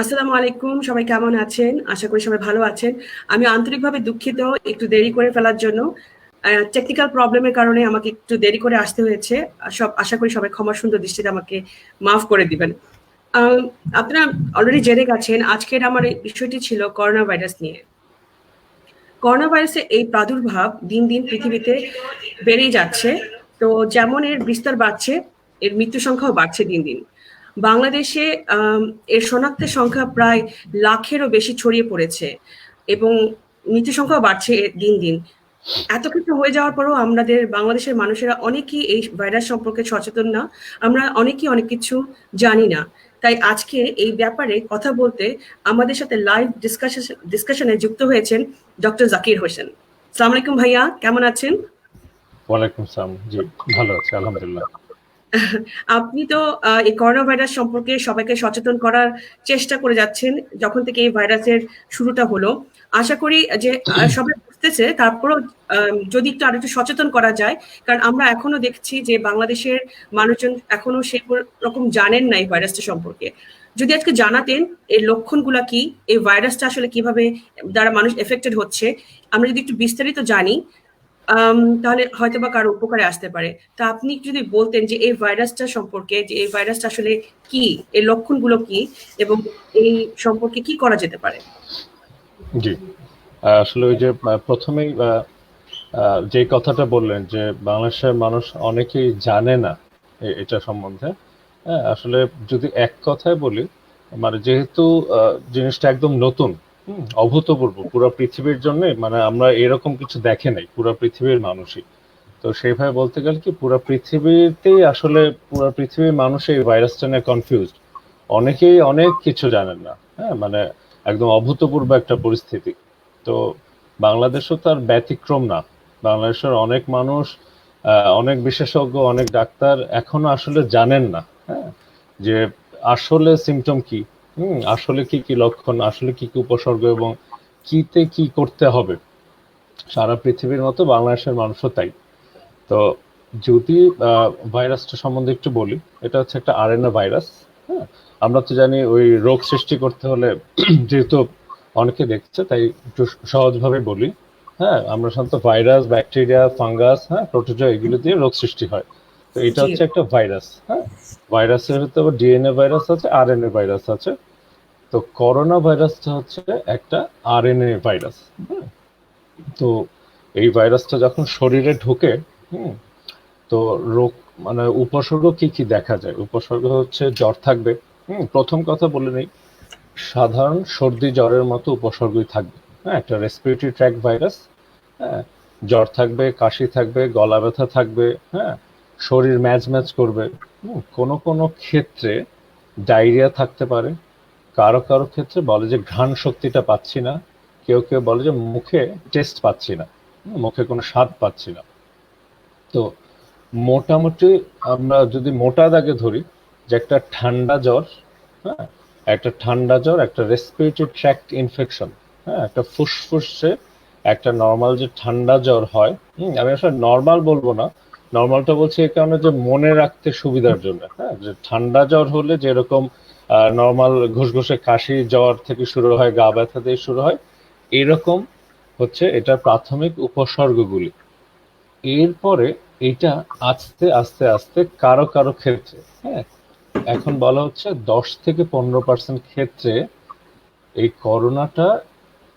আসসালামু আলাইকুম, সবাই কেমন আছেন? আশা করি সবাই ভালো আছেন। আমি আন্তরিকভাবে দুঃখিত একটু দেরি করে ফেলার জন্য। টেকনিক্যাল প্রবলেমের কারণে আমাকে একটু দেরি করে আসতে হয়েছে। আশা করি সবাই ক্ষমা সুন্দর দৃষ্টিতে আমাকে মাফ করে দিবেন। আহ, আপনারা অলরেডি জেনে গেছেন আজকের আমার এই বিষয়টি ছিল করোনা ভাইরাস নিয়ে। করোনা ভাইরাসের এই প্রাদুর্ভাব দিন দিন পৃথিবীতে বেড়েই যাচ্ছে। তো যেমন এর বিস্তার বাড়ছে, এর মৃত্যু সংখ্যাও বাড়ছে দিন দিন। বাংলাদেশে এর শনাক্তের সংখ্যা প্রায় লাখেরও বেশি ছড়িয়ে পড়েছে এবং মৃত্যু সংখ্যাও বাড়ছে দিন দিন। এত কিছু হয়ে যাওয়ার পরেও আমাদের বাংলাদেশের মানুষেরা অনেকেই এই ভাইরাস সম্পর্কে সচেতন না। আমরা অনেকেই অনেক কিছু জানি না। তাই আজকে এই ব্যাপারে কথা বলতে আমাদের সাথে লাইভ ডিসকাশনে যুক্ত হয়েছেন ডক্টর জাকির হোসেন। সালাম আলাইকুম ভাইয়া, কেমন আছেন? ওয়ালাইকুম সালাম। জি, ভালো আছি আলহামদুলিল্লাহ। আপনি তো এই করোনা ভাইরাস সম্পর্কে সবাইকে সচেতন করার চেষ্টা করে যাচ্ছেন যখন থেকে এই ভাইরাসের শুরুটা হলো। আশা করি যে সবাই বুঝতেছে, তারপরেও যদি একটু আরেকটু সচেতন করা যায়, কারণ আমরা এখনো দেখছি যে বাংলাদেশের মানুষজন এখনো সে রকম জানেন না এই ভাইরাসটা সম্পর্কে। যদি আজকে জানাতেন এর লক্ষণগুলা কি, এই ভাইরাসটা আসলে কিভাবে দ্বারা মানুষ এফেক্টেড হচ্ছে, আমরা যদি একটু বিস্তারিত জানি তাহলে হয়তো বা কারো উপকারে আসতে পারে। তা আপনি যদি বলতেন যে এই ভাইরাসটা সম্পর্কে, যে এই ভাইরাসটা আসলে কি, এর লক্ষণগুলো কি এবং এই সম্পর্কে কি করা যেতে পারে। জি, আসলে ওই যে প্রথমেই যে কথাটা বললেন যে বাংলাদেশের মানুষ অনেকেই জানে না এটা সম্বন্ধে। হ্যাঁ, আসলে যদি এক কথায় বলি, মানে যেহেতু জিনিসটা একদম নতুন, অভূতপূর্ব পুরো পৃথিবীর জন্য, মানে আমরা এরকম কিছু দেখে নাই পুরো পৃথিবীর মানুষই। তো সেইভাবে বলতে গেলে কি পুরো পৃথিবীতেই আসলে পুরো পৃথিবীর মানুষ এই ভাইরাসটা নিয়ে কনফিউজড। অনেকেই অনেক কিছু জানেন না। হ্যাঁ, মানে একদম অভূতপূর্ব একটা পরিস্থিতি। তো বাংলাদেশও তার ব্যতিক্রম না। বাংলাদেশের অনেক মানুষ, অনেক বিশেষজ্ঞ, অনেক ডাক্তার এখনো আসলে জানেন না। হ্যাঁ, যে আসলে সিমটম কি, আসলে কি কি লক্ষণ, আসলে কি কি উপসর্গ এবং কিতে কি করতে হবে। সারা পৃথিবীর মতো বাংলাদেশের মানুষও তাই। তো যদি ভাইরাসটা সম্বন্ধে একটু বলি, এটা হচ্ছে একটা আরএনএ ভাইরাস। হ্যাঁ, আমরা তো জানি ওই রোগ সৃষ্টি করতে হলে যেহেতু অনেকে দেখছে তাই একটু সহজভাবে বলি। হ্যাঁ, আমরা সাধারণত ভাইরাস, ব্যাকটেরিয়া, ফাঙ্গাস, হ্যাঁ, প্রোটোজোয়া এগুলো দিয়ে রোগ সৃষ্টি হয়। তো এটা জি। হচ্ছে একটা ভাইরাস। হ্যাঁ, ভাইরাসের হতে আবার ডিএনএ ভাইরাস আছে, আরএনএ ভাইরাস আছে। তো করোনা ভাইরাসটা হচ্ছে একটা আরএনএ ভাইরাস। হ্যাঁ, তো এই ভাইরাসটা যখন শরীরে ঢোকে, হুম তো রোগ, মানে উপসর্গ কি কি দেখা যায়? উপসর্গ হচ্ছে জ্বর থাকবে। প্রথম কথা বলে নেই, সাধারণ সর্দি জ্বরের মতো উপসর্গই থাকবে। হ্যাঁ, একটা রেসপিরেটরি ট্র্যাক্ট ভাইরাস। হ্যাঁ, জ্বর থাকবে, কাশি থাকবে, গলা ব্যথা থাকবে। হ্যাঁ, শরীর ম্যাজ ম্যাজ করবে। কোনো কোনো ক্ষেত্রে ডায়রিয়া থাকতে পারে। কারো কারো ক্ষেত্রে বলে যে ঘ্রাণ শক্তিটা পাচ্ছি না। কেউ কেউ বলে যে মুখে টেস্ট পাচ্ছি না, মুখে কোনো স্বাদ পাচ্ছি না। তো মোটামুটি আমরা যদি মোটা দাগে ধরি যে একটা ঠান্ডা জ্বর, হ্যাঁ, একটা ঠান্ডা জ্বর, একটা রেসপিরেটরি ট্র্যাক্ট ইনফেকশন, হ্যাঁ, একটা ফুসফুসে একটা নর্মাল যে ঠান্ডা জ্বর হয়। আমি আসলে নর্মাল বলবো না, নর্মালটা বলছি এই কারণে যে মনে রাখতে সুবিধার জন্য। হ্যাঁ, যে ঠান্ডা জ্বর হলে যেরকম নর্মাল ঘুষঘুষে কাশি জ্বর থেকে শুরু হয়, গা ব্যথা দিয়ে শুরু হয়, এরকম হচ্ছে এটার প্রাথমিক উপসর্গগুলি। এরপরে এটা আস্তে আস্তে আস্তে কারো কারো ক্ষেত্রে, হ্যাঁ, এখন বলা হচ্ছে 10 থেকে 15% ক্ষেত্রে এই করোনাটা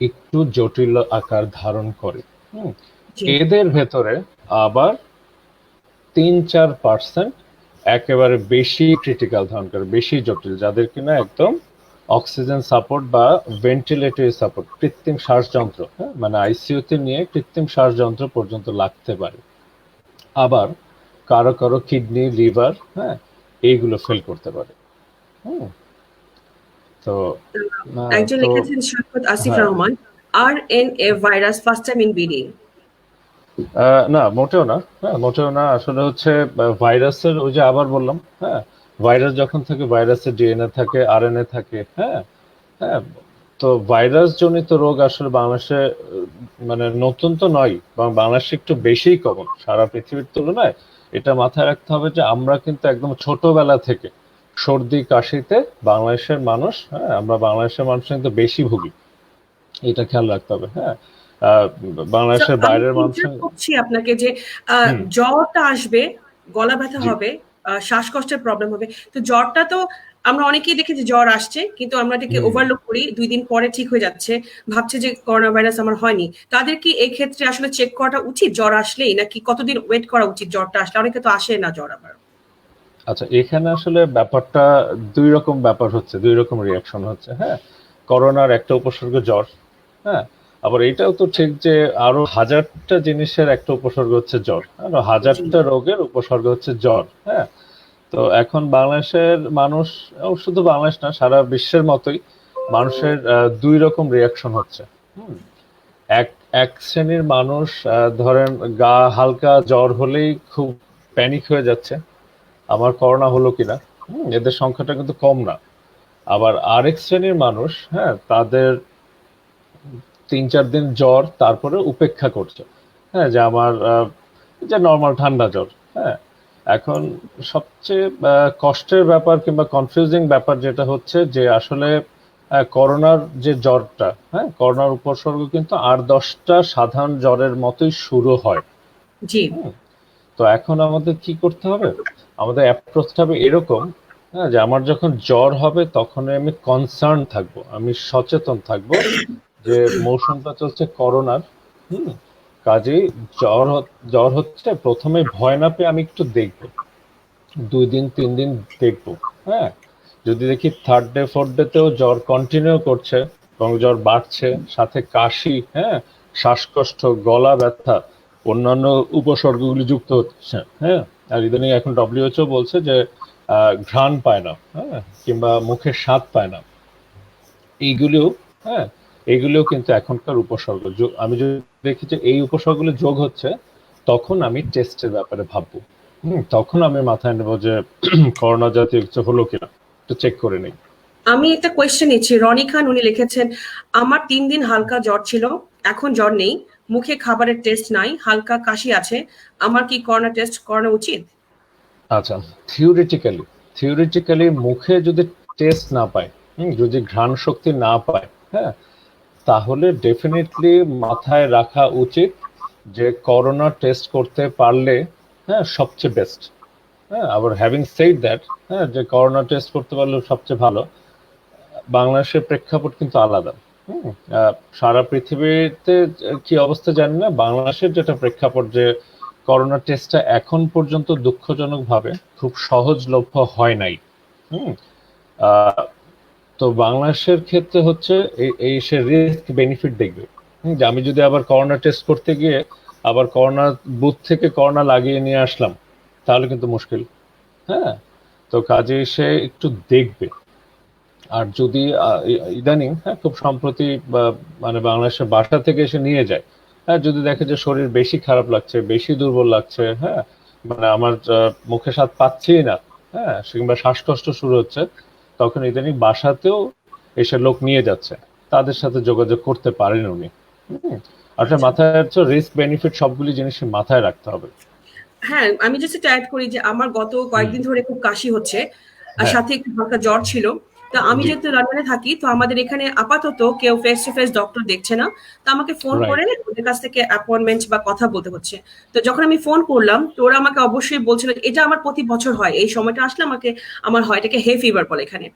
একটু জটিল আকার ধারণ করে। হুম জি। এদের ভেতরে আবার 3-4% একেবারে বেশি ক্রিটিক্যাল ধারণ করে, বেশি জটিল, যাদের কিনা একদম অক্সিজেন সাপোর্ট বা ভেন্টিলেটরি সাপোর্ট, কৃত্রিম শ্বাসযন্ত্র, হ্যাঁ, মানে আইসিইউতে নিয়ে কৃত্রিম শ্বাসযন্ত্র পর্যন্ত লাগতে পারে। আবার কারো কারো কিডনি, লিভার, হ্যাঁ, এইগুলো ফেল করতে পারে। হুম তো একজন তো লিখেছেন সৈকত আসিফ হ্যাঁ, Rahman, RNA virus first time in BD. না মোটেও না। হ্যাঁ, মোটেও না। আসলে হচ্ছে ভাইরাসের ওই যে আবার বললাম, হ্যাঁ, ভাইরাস যখন থাকে ভাইরাসের ডিএনএ থাকে, আরএনএ থাকে। হ্যাঁ, হ্যাঁ, তো ভাইরাস জনিত রোগ আসলে বাংলাদেশে মানে নতুন তো নয়, বাংলাদেশে একটু বেশিই কমন সারা পৃথিবীর তুলনায়। এটা মাথায় রাখতে হবে যে আমরা কিন্তু একদম ছোটবেলা থেকে সর্দি কাশিতে বাংলাদেশের মানুষ, হ্যাঁ, আমরা বাংলাদেশের মানুষ কিন্তু বেশি ভুগি, এটা খেয়াল রাখতে হবে। হ্যাঁ, বাংলাদেশের আমি বাইরের মানুষ। চিন্তা করছি আপনাকে যে হুম, জ্বরটা আসবে, গলা ব্যথা জি হবে, শ্বাসকষ্টের প্রবলেম হবে। তো জ্বরটা তো আমরা অনেকেই দেখেছি জ্বর আসছে, কিন্তু আমরা এটাকে হুম ওভারলুক করি, 2 দিন পরে ঠিক হয়ে যাচ্ছে, ভাবছে যে করোনা ভাইরাস আমার হয়নি। তাদের কি এই ক্ষেত্রে আসলে চেক করাটা উচিত জ্বর আসলেই, নাকি কতদিন ওয়েট করা উচিত জ্বরটা আসলে? অনেকে তো আসে না জ্বর আবার। আচ্ছা, এখানে আসলে ব্যাপারটা দুই রকম ব্যাপার হচ্ছে, দুই রকম রিয়াকশন হচ্ছে। হ্যাঁ, করোনার একটা উপসর্গ জ্বর। হ্যাঁ, আবার এটাও তো ঠিক যে আরো হাজারটা জিনিসের একটা উপসর্গ হচ্ছে জ্বর, আরো জি হাজারটা রোগের উপসর্গ হচ্ছে জ্বর। হ্যাঁ, তো এখন বাংলাদেশের মানুষ, ও শুধু বাংলাদেশ না, সারা বিশ্বের মতোই মানুষের দুই রকম রিয়াকশন হচ্ছে। হুম, এক এক শ্রেণীর মানুষ ধরেন গা হালকা জ্বর হলেই খুব প্যানিক হয়ে যাচ্ছে, আমার করোনা হলো কিনা। এদের সংখ্যাটা কিন্তু কম না। আবার আরেক শ্রেণীর মানুষ, হ্যাঁ, তাদের 3-4 দিন জ্বর, তারপরে উপেক্ষা করছে, হ্যাঁ, যে আমার যে নর্মাল ঠান্ডা জ্বর। হ্যাঁ, এখন সবচেয়ে কষ্টের ব্যাপার কিংবা কনফিউজিং ব্যাপার যেটা হচ্ছে যে আসলে করোনার যে জ্বরটা, হ্যাঁ, করোনার উপসর্গ কিন্তু 8-10টা সাধারণ জ্বরের মতোই শুরু হয়। জি হুম, তো এখন আমাদের কি করতে হবে? আমাদের অ্যাপ্রোচটা হবে এরকম, হ্যাঁ, যে আমার যখন জ্বর হবে তখন আমি কনসার্ন থাকবো, আমি সচেতন থাকবো যে মৌসুমটা চলছে করোনার। হুম, কাজেই জ্বর হচ্ছে, প্রথমে ভয় না পেয়ে আমি একটু দেখবো, 2-3 দিন দেখবো। হ্যাঁ, যদি দেখি থার্ড ডে ফোর্থ ডেতেও জ্বর কন্টিনিউ করছে এবং জ্বর বাড়ছে, সাথে কাশি, হ্যাঁ, শ্বাসকষ্ট, গলা ব্যথা, অন্যান্য উপসর্গগুলি যুক্ত হচ্ছে। হ্যাঁ, আর ইদানিং এখন ডব্লিউএইচও বলছে যে ঘ্রাণ পায় না, হ্যাঁ, কিংবা মুখের স্বাদ পায় না, এইগুলিও, হ্যাঁ, এইগুলিও কিন্তু এখনকার উপসর্গ। আমি যদি দেখি যে এই উপসর্গগুলো যোগ হচ্ছে, তখন আমি টেস্টের ব্যাপারে ভাববো। তখন আমি মাথায় নেবো যে করোনা জাতীয় কিছু হলো কিনা, একটু চেক করে নেই। আমি একটা কোয়েশ্চেন নিচ্ছি। রনি খান উনি লিখেছেন, আমার 3 দিন হালকা জ্বর ছিল, এখন জ্বর নেই, মুখে খাবারের টেস্ট নাই, হালকা কাশি আছে, আমার কি করোনা টেস্ট করানো উচিত? আচ্ছা, থিওরিটিক্যালি মুখে যদি টেস্ট না পায়, যদি ঘ্রাণ শক্তি না পায়, হ্যাঁ, তাহলে ডেফিনেটলি মাথায় রাখা উচিত যে করোনা টেস্ট করতে পারলে, হ্যাঁ, সবচেয়ে বেস্ট। হ্যাঁ, আবার হ্যাভিং সেইড দ্যাট, হ্যাঁ, যে করোনা টেস্ট করতে পারলে সবচেয়ে ভালো, বাংলাদেশের প্রেক্ষাপট কিন্তু আলাদা। হুম, সারা পৃথিবীতে কি অবস্থা জানি না, বাংলাদেশের যেটা প্রেক্ষাপট যে করোনা টেস্টটা এখন পর্যন্ত দুঃখজনকভাবে খুব সহজলভ্য হয় নাই। হুম, আহ, তো বাংলাদেশের ক্ষেত্রে হচ্ছে এই সে রিস্ক বেনিফিট দেখবে। যে আমি যদি আবার করোনা টেস্ট করতে গিয়ে আবার করোনা বুথ থেকে করোনা লাগিয়ে নিয়ে আসলাম, তাহলে কিন্তু মুশকিল। হ্যাঁ, তো কাজে সে একটু দেখবে। আর যদি ইদানিং, হ্যাঁ, খুব সম্প্রতি মানে বাংলাদেশের বাসা থেকে এসে নিয়ে যায়, হ্যাঁ, যদি দেখে যে শরীর বেশি খারাপ লাগছে, বেশি দুর্বল লাগছে, হ্যাঁ, মানে আমার মুখে স্বাদ পাচ্ছি না, হ্যাঁ, কিংবা শ্বাসকষ্ট শুরু হচ্ছে, তখন ইদানিং বাসাতেও এসে লোক নিয়ে যাচ্ছে, তাদের সাথে যোগাযোগ করতে পারেন উনি। আসলে আচ্ছা, মাথায় হচ্ছে রিস্ক বেনিফিট সবগুলি জিনিসই মাথায় রাখতে হবে। হ্যাঁ, আমি জাস্ট এটা অ্যাড করি যে আমার গত হুম, কয়েকদিন ধরে খুব কাশি হচ্ছে, আর হ্যাঁ, সাথে একটু হালকা জ্বর ছিল। তো আমি জি, যেহেতু লন্ডনে থাকি, তো আমাদের এখানে আপাতত কেউ ফেস টু ফেস ডক্টর দেখছে না। তো আমাকে ফোন রাইট, করে ওদের কাছ থেকে অ্যাপয়েন্টমেন্ট বা কথা বলতে হচ্ছে। তো যখন আমি ফোন করলাম, তো ওরা আমাকে অবশ্যই বলছিল এটা আমার প্রতি বছর হয়, এই সময়টা আসলে আমার হয়, এটাকে হে ফিভার বলে এখানে।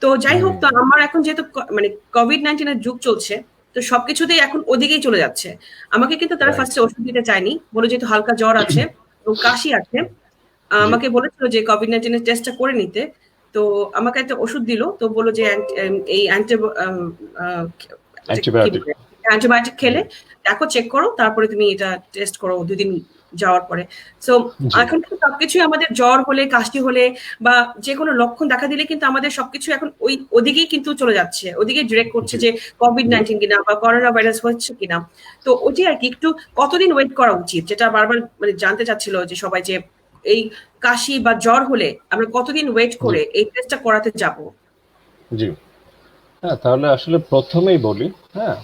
তো যাই হোক, হুম, তো আমার এখন যেহেতু মানে কোভিড-19 যুগ চলছে, তো সবকিছুতেই এখন ওদিকেই চলে যাচ্ছে। আমাকে কিন্তু তারা রাইট, ফার্স্টে ওষুধ দিতে চায়নি, বলে যেহেতু হালকা জ্বর আছে এবং কাশি আছে, জি, আমাকে বলেছিল যে কোভিড-19 টেস্টটা করে নিতে। তো আমাকে একটা ওষুধ দিল, তো বললো যে এই কি অ্যান্টিবায়োটিক, বলে, অ্যান্টিবায়োটিক জি, খেলে দেখো, চেক করো, তারপরে তুমি এটা টেস্ট করো 2 দিন যাওয়ার পরে। সো জি, এখন কিন্তু সবকিছুই আমাদের জ্বর হলে, কাশি হলে বা যে কোনো লক্ষণ দেখা দিলে কিন্তু আমাদের সবকিছু এখন ওদিকেই কিন্তু চলে যাচ্ছে, ওদিকে ডিরেক্ট করছে জি, যে কোভিড জি। 19 কিনা বা করোনা ভাইরাস হচ্ছে কিনা। তো ওইটি আর কি, একটু কতদিন ওয়েট করা উচিত, যেটা বারবার মানে জানতে চাচ্ছিল যে সবাই, যে এই কাশি বা জ্বর হলে আমরা কতদিন ওয়েট জি, করে এই টেস্টটা করাতে যাব? জি। হ্যাঁ, তাহলে আসলে প্রথমেই বলি, হ্যাঁ,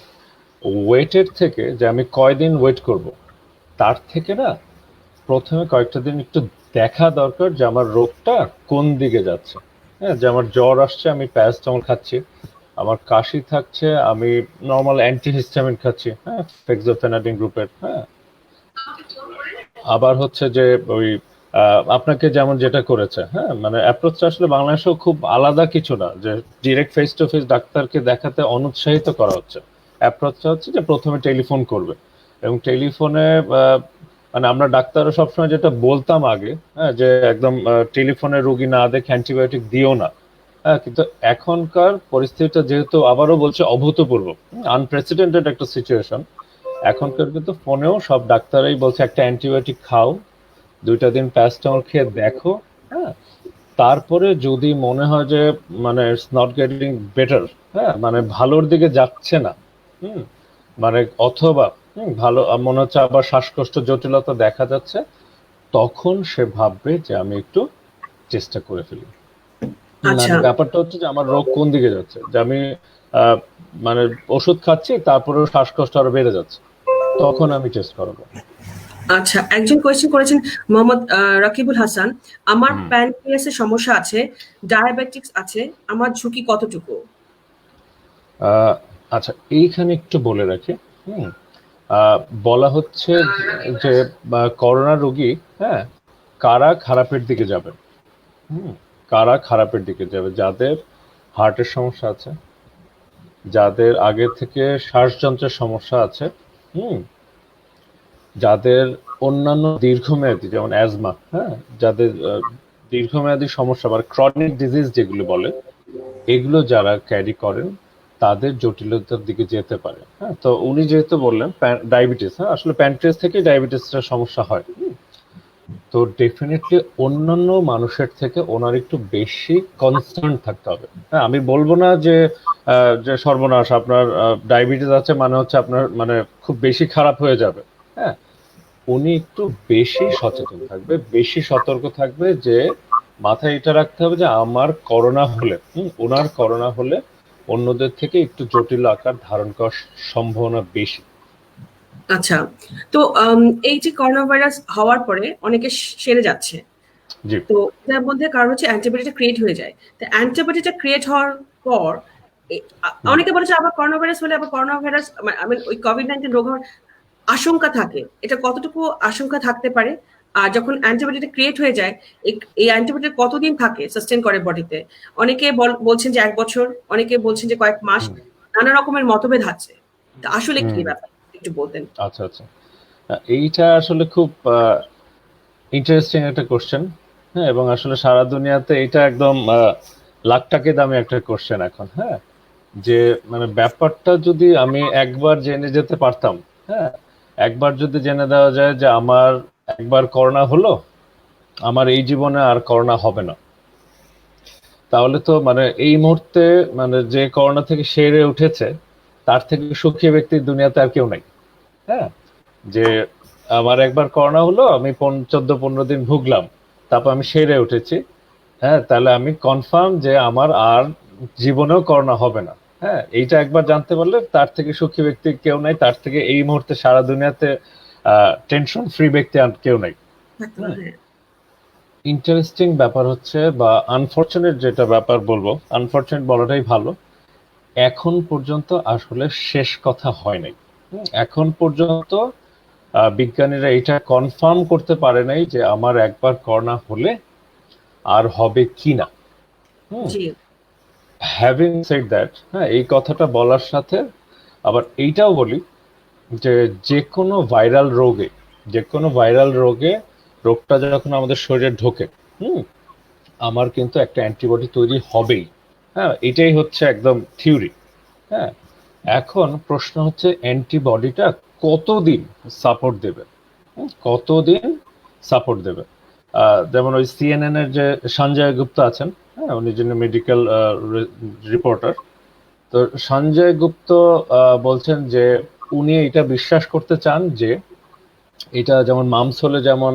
ওয়েটের থেকে যে আমি কয়দিন ওয়েট করব, তার থেকে না, প্রথমে কয়েকটা দিন একটু দেখা দরকার যে আমার রোগটা কোন দিকে যাচ্ছে। হ্যাঁ, যে আমার জ্বর আসছে আমি প্যারাসিটামল খাচ্ছি, আমার কাশি থাকছে আমি নর্মাল অ্যান্টিহিস্টামিন খাচ্ছি, হ্যাঁ, ফেক্সোফেনাডিন গ্রুপের, হ্যাঁ। আবার হচ্ছে যে ওই আপনাকে যেমন যেটা করেছে, হ্যাঁ, মানে অ্যাপ্রোচটা আসলে বাংলাদেশেও খুব আলাদা কিছু না যে ডিরেক্ট ফেস টু ফেস ডাক্তারকে দেখাতে অনুৎসাহিত করা হচ্ছে। অ্যাপ্রোচটা হচ্ছে যে প্রথমে টেলিফোন করবে, এবং টেলিফোনে মানে আমরা ডাক্তাররা সবসময় যেটা বলতাম আগে, হ্যাঁ, যে একদম টেলিফোনে রোগী না দেখে অ্যান্টিবায়োটিক দিও না, হ্যাঁ, কিন্তু এখনকার পরিস্থিতিটা যেহেতু আবারও বলছে অভূতপূর্ব, আনপ্রেসিডেন্টেড একটা সিচুয়েশন, এখনকার কিন্তু ফোনেও সব ডাক্তারই বলছে একটা অ্যান্টিবায়োটিক খাও, 2টা দিন প্যারাসিটামল খেয়ে দেখো, হ্যাঁ, তারপরে যদি মনে হয় যে মানে ইটস নট গেটিং বেটার, হ্যাঁ, মানে ভালোর দিকে যাচ্ছে না, হুম, মানে অথবা ভালো মনে হচ্ছে আবার শ্বাসকষ্ট জটিলতা দেখা যাচ্ছে, তখন সে ভাববে যে আমি একটু চেষ্টা করে ফেলি। আচ্ছা মানে ব্যাপারটা হচ্ছে যে আমার রোগ কোন দিকে যাচ্ছে, যে আমি আহ, মানে ওষুধ খাচ্ছি তারপরেও শ্বাসকষ্ট আরো বেড়ে যাচ্ছে, তখন আমি টেস্ট করাবো। আচ্ছা, একজন কোয়েশ্চেন করেছেন, মোহাম্মদ রাকিবুল হাসান, আমার হুম। প্যানক্রিয়াসের সমস্যা আছে, ডায়াবেটিক্স আছে, আমার ঝুঁকি কতটুকু? আচ্ছা, এইখানে একটু বলে রাখি, হুম, বলা হচ্ছে যে করোনা রোগী, হ্যাঁ, কারা খারাপের দিকে যাবে, হুম, কারা খারাপের দিকে যাবে, যাদের হার্টের সমস্যা আছে, যাদের আগে থেকে শ্বাসযন্ত্রের সমস্যা আছে, হুম, যাদের অন্যান্য দীর্ঘমেয়াদী যেমন অ্যাজমা, হ্যাঁ, যাদের দীর্ঘমেয়াদী সমস্যা মানে ক্রনিক ডিজিজ যেগুলো বলে, এগুলো যারা ক্যারি করেন তাদের জটিলতার দিকে যেতে পারে, হ্যাঁ। তো উনি যেহেতু বললেন ডায়াবেটিস, হ্যাঁ, আসলে প্যানক্রিয়াস থেকে ডায়াবেটিসের সমস্যা হয়, তো ডেফিনেটলি অন্যান্য মানুষের থেকে ওনার একটু বেশি কনসার্ন থাকতে হবে, হ্যাঁ। আমি বলবো না যে যে সর্বনাশ আপনার ডায়াবেটিস আছে মানে হচ্ছে আপনার মানে খুব বেশি খারাপ হয়ে যাবে, হ্যাঁ। উনি একটু বেশি সচেতন থাকবে, বেশি সতর্ক থাকবে, যে মাথায় এটা রাখতে হবে যে আমার করোনা হলে, ওনার করোনা হলে অন্যদের থেকে একটু জটিল আকার ধারণ করার সম্ভাবনা বেশি। আচ্ছা, তো এই যে করোনা ভাইরাস হওয়ার পরে অনেকে সেরে যাচ্ছে, জি। তো এটার মধ্যে কারণ হচ্ছে অ্যান্টিবডিটা ক্রিয়েট হয়ে যায়। তো অ্যান্টিবডিটা ক্রিয়েট হওয়ার পর হুম। অনেকে বলেছে আবার করোনা ভাইরাস হলে আবার করোনা ভাইরাস মানে ওই কোভিড-19 রোগ হওয়ার আশঙ্কা থাকে। এটা কতটুকু আশঙ্কা থাকতে পারে? আর যখন অ্যান্টিবডিটা ক্রিয়েট হয়ে যায়, এই অ্যান্টিবডি কতদিন থাকে সাস্টেন করে বডিতে? অনেকে বলছেন যে ১ বছর, অনেকে বলছেন যে কয়েক মাস। হুম। নানা রকমের মতভেদ আছে। তো আসলে কি হুম। ব্যাপার? একটু বলতেন। আচ্ছা, আচ্ছা। এইটা আসলে খুব ইন্টারেস্টিং একটা কোশ্চেন, হ্যাঁ, এবং আসলে সারা দুনিয়াতে এটা একদম লাখ টাকা দামি একটা কোশ্চেন এখন, হ্যাঁ, যে মানে ব্যাপারটা যদি আমি একবার জেনে যেতে পারতাম, হ্যাঁ, একবার যদি জেনে দেওয়া যায় যে আমার একবার করোনা হলো, আমার এই জীবনে আর করোনা হবে না, তাহলে তো মানে এই মুহূর্তে মানে যে করোনা থেকে সেরে উঠেছে তার থেকে সুখী ব্যক্তি দুনিয়াতে আর কেউ নাই, হ্যাঁ। যে আমার একবার করোনা হলো, আমি 14-15 দিন ভুগলাম, তারপর আমি সেরে উঠেছি, হ্যাঁ, তাহলে আমি কনফার্ম যে আমার আর জীবনেও করোনা হবে না, হ্যাঁ। এইটা একবার জানতে পারলে তার থেকে সুখী ব্যক্তি কেউ নাই, তার থেকে এই মুহূর্তে সারা দুনিয়াতে টেনশন ফ্রি ব্যক্তি আর কেউ নাই। হ্যাঁ। ইন্টারেস্টিং ব্যাপার হচ্ছে, বা আনফরচুনেট যেটা ব্যাপার বলবো, আনফরচুনেট বলাটাই ভালো, এখন পর্যন্ত আসলে শেষ কথা হয় নাই, এখন পর্যন্ত বিজ্ঞানীরা এটা কনফার্ম করতে পারে নাই যে আমার একবার করোনা হলে আর হবে কিনা। হুম। জি, হ্যাভিং সেড দ্যাট, হ্যাঁ, এই কথাটা বলার সাথে আবার এইটাও বলি যে যে কোনো ভাইরাল রোগে, যে কোনো ভাইরাল রোগে রোগটা যখন আমাদের শরীরে ঢোকে, হুম, আমার কিন্তু একটা অ্যান্টিবডি তৈরি হবেই, হ্যাঁ, এটাই হচ্ছে একদম থিওরি, হ্যাঁ। এখন প্রশ্ন হচ্ছে অ্যান্টিবডিটা কতদিন সাপোর্ট দেবে, কতদিন সাপোর্ট দেবে। যেমন ওই সিএনএন এর যে সঞ্জয় গুপ্তা আছেন, হ্যাঁ, উনি যিনি মেডিকেল রিপোর্টার, তো সঞ্জয় গুপ্ত বলছেন যে উনি এটা বিশ্বাস করতে চান যে এটা যেমন মামস হলে যেমন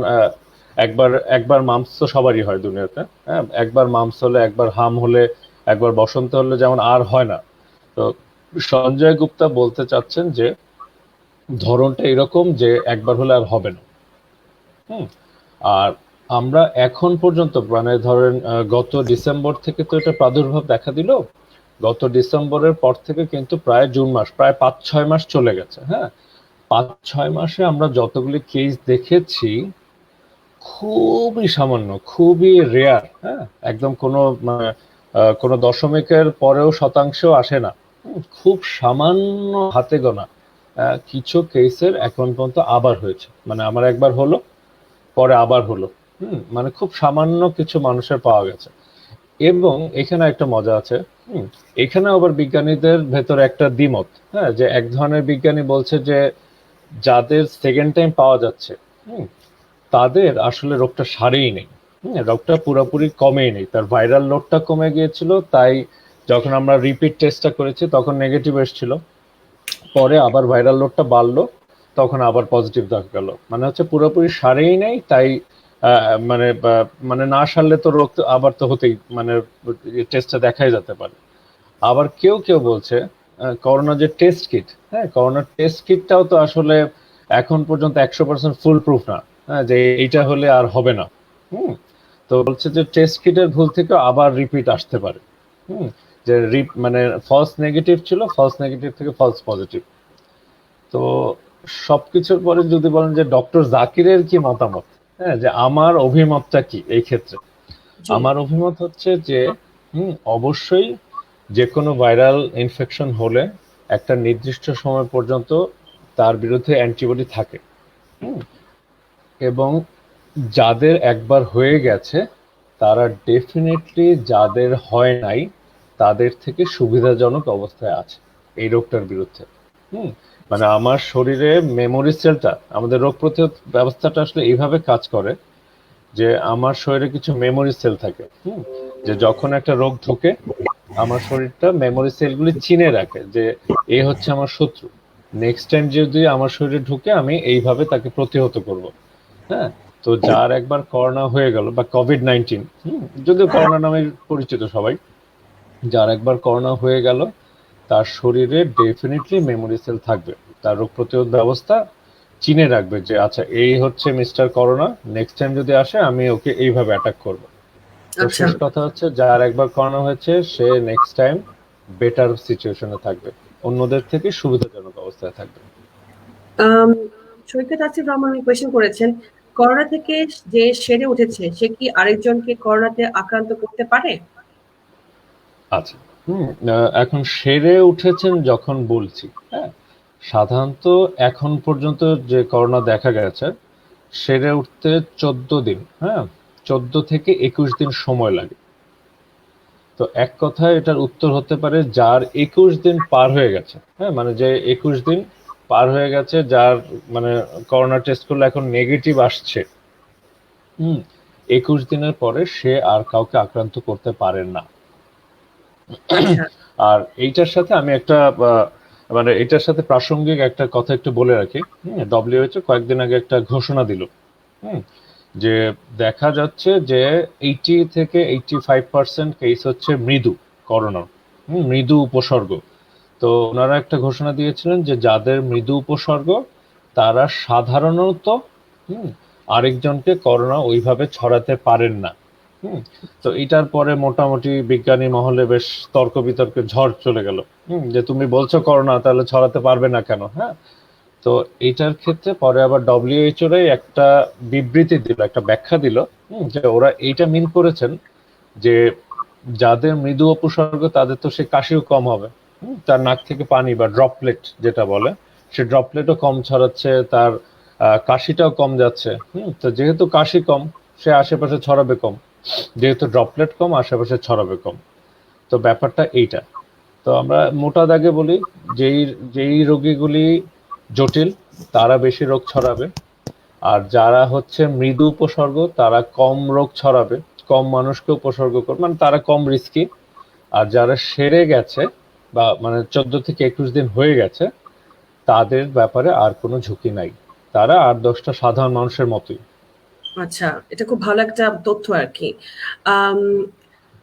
একবার একবার মামস তো সবারই হয় দুনিয়াতে, হ্যাঁ, একবার মামস হলে, একবার হাম হলে, একবার বসন্ত হলে যেমন আর হয় না, তো সঞ্জয় গুপ্তা বলতে চাচ্ছেন যে ধরনটা এরকম যে একবার হলে আর হবে না, হুম। আর আমরা এখন পর্যন্ত মানে ধরেন গত ডিসেম্বর থেকে তো এটা প্রাদুর্ভাব দেখা দিল। গত ডিসেম্বরের পর থেকে কিন্তু প্রায় জুন মাস, প্রায় 5-6 মাস চলে গেছে। হ্যাঁ, 5-6 মাসে আমরা যতগুলি কেস দেখেছি খুবই সামান্য, খুবই রেয়ার। হ্যাঁ, একদম কোনো মানে কোনো দশমিকের পরেও শতাংশ আসে না। খুব সামান্য হাতে গোনা কিছু কেসের এখন পর্যন্ত আবার হয়েছে। মানে আমার একবার হলো, পরে আবার হলো। মানে খুব সামান্য কিছু মানুষের পাওয়া গেছে। এবং এখানে একটা মজা আছে। এখানে আবার বিজ্ঞানীদের ভেতরে একটা দ্বিমত। হ্যাঁ, যে এক ধরনের বিজ্ঞানী বলছে যে যাদের সেকেন্ড টাইম পাওয়া যাচ্ছে তাদের আসলে রোগটা সারেই নেই। রোগটা পুরোপুরি কমেই নেই, তার ভাইরাল লোডটা কমে গিয়েছিল। তাই যখন আমরা রিপিট টেস্টটা করেছি তখন নেগেটিভ এসেছিল, পরে আবার ভাইরাল লোডটা বাড়লো, তখন আবার পজিটিভ দেখা গেল। মানে হচ্ছে পুরোপুরি সারেই নেই। তাই মানে মানে না সারলে তো রোগ আবার তো হতেই, মানে টেস্টটা দেখাই যেতে পারে। আবার কেউ কেউ বলছে করোনা যে টেস্ট কিট, হ্যাঁ, করোনার টেস্ট কিটটাও তো আসলে এখন পর্যন্ত 100% ফুল প্রুফ না। হ্যাঁ, যে এইটা হলে আর হবে না। হুম তো বলছে যে টেস্ট কিটের ভুল থেকে আবার রিপিট আসতে পারে। হুম যে মানে ফলস নেগেটিভ ছিল, ফলস নেগেটিভ থেকে ফলস পজিটিভ। তো সবকিছুর পরে যদি বলেন যে ডক্টর জাকিরের কি মতামত, হ্যাঁ, যে আমার অভিমতটা কি এই ক্ষেত্রে, জি। আমার অভিমত হচ্ছে যে অবশ্যই যে কোনো ভাইরাল ইনফেকশন হলে একটা নির্দিষ্ট সময় পর্যন্ত তার বিরুদ্ধে অ্যান্টিবডি থাকে। হুম, এবং যাদের একবার হয়ে গেছে তারা ডেফিনেটলি যাদের হয় নাই তাদের থেকে সুবিধাজনক অবস্থায় আছে এই রোগটার বিরুদ্ধে। হুম মানে আমার শরীরে মেমোরি সেলটা, আমাদের রোগ প্রতিরোধ ব্যবস্থাটা আসলে এইভাবে কাজ করে যে আমার শরীরে কিছু মেমোরি সেল থাকে। যে যখন একটা রোগ ঢোকে আমার শরীরটা মেমোরি সেলগুলি চিনে রাখে যে এ হচ্ছে আমার শত্রু। নেক্সট টাইম যদি আমার শরীরে ঢুকে আমি এইভাবে তাকে প্রতিহত করব। হ্যাঁ, তো যার একবার করোনা হয়ে গেল বা কোভিড-19, যদিও করোনা নামে পরিচিত সবাই, যার একবার করোনা হয়ে গেল তার শরীরে ডেফিনেটলি মেমোরি সেল থাকবে। তার রোগ প্রতিরোধ ব্যবস্থা চিনে রাখবে যে আচ্ছা এই হচ্ছে মিস্টার করোনা, নেক্সট টাইম যদি আসে আমি ওকে এইভাবে অ্যাটাক করব। তো আচ্ছা। শেষ কথা হচ্ছে যার একবার করোনা হয়েছে সে নেক্সট টাইম বেটার সিচুয়েশনে থাকবে, অন্যদের থেকে সুবিধাজনক অবস্থায় থাকবে। আম, সৈকত আসিফ রহমান কোয়েশ্চেন করেছেন, করোনা থেকে যে সেরে উঠেছে সে কি আরেকজনকে করোনাতে আক্রান্ত করতে পারে? আচ্ছা, এখন সেরে উঠেছেন যখন বলছি, হ্যাঁ, সাধারণত এখন পর্যন্ত যে করোনা দেখা গেছে সেরে উঠতে 14 দিন, হ্যাঁ, 14 থেকে 21 দিন সময় লাগে। তো এক কথায় এটার উত্তর হতে পারে যার 21 দিন পার হয়ে গেছে, হ্যাঁ, মানে যে 21 দিন পার হয়ে গেছে, যার মানে করোনা টেস্ট করলে এখন নেগেটিভ আসছে, 21 দিনের পরে সে আর কাউকে আক্রান্ত করতে পারেন না। আচ্ছা। আর এইটার সাথে আমি একটা মানে এটার সাথে প্রাসঙ্গিক একটা কথা একটু বলে রাখি। ডব্লিউএইচও কয়েকদিন আগে একটা ঘোষণা দিল, হুম, যে দেখা যাচ্ছে যে 80 থেকে 85% কেস হচ্ছে মৃদু করোনার, মৃদু উপসর্গ। তো ওনারা একটা ঘোষণা দিয়েছিলেন যে যাদের মৃদু উপসর্গ তারা সাধারণত হুম আরেকজনকে করোনা ওইভাবে ছড়াতে পারেন না। হুম তো এটার পরে মোটামুটি বিজ্ঞানী মহলে বেশ তর্ক বিতর্কের ঝড় চলে গেল। যে তুমি বলছো করোনা, তাহলে ছড়াতে পারবে না কেন? হ্যাঁ, তো এটার ক্ষেত্রে পরে আবার ডব্লিউএইচও একটা বিবৃতি দিল, একটা ব্যাখ্যা দিল, যে ওরা এইটা মিন করেছেন যে যাদের মৃদু উপসর্গ তাদের তো সে কাশিও কম হবে, তার নাক থেকে পানি বা ড্রপলেট যেটা বলে সে ড্রপলেটও কম ছড়াচ্ছে, তার কাশিটাও কম যাচ্ছে। তো যেহেতু কাশি কম সে আশেপাশে ছড়াবে কম, যেহেতু ড্রপলেট কম আশেপাশে ছড়াবে কম। তো ব্যাপারটা এইটা। তো আমরা মোটা দাগে বলি যেই যেই রোগীগুলি জটিল তারা বেশি রোগ ছড়াবে, আর যারা হচ্ছে মৃদু উপসর্গ তারা কম রোগ ছড়াবে, কম মানুষকে উপসর্গ করবে, মানে তারা কম রিস্কি। আর যারা সেরে গেছে বা মানে 14 থেকে 21 দিন হয়ে গেছে তাদের ব্যাপারে আর কোনো ঝুঁকি নাই, তারা 8-10টা সাধারণ মানুষের মতোই। আচ্ছা, এটা খুব ভালো একটা তথ্য আর কি। আম,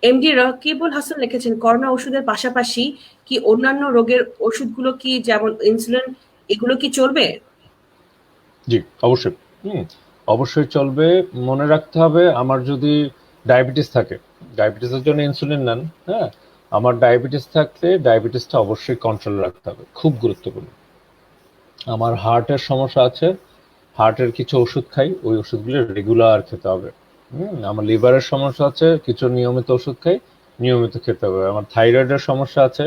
এমডি রকিবুল হাসান লিখেছেন, করোনা ওষুধের পাশাপাশি কি অন্যান্য রোগের ওষুধগুলো কি, যেমন ইনসুলিন, এগুলো কি চলবে? জি, অবশ্যই। হুম অবশ্যই চলবে। মনে রাখতে হবে আমার যদি ডায়াবেটিস থাকে, ডায়াবেটিসের জন্য ইনসুলিন নেন, হ্যাঁ, আমার ডায়াবেটিস থাকলে ডায়াবেটিসটা অবশ্যই কন্ট্রোল রাখতে হবে, খুব গুরুত্বপূর্ণ। আমার হার্টের সমস্যা আছে, হার্টের কিছু ওষুধ খাই, ওই ওষুধগুলো রেগুলার খেতে হবে। আমার লিভারের সমস্যা আছে, কিছু নিয়মিত ওষুধ খাই, নিয়মিত খেতে হবে। আমার থাইরয়েডের সমস্যা আছে,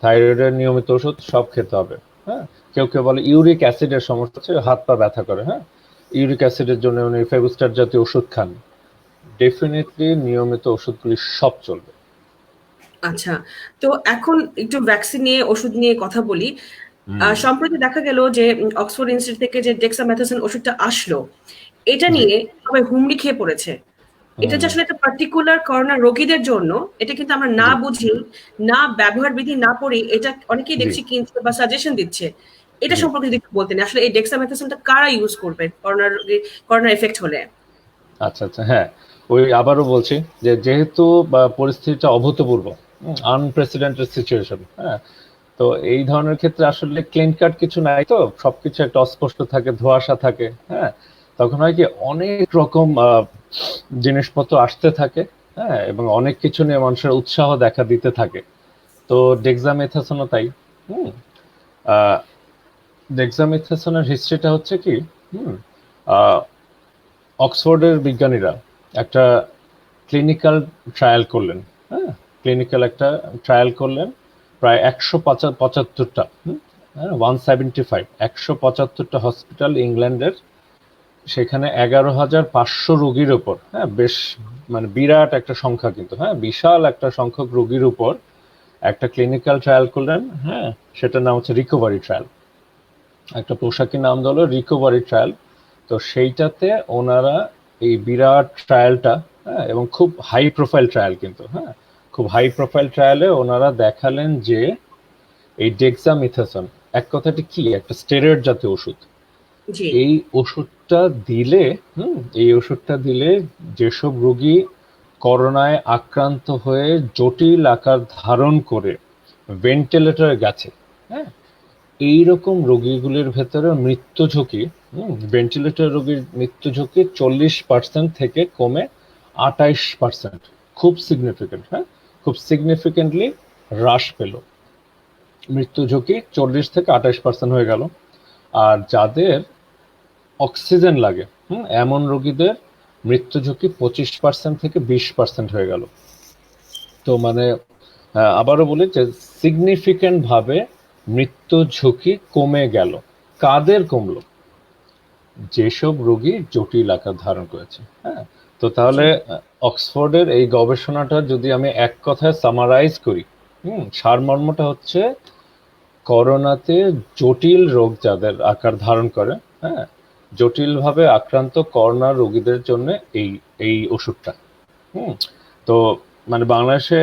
থাইরয়েডের নিয়মিত ওষুধ সব খেতে হবে। হ্যাঁ, কেউ কেউ বলে ইউরিক অ্যাসিডের সমস্যা আছে, হাত পা ব্যথা করে, হ্যাঁ, ইউরিক অ্যাসিডের জন্য উনি ফেভিস্টার জাতীয় ওষুধ খান। ডেফিনেটলি নিয়মিত ওষুধগুলি সব চলবে। আচ্ছা, তো এখন একটু ভ্যাকসিন নিয়ে ওষুধ নিয়ে কথা বলি। সম্প্রতি দেখা গেল যে অক্সফোর্ড ইনস্টিটিউট থেকে যে ডেক্সামেথাসোন ওষুধটা আসলো, এটা জি। নিয়ে সবাই হুমড়ি খেয়ে পড়েছে। এটা যে আসলে একটা পার্টিকুলার করোনা রোগীদের জন্য, এটা কিন্তু আমরা না জি বুঝি, না ব্যবহার বিধি না পড়ি, এটা অনেকেই জি দেখছি কিনছে বা সাজেশন দিচ্ছে। এটা জি সম্পর্কে যদি একটু বলতেন, আসলে এই ডেক্সামেথাসোনটা কারা ইউজ করবে করোনা রোগী, করোনা এফেক্ট হলে? আচ্ছা আচ্ছা, হ্যাঁ, ওই আবারও বলছি যে যেহেতু পরিস্থিতিটা অভূতপূর্ব, আনপ্রেসিডেন্টেড সিচুয়েশন, হ্যাঁ, তো এই ধরনের ক্ষেত্রে আসলে ক্লিন কাট কিছু নাই, তো সবকিছু একটা অস্পষ্ট থাকে, ধোঁয়াশা থাকে, হ্যাঁ, তখন হয় কি অনেক রকম জিনিসপত্র আসতে থাকে, হ্যাঁ, এবং অনেক কিছু নিয়ে মানুষের উৎসাহ দেখা দিতে থাকে। তো ডেক্সামেথাসনও তাই। হুম ডেক্সামেথাসনের হিস্ট্রিটা হচ্ছে কি, হুম আহ, অক্সফোর্ডের বিজ্ঞানীরা একটা ক্লিনিক্যাল ট্রায়াল করলেন, হ্যাঁ, ক্লিনিক্যাল একটা ট্রায়াল করলেন প্রায় 175টা, 175, 175টা হসপিটাল ইংল্যান্ডের, সেখানে 11,500 রোগীর উপর, হ্যাঁ, বেশ মানে বিরাট একটা সংখ্যা কিন্তু, হ্যাঁ, বিশাল একটা সংখ্যক রোগীর উপর একটা ক্লিনিক্যাল ট্রায়াল করলেন, হ্যাঁ, সেটার নাম হচ্ছে রিকভারি ট্রায়াল, একটা পোশাকি নাম হলো রিকভারি ট্রায়াল। তো সেইটাতে ওনারা এই বিরাট ট্রায়ালটা, হ্যাঁ, এবং খুব হাই প্রোফাইল ট্রায়াল কিন্তু, হ্যাঁ, খুব হাই প্রোফাইল ট্রায়ালে ওনারা দেখালেন যে এই ডেক্সামিথাসন এক কথাটি কি, একটা স্টেরয়েড জাতীয় ওষুধ। জি। এই ওষুধটা দিলে, এই ওষুধটা দিলে যেসব রোগী করোনায় আক্রান্ত হয়ে জটিল আকার ধারণ করে ভেন্টিলেটরে গেছে, হ্যাঁ, এইরকম রোগীগুলির ভেতরে মৃত্যু ঝুঁকি, ভেন্টিলেটর রোগীর মৃত্যু ঝুঁকি 40% থেকে কমে 28%, খুব সিগনিফিকেন্ট, হ্যাঁ, খুব সিগনিফিকেন্টলি হ্রাস পেল। মৃত্যু ঝুঁকি 40 থেকে 28% হয়ে গেল। আর যাদের অক্সিজেন লাগে, এমন রোগীদের মৃত্যু ঝুঁকি 25% থেকে 20% হয়ে গেল। তো মানে আবারও বলি যে সিগনিফিকেন্ট ভাবে মৃত্যু ঝুঁকি কমে গেল। কাদের কমলো? যেসব রোগী জটিল আকার ধারণ করেছে, হ্যাঁ। তো তাহলে অক্সফোর্ডের এই গবেষণাটা যদি আমি এক কথায় সামারাইজ করি, সারমর্মটা হচ্ছে করোনাতে জটিল রোগ যাদের আকার ধারণ করে, হ্যাঁ, জটিলভাবে আক্রান্ত করোনা রোগীদের জন্য এই এই ওষুধটা। হুম তো মানে বাংলাদেশে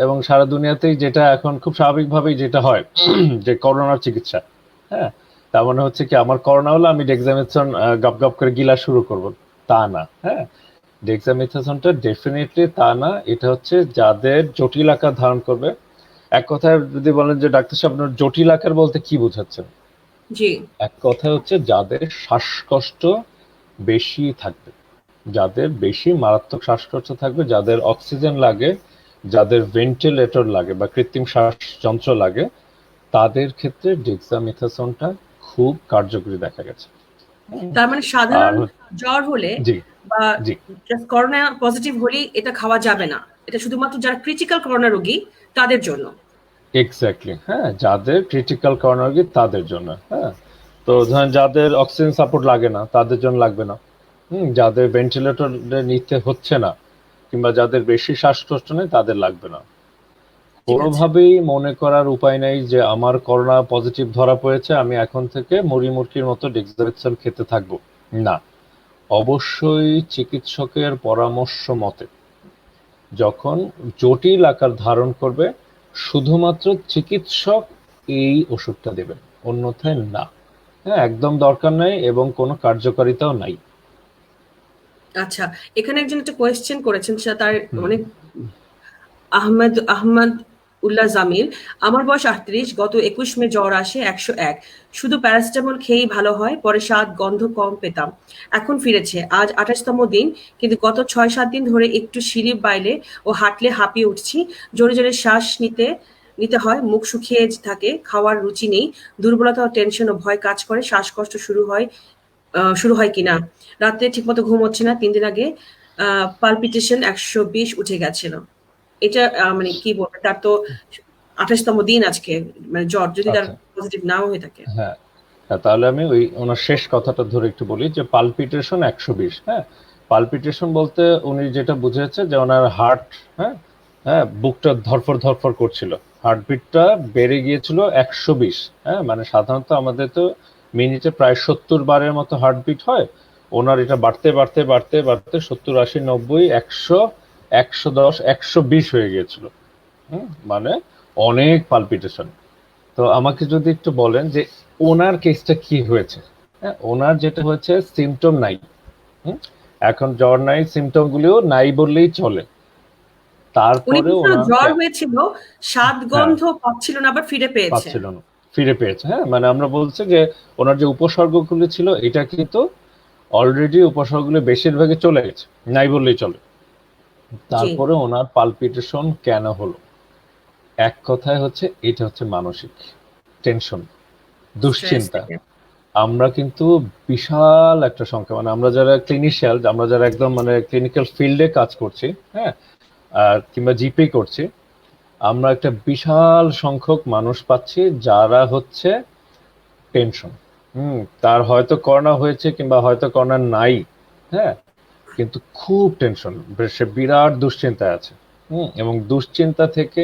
এবং সারা দুনিয়াতেই যেটা এখন খুব স্বাভাবিকভাবেই যেটা হয় যে করোনার চিকিৎসা, হ্যাঁ, তার মানে হচ্ছে কি আমার করোনা হলো আমি ডেক্সামেথসন গপ গপ করে গিলা শুরু করব, তা না, হ্যাঁ, ডেক্সামেথসনটা ডেফিনেটলি তা না। এটা হচ্ছে যাদের জটিল আকার ধারণ করবে। এক কথায় যদি বলেন যে ডাক্তার সাহেব আপনার জটিল আকার বলতে কি বোঝাচ্ছেন, জি। এক কথা হচ্ছে যাদের শ্বাসকষ্ট বেশি থাকবে, যাদের বেশি মারাত্মক শ্বাসকষ্ট থাকবে, যাদের অক্সিজেন লাগে, যাদের ভেন্টিলেটর লাগে বা কৃত্রিম শ্বাস যন্ত্র লাগে, তাদের ক্ষেত্রে ডেক্সামেথাসনটা খুব কার্যকরী দেখা গেছে। তার মানে আর সাধারণ জ্বর হলে জি বা জি করোনা পজিটিভ হলেই এটা খাওয়া যাবে না, এটা শুধুমাত্র যারা ক্রিটিক্যাল করোনা রোগী তাদের জন্য। এক্স্যাক্টলি, হ্যাঁ, যাদের ক্রিটিক্যাল করোনা রোগী তাদের জন্য, হ্যাঁ। তো ধরেন যাদের অক্সিজেন সাপোর্ট লাগে না তাদের জন্য লাগবে না, যাদের ভেন্টিলেটর নিতে হচ্ছে না কিংবা যাদের বেশি শ্বাসকষ্ট নেই তাদের লাগবে না। ঠিক আছে। কোনোভাবেই মনে করার উপায় নেই যে আমার করোনা পজিটিভ ধরা পড়েছে আমি এখন থেকে মুড়ি মুরগির মতো ডেক্সামেথসন খেতে থাকবো, না। অবশ্যই চিকিৎসকের পরামর্শ মতে যখন জটিল আকার ধারণ করবে শুধুমাত্র চিকিৎসক এই ওষুধটা দেবেন, অন্যথায় না, হ্যাঁ, একদম দরকার নাই এবং কোনো কার্যকারিতাও নাই। আচ্ছা, এখানে একজন একটা কোয়েশ্চেন করেছেন, সে তার হুম অনেক আহমেদ আহমদ উল্লাহ জামিল, আমার বয়স 38, গত 21 মে জ্বর আসে 101, শুধু প্যারাসিটামল খেয়েই ভালো হয়, পরে স্বাদ গন্ধ কম পেতাম, এখন ফিরেছে, আজ 28তম দিন, কিন্তু গত 6-7 দিন ধরে একটু সিঁড়ি বাইলে ও হাঁটলে হাঁপিয়ে উঠছি, জোরে জোরে শ্বাস নিতে নিতে হয়, মুখ শুকিয়ে থাকে, খাওয়ার রুচি নেই, দুর্বলতা ও টেনশন ও ভয় কাজ করে, শ্বাসকষ্ট শুরু হয় কিনা, রাতে ঠিকমতো ঘুম হচ্ছে না, 3 দিন আগে পালপিটেশন 120 উঠে গেছিল। এটা মানে কি বলবো, তার তো 28তম দিন আজকে, মানে জ্বর যদি তার আচ্ছা, পজিটিভ নাও হয়ে থাকে। হ্যাঁ হ্যাঁ, তাহলে আমি ওই ওনার শেষ কথাটা ধরে একটু বলি যে পালপিটেশন 120। হ্যাঁ, পালপিটেশন বলতে উনি যেটা বুঝেছে যে ওনার হার্ট, হ্যাঁ হ্যাঁ, বুকটা ধরফর ধরফর করছিল, হার্টবিটটা বেড়ে গিয়েছিল 120। হ্যাঁ, মানে সাধারণত আমাদের তো মিনিটে প্রায় 70 বারের মতো হার্টবিট হয়, ওনার এটা বাড়তে বাড়তে বাড়তে বাড়তে 70, 80, 90, 100, 110, 120 হয়ে গিয়েছিল। মানে অনেক পালপিটেশন। তো আমাকে যদি একটু বলেন যে ওনার কেসটা কি হয়েছে। হ্যাঁ, ওনার যেটা হয়েছে সিমটম নাই। হুম, এখন জ্বর নাই, সিমটম গুলিও নাই বললেই চলে, উনি তারপরে বলছিল ওনার জ্বর হয়েছিল, স্বাদ হ্যাঁ গন্ধ পাচ্ছিল না, আবার ফিরে পেয়েছে। পাচ্ছিল না, ফিরে পেয়েছে। হ্যাঁ, মানে আমরা বলছি যে ওনার যে উপসর্গগুলি ছিল এটা কিন্তু অলরেডি উপসর্গগুলি বেশিরভাগই চলে গেছে, নাই বললেই চলে। জি, তারপরে ওনার পালপিটেশন কেন হলো, এক কথায় হচ্ছে এটা হচ্ছে মানসিক টেনশন, স্ট্রেস দুশ্চিন্তা। থেকে। আমরা কিন্তু বিশাল একটা সংখ্যা, মানে আমরা যারা ক্লিনিশিয়াল, আমরা যারা একদম মানে ক্লিনিক্যাল ফিল্ডে কাজ করছি, হ্যাঁ, কিংবা জিপি করছি, আমরা একটা বিশাল সংখ্যক মানুষ পাচ্ছি যারা হচ্ছে টেনশন। তার হয়তো করোনা হয়েছে কিংবা হয়তো করোনা নাই, হ্যাঁ, কিন্তু খুব টেনশন, সে বিরাট দুশ্চিন্তায় আছে। এবং দুশ্চিন্তা থেকে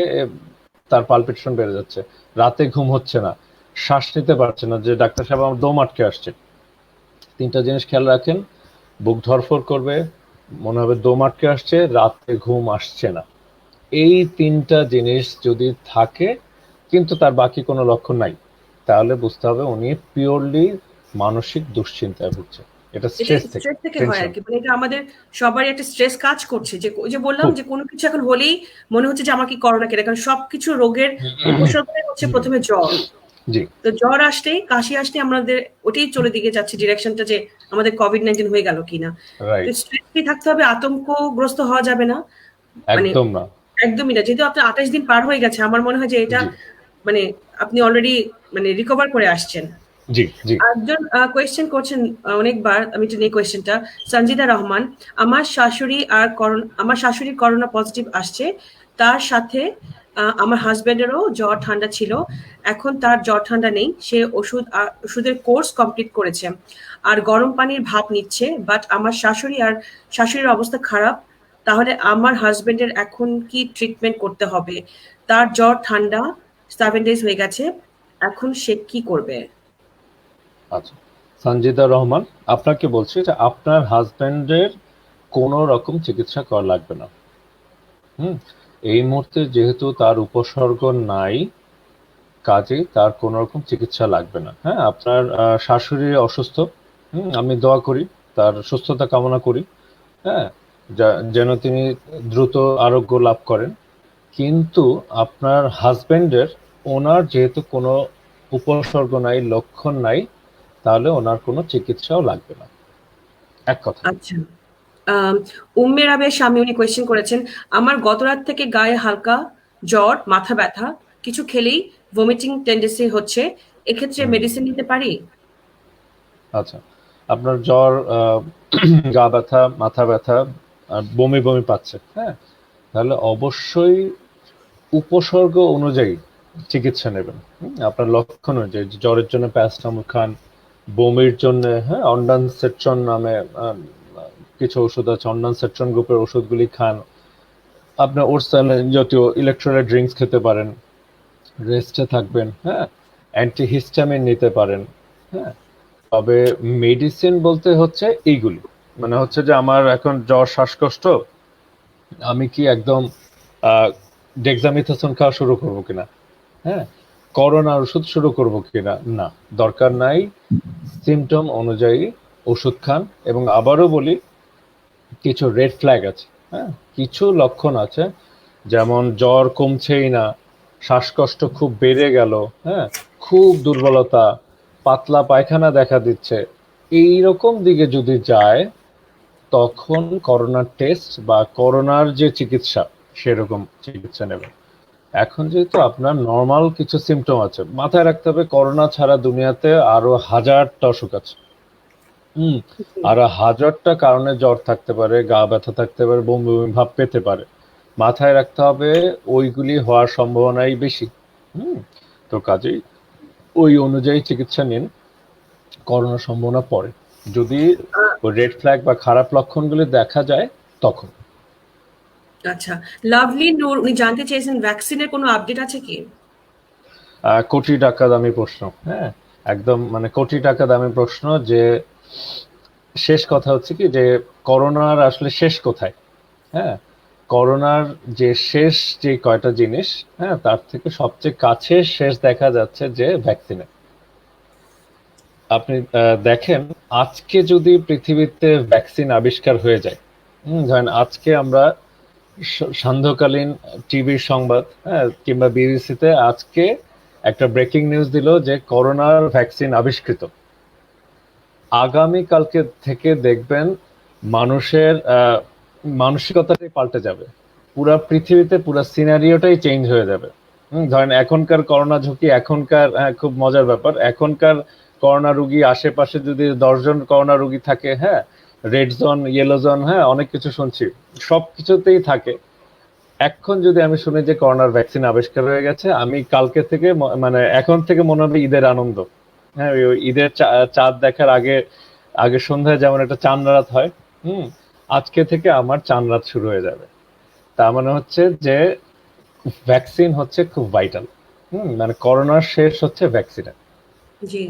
তার পালপিটেশন বেড়ে যাচ্ছে, রাতে ঘুম হচ্ছে না, শ্বাস নিতে পারছে না, যে ডাক্তার সাহেব আমার দম আটকে আসছে। 3টা জিনিস খেয়াল রাখেন, বুক ধরফর করবে, মনে হবে দম আটকে আসছে, রাতে ঘুম আসছে না। এই 3টা জিনিস যদি থাকে কিন্তু তার বাকি কোনো লক্ষণ নাই, তাহলে বুঝতে হবে উনি পিওরলি মানসিক দুশ্চিন্তায় ভুগছে। এটা এটা স্ট্রেস থেকে, স্ট্রেস থেকে হয় আর টেনশন। কি, মানে এটা আমাদের সবারই একটা স্ট্রেস কাজ করছে, যে ওই যে বললাম খুব। যে কোনো কিছু এখন হলেই মনে হচ্ছে যে আমার কি করোনা কেটে, কারণ সবকিছু রোগের উপসর্গই হচ্ছে প্রথমে জ্বর। জি, তো জ্বর আসতেই, কাশি আসতেই আমাদের ওটাই চলে দিকে যাচ্ছে ডিরেকশনটা, যে আমাদের কোভিড-19 হয়ে গেল কিনা। তো রাইট, স্ট্রেস ফ্রি থাকতে হবে, আতঙ্কগ্রস্ত হওয়া যাবে না, মানে একদম না। একদমই না। যেহেতু আপনার 28 দিন পার হয়ে গেছে, আমার মনে হয় যে এটা জি মানে আপনি অলরেডি মানে রিকভার করে আসছেন। জি জি। একজন কোয়েশ্চেন করছেন অনেকবার, আমি একটু নেই কোয়েশ্চেনটা। সঞ্জিদা রহমান, আমার শাশুড়ির করোনা পজিটিভ আসছে, তার সাথে আমার হাজবেন্ডেরও জ্বর ঠান্ডা ছিল, এখন তার জ্বর ঠান্ডা নেই, সে ওষুধের কোর্স কমপ্লিট করেছে আর গরম পানির ভাপ নিচ্ছে, বাট আমার শাশুড়ির অবস্থা খারাপ, তাহলে আমার হাজবেন্ডের এখন কি ট্রিটমেন্ট করতে হবে? তার জ্বর ঠান্ডা 7 days হয়ে গেছে, এখন সে কি করবে? আচ্ছা, সঞ্জিদা রহমান, আপনাকে বলছি যে আপনার হাজবেন্ডের কোনো রকম চিকিৎসা করা লাগবে না। হুম, এই মুহূর্তে যেহেতু তার উপসর্গ নাই, কাজেই তার কোনো রকম চিকিৎসা লাগবে না। হ্যাঁ, আপনার শাশুড়ি অসুস্থ, আমি দোয়া করি, তার সুস্থতা কামনা করি। হ্যাঁ, যেন তিনি দ্রুত আরোগ্য লাভ করেন। কিন্তু আপনার হাজবেন্ডের, ওনার যেহেতু কোনো উপসর্গ নাই, লক্ষণ নাই, তাহলে ওনার কোনো চিকিৎসাও লাগবে না, এক কথা। আচ্ছা। আম উম্মে রাবের স্বামী উনি কোয়েশ্চেন করেছেন, আমার গতরাত থেকে গায়ে হালকা জ্বর, মাথা ব্যথা, কিছু খেলেই ভমিটিং টেন্ডেন্সি হচ্ছে। এক্ষেত্রে হুম, মেডিসিন নিতে পারি? আচ্ছা, আপনার জ্বর, গা ব্যথা, মাথা ব্যথা, আর বমি বমি পাচ্ছে, হ্যাঁ, তাহলে অবশ্যই উপসর্গ অনুযায়ী চিকিৎসা নেবেন। আপনার লক্ষণ অনুযায়ী, যে জ্বরের জন্য প্যারাসিটামল খান, বমির জন্য হ্যাঁ অন্ডানসেট্রন নামে কিছু ওষুধ আছে, অন্ডানসেট্রন গ্রুপের ওষুধগুলি খান। আপনার ওটস জাতীয় ইলেকট্রোলাইট ড্রিঙ্কস খেতে পারেন, রেস্টে থাকবেন, হ্যাঁ, অ্যান্টিহিস্টামিন নিতে পারেন। হ্যাঁ, তবে মেডিসিন বলতে হচ্ছে এইগুলি, মানে হচ্ছে যে আমার এখন জ্বর শ্বাসকষ্ট, আমি কি একদম ডেক্সামিথাসোন খাওয়া শুরু করবো কিনা, হ্যাঁ, করোনার ওষুধ শুরু করবো কিনা, না, দরকার নাই। সিমটম অনুযায়ী ওষুধ খান। এবং আবারও বলি, কিছু রেড ফ্ল্যাগ আছে, হ্যাঁ, কিছু লক্ষণ আছে, যেমন জ্বর কমছেই না, শ্বাসকষ্ট খুব বেড়ে গেল, হ্যাঁ, খুব দুর্বলতা, পাতলা পায়খানা দেখা দিচ্ছে, এই রকম দিকে যদি যায় তখন করোনার টেস্ট বা করোনার যে চিকিৎসা সেরকম চিকিৎসা নেবে। এখন যেহেতু আপনার নর্মাল কিছু সিমটম আছে, মাথায় রাখতে হবে করোনা ছাড়া দুনিয়াতে আরো হাজারটা অসুখ আছে। আর হাজারটা কারণে জ্বর থাকতে পারে, গা ব্যথা থাকতে পারে, বমি বমি ভাব পেতে পারে। মাথায় রাখতে হবে ওইগুলি হওয়ার সম্ভাবনাই বেশি। তো কাজেই ওই অনুযায়ী চিকিৎসা নিন, করোনার সম্ভাবনা পড়ে। যদি ওই রেড ফ্ল্যাগ বা খারাপ লক্ষণগুলি দেখা যায় তখন। আচ্ছা, লাভলি নূর উনি জানতে চেয়েছেন ভ্যাকসিনের কোনো আপডেট আছে কি? কোটি টাকা দামি প্রশ্ন, হ্যাঁ, একদম মানে কোটি টাকা দামি প্রশ্ন। যে শেষ কথা হচ্ছে কি যে করোনার আসলে শেষ কোথায়? হ্যাঁ, করোনার যে শেষ যে কয়টা জিনিস, হ্যাঁ, তার থেকে সবচেয়ে কাছে শেষ দেখা যাচ্ছে যে ভ্যাকসিনে। আপনি দেখেন আজকে যদি পৃথিবীতে ভ্যাকসিন আবিষ্কার হয়ে যায়, ধরেন আজকে আমরা সান্ধ্যকালীন টিভির সংবাদ, হ্যাঁ, কিংবা বিবিসিতে আজকে একটা ব্রেকিং নিউজ দিল যে করোনার ভ্যাকসিন আবিষ্কৃত। আগামী কালকে থেকে দেখবেন মানুষের মানসিকতাটাই পাল্টে যাবে, পুরা পৃথিবীতে পুরা সিনারিওটাই চেঞ্জ হয়ে যাবে। ধরেন এখনকার করোনা ঝুঁকি, এখনকার খুব মজার ব্যাপার, এখনকার করোনা রুগী আশেপাশে যদি 10 জন করোনা রুগী থাকে, হ্যাঁ, রেড জোন, ইয়েলো জোন, হ্যাঁ, অনেক কিছু শুনছি, সব কিছুতেই থাকে। এখন যদি আমি শুনি যে করোনার ভ্যাকসিন আবিষ্কার হয়ে গেছে, আমি কালকে থেকে মানে এখন থেকে মনে হবে ঈদের আনন্দ। হ্যাঁ, ওই ঈদের চাঁদ দেখার আগে আগে সন্ধ্যায় যেমন একটা চাঁদ রাত হয়, আজকে থেকে আমার চাঁদ রাত শুরু হয়ে যাবে। তার মানে হচ্ছে যে ভ্যাকসিন হচ্ছে খুব ভাইটাল। মানে করোনার শেষ হচ্ছে ভ্যাকসিনের। জি।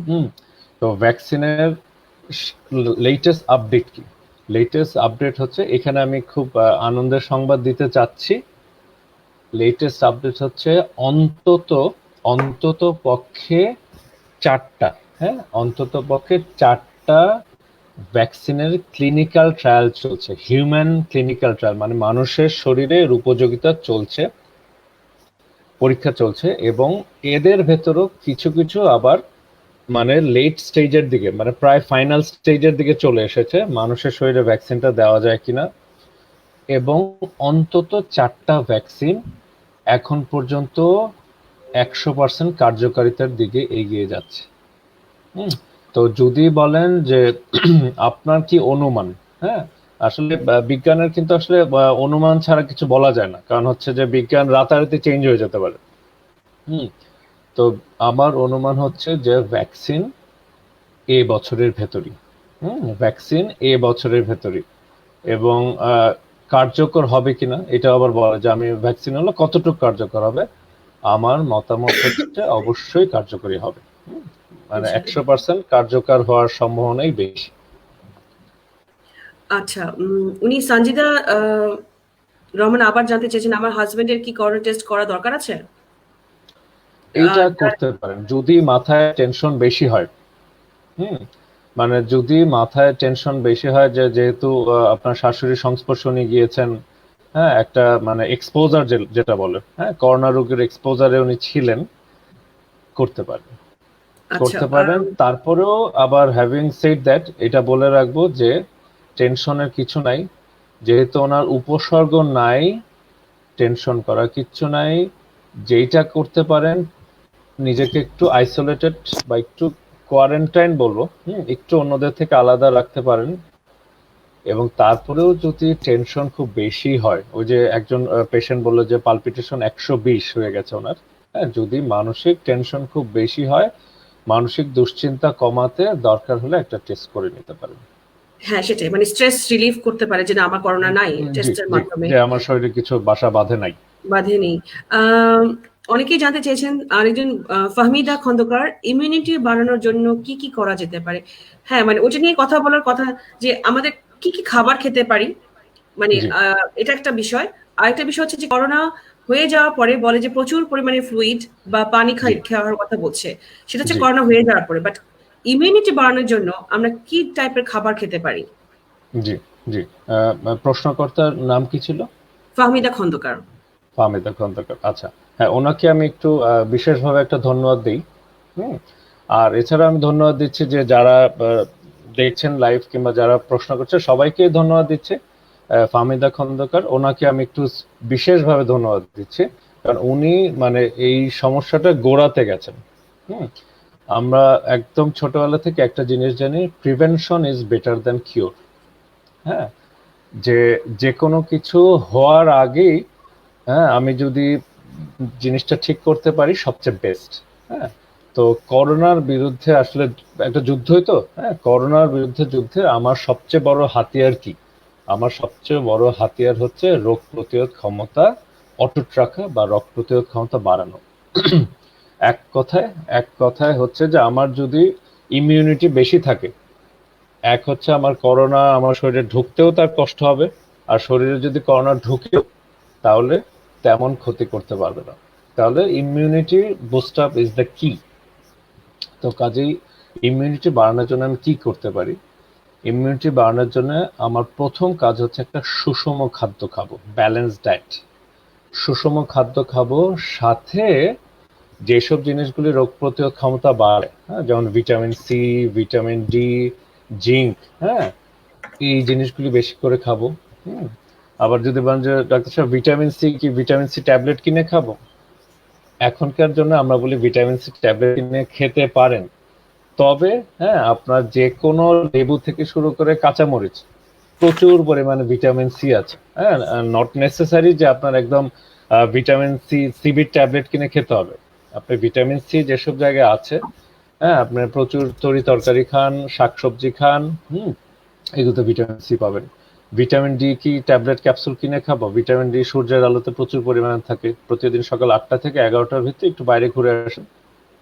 তো ভ্যাকসিনের লেটেস্ট আপডেট কি? লেটেস্ট আপডেট হচ্ছে, এখানে আমি খুব আনন্দের সংবাদ দিতে চাচ্ছি। লেটেস্ট আপডেট হচ্ছে অন্তত পক্ষে 4টা, হ্যাঁ, অন্তত পক্ষে 4টা ভ্যাকসিনের ক্লিনিক্যাল ট্রায়াল চলছে, হিউম্যান ক্লিনিক্যাল ট্রায়াল, মানে মানুষের শরীরে এর উপযোগিতা চলছে, পরীক্ষা চলছে। এবং এদের ভেতরও কিছু কিছু আবার মানে লেট স্টেজের দিকে, মানে প্রায় ফাইনাল স্টেজের দিকে চলে এসেছে, মানুষের শরীরে ভ্যাকসিনটা দেওয়া যায় কিনা। এবং অন্তত 4টা ভ্যাকসিন এখন পর্যন্ত 100% কার্যকারিতার দিকে এগিয়ে যাচ্ছে। তো যদি বলেন যে আপনার কি অনুমান, হ্যাঁ, আসলে বিজ্ঞানের কিন্তু আসলে অনুমান ছাড়া কিছু বলা যায় না, কারণ হচ্ছে যে বিজ্ঞান রাতারাতি চেঞ্জ হয়ে যেতে পারে। তো আমার অনুমান হচ্ছে যে ভ্যাকসিন এই বছরের ভেতরই, ভ্যাকসিন এই বছরের ভেতরই। এবং কার্যকর হবে কিনা এটা আবার বলা যে আমি ভ্যাকসিন হলো কতটুকু কার্যকর হবে, আমার মতামত হচ্ছে অবশ্যই কার্যকরী হবে। মানে 100% কার্যকর হওয়ার সম্ভাবনাই বেশি। আচ্ছা, উনি সঞ্জিদা রহমান আবার জানতে চেয়েছেন আমার হাজবেন্ডের কি করোনা টেস্ট করা দরকার আছে? এইটা করতে পারেন যদি মাথায় টেনশন বেশি হয়। মানে যদি মাথায় টেনশন বেশি হয়, যে যেহেতু আপনার শাশুড়ির সংস্পর্শ নিয়ে গিয়েছেন, হ্যাঁ, একটা মানে এক্সপোজার যেটা বলে, হ্যাঁ, করোনা রোগের এক্সপোজারে উনি ছিলেন, করতে পারেন। তারপরেও আবার হ্যাভিং সেড দ্যাট, এটা বলে রাখবো যে টেনশনের কিছু নাই, যেহেতু ওনার উপসর্গ নাই, টেনশন করার কিচ্ছু নাই। যেইটা করতে পারেন, নিজেকে একটু আইসোলেটেড বা একটু কোয়ারেন্টাইন বলবো, একটু অন্যদের থেকে আলাদা রাখতে পারেন। এবং তারপরেও যদি টেনশন খুব বেশি হয়, ওই যে একজন পেশেন্ট বললো যে পালপিটেশন 120 হয়ে গেছে ওনার, হ্যাঁ, যদি মানসিক টেনশন খুব বেশি হয়, মানসিক দুশ্চিন্তা কমাতে দরকার হলে একটা টেস্ট করে নিতে পারেন। হ্যাঁ, সেটাই, মানে স্ট্রেস রিলিফ করতে পারে যে না আমার করোনা নাই, টেস্টের মাধ্যমে যে আমার শরীরে কিছু বাসা বাঁধে নাই। অনেকেই জানতে চেয়েছেন আরেকজন ফাহমিদা খন্দকার, ইমিউনিটি বাড়ানোর জন্য কি কি করা যেতে পারে? হ্যাঁ, মানে ওটা নিয়ে কথা বলার কথা যে আমাদের কি কি খাবার খেতে পারি, মানে এটা একটা বিষয়। আরেকটা বিষয় হচ্ছে যে করোনা হয়ে যাওয়ার পরে বলে যে প্রচুর পরিমাণে ফ্লুইড বা পানি খাওয়ার কথা বলছে, সেটা হচ্ছে করোনা হয়ে যাওয়ার পরে। বাট ইমিউনিটি বাড়ানোর জন্য আমরা কি টাইপের খাবার খেতে পারি? জি জি, প্রশ্নকর্তার নাম কি ছিল? ফাহমিদা খন্দকার। ফাহমিদা খন্দকার, আচ্ছা। হ্যাঁ, ওনাকে আমি একটু বিশেষভাবে একটা ধন্যবাদ দিই। হুম। আর এছাড়া আমি ধন্যবাদ দিচ্ছি যে যারা দেখছেন লাইভ কিংবা যারা প্রশ্ন করছে সবাইকে ধন্যবাদ দিচ্ছি। ফাহমিদা খন্দকার ওনাকে আমি একটু বিশেষভাবে ধন্যবাদ দিচ্ছি, কারণ উনি মানে এই সমস্যাটা গোড়াতে গেছেন। হুম। আমরা একদম ছোটবেলা থেকে একটা জিনিস জানি, prevention is better than cure. হ্যাঁ, যে যে কোনো কিছু হওয়ার আগেই হ্যাঁ আমি যদি জিনিসটা ঠিক করতে পারি সবচেয়ে বেস্ট। হ্যাঁ, তো করোনার বিরুদ্ধে আসলে একটা যুদ্ধই তো, হ্যাঁ, করোনার বিরুদ্ধে যুদ্ধে আমার সবচেয়ে বড় হাতিয়ার কি? আমার সবচেয়ে বড় হাতিয়ার হচ্ছে রোগ প্রতিরোধ ক্ষমতা অটুট রাখা বা রোগ প্রতিরোধ ক্ষমতা বাড়ানো। এক কথায় এক কথায় হচ্ছে যে আমার যদি ইমিউনিটি বেশি থাকে, এক হচ্ছে আমার করোনা আমার শরীরে ঢুকতেও তার কষ্ট হবে, আর শরীরে যদি করোনা ঢুকেও তাহলে তেমন ক্ষতি করতে পারবে না। তাহলে immunity boost up is the কি। তো কাজেই ইমিউনিটি বাড়ানোর জন্য আমি কি করতে পারি? ইমিউনিটি বাড়ানোর জন্য আমার প্রথম কাজ হচ্ছে একটা সুষম খাদ্য খাবো, ব্যালেন্স ডায়েট। সুষম খাদ্য খাবো, সাথে যেসব জিনিসগুলি রোগ প্রতিরোধ ক্ষমতা বাড়ে, হ্যাঁ, যেমন vitamin C, vitamin D, zinc, হ্যাঁ, এই জিনিসগুলি বেশি করে খাবো। হুম। আবার যদি বলেন যে ডাক্তার সাহেব ভিটামিন সি কি ভিটামিন সি ট্যাবলেট কিনে খাবো, এখনকার জন্য আমরা বলি ভিটামিন সি ট্যাবলেট কিনে খেতে পারেন, তবে হ্যাঁ আপনার যে কোনো লেবু থেকে শুরু করে কাঁচামরিচ প্রচুর পরিমাণে ভিটামিন সি আছে। হ্যাঁ, নট নেসেসারি যে আপনার একদম ভিটামিন সি সিবির ট্যাবলেট কিনে খেতে হবে। আপনি ভিটামিন সি যেসব জায়গায় আছে, হ্যাঁ, আপনার প্রচুর তরি তরকারি খান, শাকসবজি খান, এগুলোতে ভিটামিন সি পাবেন। ভিটামিন ডি কি ট্যাবলেট ক্যাপসুল কিনে খাবো? ভিটামিন ডি সূর্যের আলোতে প্রচুর পরিমাণে থাকে, প্রতিদিন সকাল 8টা থেকে 11টার ভিতরে একটু বাইরে ঘুরে আসেন,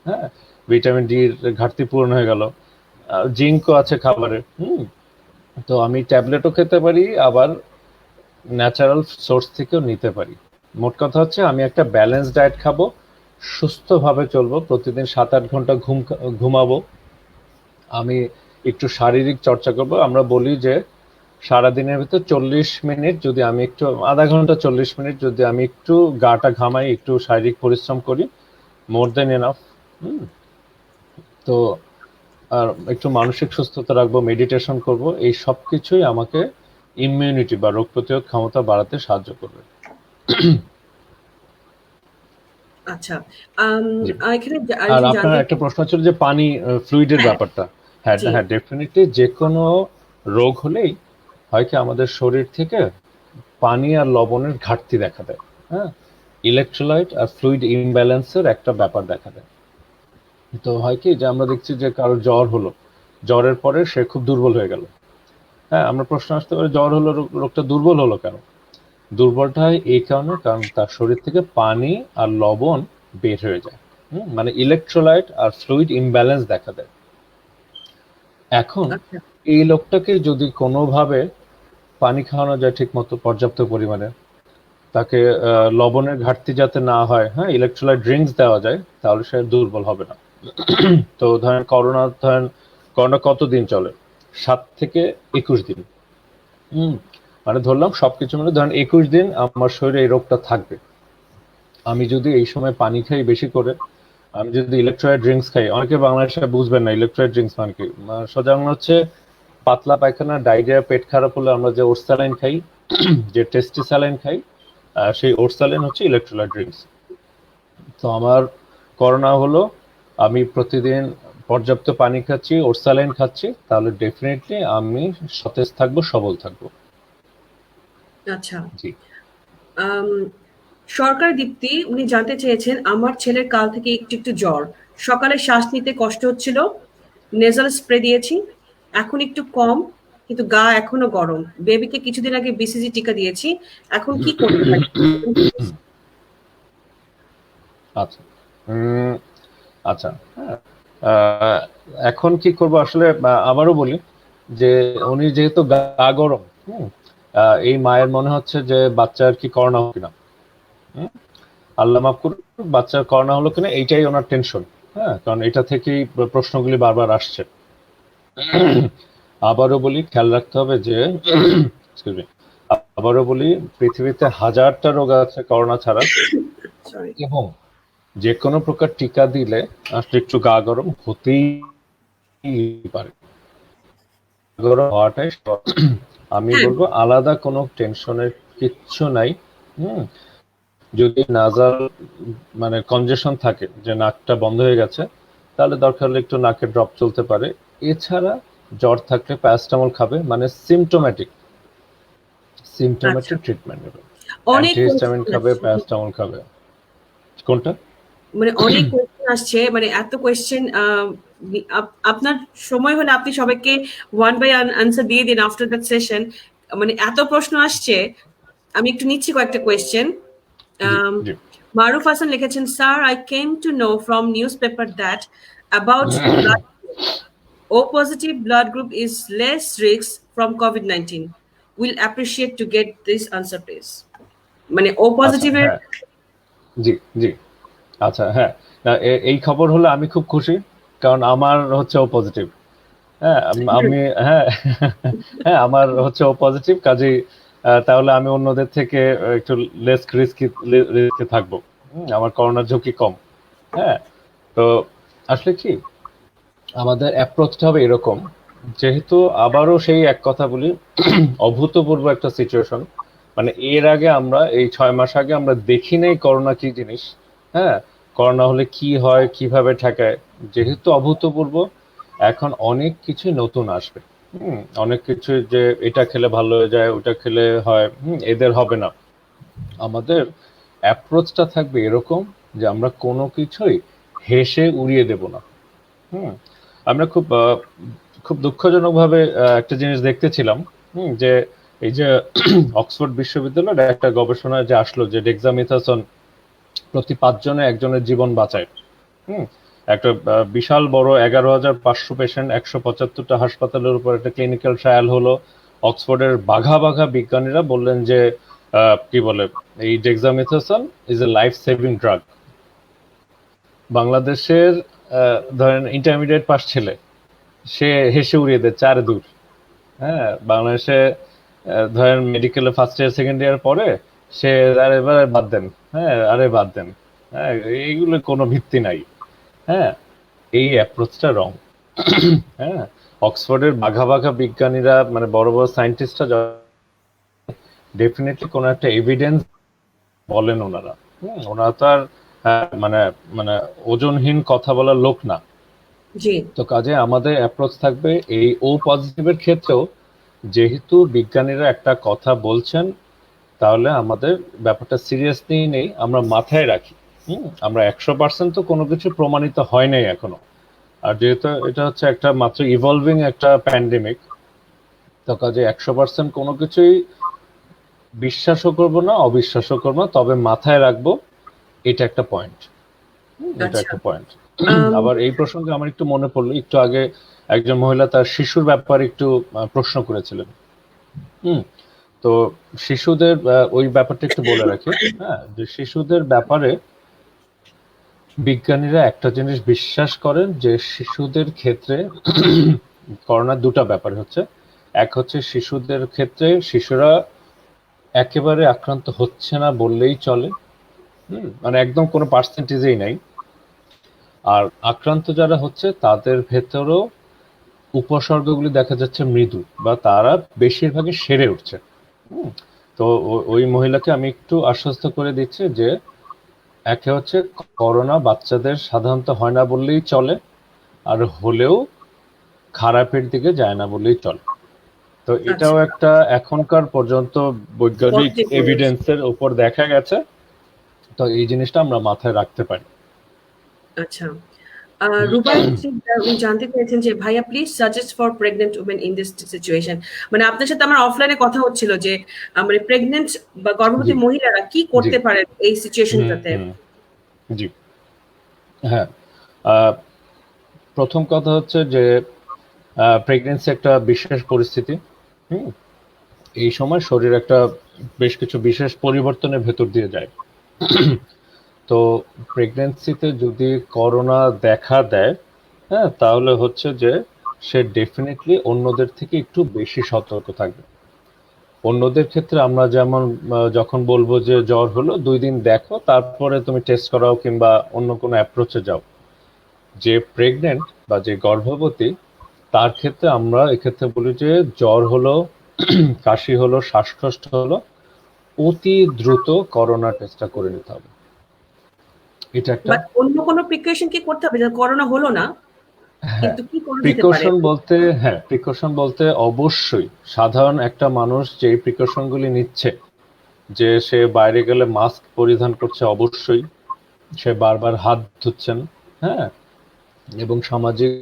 হ্যাঁ, ভিটামিন ডির ঘাটতি পূরণ হয়ে গেল। জিঙ্কও আছে খাবারে। তো আমি ট্যাবলেটও খেতে পারি, আবার ন্যাচারাল সোর্স থেকেও নিতে পারি। মোট কথা হচ্ছে আমি একটা ব্যালেন্স ডায়েট খাবো, সুস্থভাবে চলবো, প্রতিদিন 7-8 ঘন্টা ঘুমাবো, আমি একটু শারীরিক চর্চা করব। আমরা বলি যে সারাদিনের ভিতর 40 মিনিট যদি আমি একটু, আধা ঘন্টা 40 মিনিট যদি আমি একটু গাটা ঘামাই, একটু শারীরিক পরিশ্রম করি, মোর দেন এনাফ। তো আর একটু মানসিক সুস্থতা রাখবো, মেডিটেশন করব, এই সব কিছুই আমাকে ইমিউনিটি বা রোগ প্রতিরোধ ক্ষমতা বাড়াতে সাহায্য করবে। আচ্ছা, জি। এখানে আর আরেকজন আপনার জানতে একটা প্রশ্ন ছিল যে পানি ফ্লুইডের হ্যাঁ, ব্যাপারটা। হ্যাঁ জি, হ্যাঁ, ডেফিনেটলি যে কোনো রোগ হলেই হয় কি আমাদের শরীর থেকে পানি আর লবণের ঘাটতি দেখা দেয়। হ্যাঁ, ইলেকট্রোলাইট আর ফ্লুইড ইমব্যালেন্সের একটা ব্যাপার দেখা দেয়। তো হয় কি যে আমরা দেখছি যে কারো জ্বর হলো, জ্বরের পরে সে খুব দুর্বল হয়ে গেল। হ্যাঁ, আমরা প্রশ্ন আসতে পারি জ্বর হলো, লোকটা দুর্বল হলো কেন? দুর্বলটা হয় এই কারণে, কারণ তার শরীর থেকে পানি আর লবণ বের হয়ে যায়। মানে ইলেকট্রোলাইট আর ফ্লুইড ইমব্যালেন্স দেখা দেয়। এখন আচ্ছা, এই লোকটাকে যদি কোনোভাবে পানি খাওয়ানো যায় ঠিক মতো পর্যাপ্ত পরিমাণে, তাকে লবণের ঘাটতি যাতে না হয়, হ্যাঁ, ইলেকট্রোলাইট ড্রিঙ্কস দেওয়া যায়, তাহলে সে দুর্বল হবে না। তো ধরেন করোনা কতদিন চলে? 7 থেকে 21 দিন। মানে ধরলাম সবকিছু মিলে ধরেন 21 দিন আমার শরীরে এই রোগটা থাকবে। আমি যদি এই সময় পানি খাই বেশি করে, আমি যদি ইলেকট্রোলাইট ড্রিঙ্কস খাই, অনেকে বাংলাদেশে বুঝবেন না ইলেকট্রোলাইট ড্রিঙ্কস মানে কি। সোজা বাংলা হচ্ছে পাতলা পায়খানা, ডায়রিয়া, পেট খারাপ হলে আমরা যে ওটস স্যালাইন খাই, যে টেস্টি স্যালাইন খাই, সেই ওটস স্যালাইন হচ্ছে ইলেকট্রোলাইট ড্রিঙ্কস। তো আমার করোনা হলো, আমি প্রতিদিন পর্যাপ্ত পানি খাচ্ছি, ওটস স্যালাইন খাচ্ছি, তাহলে ডেফিনেটলি আমি সতেজ থাকবো, সবল থাকবো। আচ্ছা। জি। আম, সরকার দীপ্তি উনি জানতে চেয়েছেন, আমার ছেলের কাল থেকে একটু একটু জ্বর, সকালে শ্বাস নিতে কষ্ট হচ্ছিল, নেজাল স্প্রে দিয়েছি, এখন একটু কম, কিন্তু গা এখনো গরম। বেবিকে কিছুদিন আগে বিসিজি টিকা দিয়েছি, এখন কি করতে পারি? আচ্ছা। উম, আচ্ছা, হ্যাঁ, আহ, এখন কি করব আসলে, আবারও বলি যে উনি যেহেতু গা গরম, এই মায়ের মনে হচ্ছে যে বাচ্চার কি করোনা হলো কিনা। হুম, আল্লাহ মাফ করুন, বাচ্চার করোনা হলো কিনা এইটাই ওনার টেনশন। হ্যাঁ, কারণ এটা থেকেই প্রশ্নগুলি বারবার আসছে। আবারও বলি খেয়াল রাখতে হবে যে excuse me, আবারও বলি পৃথিবীতে হাজারটা রোগ আছে করোনা ছাড়া, সরি। এবং যে কোনো প্রকার টিকা দিলে আসলে একটু গা গরম হতেই পারে। গরম হওয়াটাই আমি হ্যাঁ, বলবো আলাদা কোনো টেনশনের কিচ্ছু নাই। হুম, যদি নাজাল মানে কনজেশন থাকে যে নাকটা বন্ধ হয়ে গেছে, তাহলে দরকার হলে একটু নাকে ড্রপ চলতে পারে। এছাড়া জ্বর থাকলে প্যারাসিটামল খাবে, মানে আচ্ছা। সিমটোমেটিক ট্রিটমেন্ট নেবে। অনেক অ্যান্টিহিস্টামিন কোয়েশ্চেন খাবে, আছে, প্যারাসিটামল খাবে। কোনটা? মানে অনেক কোয়েশ্চেন আসছে, মানে এত কোয়েশ্চেন। আপনার সময় হলে আপনি সবাইকে ওয়ান বাই আনসার দিয়ে দিন আফটার দ্যাট সেশন। মানে এত প্রশ্ন আসছে, আমি একটু নিচ্ছি কয়েকটা কোয়েশ্চেন। জি জি। মারুফ হাসান লিখেছেন, sir, I came to know from news paper that about blood O positive blood group is less risk from COVID-19. We'll appreciate to get this answer, please. মানে O আচ্ছা, positive এর। হ্যাঁ, জি জি। আচ্ছা, হ্যাঁ, না, এই খবর হলে আমি খুব খুশি, কারণ আমার হচ্ছে ও পজিটিভ। হ্যাঁ, আমি, হ্যাঁ, হ্যাঁ, আমার হচ্ছে ও পজিটিভ, কাজেই তাহলে আমি অন্যদের থেকে একটু লেস রিস্কে থাকবো। আমার করোনার ঝুঁকি কম। হ্যাঁ, তো আসলে কি আমাদের অ্যাপ্রোচটা হবে এরকম, যেহেতু আবারও সেই এক কথা বলি, অভূতপূর্ব একটা সিচুয়েশন। মানে এর আগে আমরা এই 6 মাস আগে আমরা দেখি নাই করোনা কি জিনিস। হ্যাঁ, করোনা হলে কি হয়, কিভাবে ঠেকায়, যেহেতু অভূতপূর্ব, এখন অনেক কিছু নতুন আসবে। অনেক কিছু, যে এটা খেলে ভালো হয়ে যায়, ওটা খেলে হয়, এদের হবে না। আমাদের অ্যাপ্রোচটা থাকবে এরকম যে আমরা কোনো কিছুই হেসে উড়িয়ে দেব না। হুম, আমরা খুব দুঃখজনকভাবে একটা জিনিস দেখতেছিলাম, যে এই যে অক্সফোর্ড বিশ্ববিদ্যালয়ের একটা গবেষণায় যে আসলো যে ডেক্সামিথাসন প্রতি 5 জনে একজনের জীবন বাঁচায়। হুম, একটা বিশাল বড় 11,500 পেশেন্ট, 175টা হাসপাতালের উপর একটা ক্লিনিক্যাল ট্রায়াল হলো। অক্সফোর্ডের বাঘা বাঘা বিজ্ঞানীরা বললেন যে কি বলে, এই dexamethasone is a life saving drug. বাংলাদেশের ধরেন ইন্টারমিডিয়েট পাস ছেলে, সে হেসে উড়িয়ে দেয় চার দূর। হ্যাঁ, বাংলাদেশে ধরেন মেডিকেলে ফার্স্ট ইয়ার সেকেন্ড ইয়ার পরে সে, আরে এবারে বাদ দেন, হ্যাঁ, আরে বাদ দেন, হ্যাঁ, এইগুলো কোনো ভিত্তি নাই। হ্যাঁ, এই অ্যাপ্রোচটা রং। হ্যাঁ, অক্সফোর্ডের বাঘা বাঘা বিজ্ঞানীরা, মানে বড় বড় সায়েন্টিস্টরা ডেফিনেটলি কোনো একটা এভিডেন্স বলেন ওনারা। ওনারা তো আর মানে মানে ওজনহীন কথা বলার লোক না। জি। তো কাজে আমাদের অ্যাপ্রোচ থাকবে এই ও পজিটিভের ক্ষেত্রেও, যেহেতু বিজ্ঞানীরা একটা কথা বলছেন, তাহলে আমাদের ব্যাপারটা সিরিয়াসলি নেই, আমরা মাথায় রাখি। আমরা 100% তো কোনো কিছু প্রমাণিত হয় নাই এখনো। আর যেহেতু এটা হচ্ছে একটা মাত্র ইভলভিং একটা প্যান্ডেমিক, তো কাজে 100% কোনো কিছুই বিশ্বাসও করবো না, অবিশ্বাসও করবো না, তবে মাথায় রাখবো। এটা একটা পয়েন্ট। এটা আচ্ছা। একটা পয়েন্ট। আম, আবার এই প্রসঙ্গে আমার একটু মনে পড়লো, একটু আগে একজন মহিলা তার শিশুর ব্যাপারে একটু প্রশ্ন করেছিলেন। হুম, তো শিশুদের ওই ব্যাপারটা একটু বলে রাখি। হ্যাঁ, যে শিশুদের ব্যাপারে বিজ্ঞানীরা একটা জিনিস বিশ্বাস করেন, যে শিশুদের ক্ষেত্রে করোনার দুটা ব্যাপার হচ্ছে। এক হচ্ছে শিশুদের ক্ষেত্রে শিশুরা একেবারে আক্রান্ত হচ্ছে না বললেই চলে। মানে একদম কোনো পার্সেন্টেজেই নাই। আর আক্রান্ত যারা হচ্ছে তাদের ভেতরেও উপসর্গগুলি দেখা যাচ্ছে মৃদু, বা তারা বেশিরভাগই সেরে উঠছে। তো ওই মহিলাকে আমি একটু আশ্বস্ত করে দিচ্ছি যে একে হচ্ছে করোনা বাচ্চাদের সাধারণত হয় না বললেই চলে, আর হলেও খারাপের দিকে যায় না বললেই চলে। তো আচ্ছা, এটাও একটা এখনকার পর্যন্ত বৈজ্ঞানিক পজিটিভ নিউজ। এভিডেন্সের উপর দেখা গেছে। তো এই জিনিসটা আমরা মাথায় রাখতে পারি। আচ্ছা। রুবাই উনি জানতে চেয়েছেন যে, ভাইয়া please suggest for pregnant women in this situation. মানে আপনার সাথে আমার অফলাইনে কথা হচ্ছিল যে মানে প্রেগনেন্ট বা জি গর্ভবতী মহিলারা কি জি। করতে পারেন এই হুম সিচুয়েশনটাতে। হুম। জি, হ্যাঁ, আহ, প্রথম কথা হচ্ছে যে প্রেগনেন্সি একটা বিশেষ পরিস্থিতি। হুম, এই সময় শরীর একটা বেশ কিছু বিশেষ পরিবর্তনের ভেতর দিয়ে যায়। তো প্রেগনেন্সিতে যদি করোনা দেখা দেয়, হ্যাঁ, তাহলে হচ্ছে যে সে ডেফিনেটলি অন্যদের থেকে একটু বেশি সতর্ক থাকবে। অন্যদের ক্ষেত্রে আমরা যেমন যখন বলবো যে জ্বর হলো 2 দিন দেখো তারপরে তুমি টেস্ট করাও কিংবা অন্য কোনো অ্যাপ্রোচে যাও। যে প্রেগনেন্ট বা যে গর্ভবতী তার ক্ষেত্রে আমরা এক্ষেত্রে বলি যে জ্বর হলো কাশি হলো শ্বাসকষ্ট হলো অতি দ্রুত করোনা টেস্টটা করে নিতে হবে। এটা একটা বাট অন্য কোনো প্রিকশন কি করতে হবে? করোনা হলো না, হ্যাঁ কিন্তু কি করা যেতে পারে? প্রিকশন বলতে অবশ্যই সাধারণ একটা মানুষ যেই প্রিকশন গুলি নিচ্ছে, যে সে বাইরে গেলে মাস্ক পরিধান করছে অবশ্যই, সে বারবার হাত ধুচ্ছেন, হ্যাঁ, এবং সামাজিক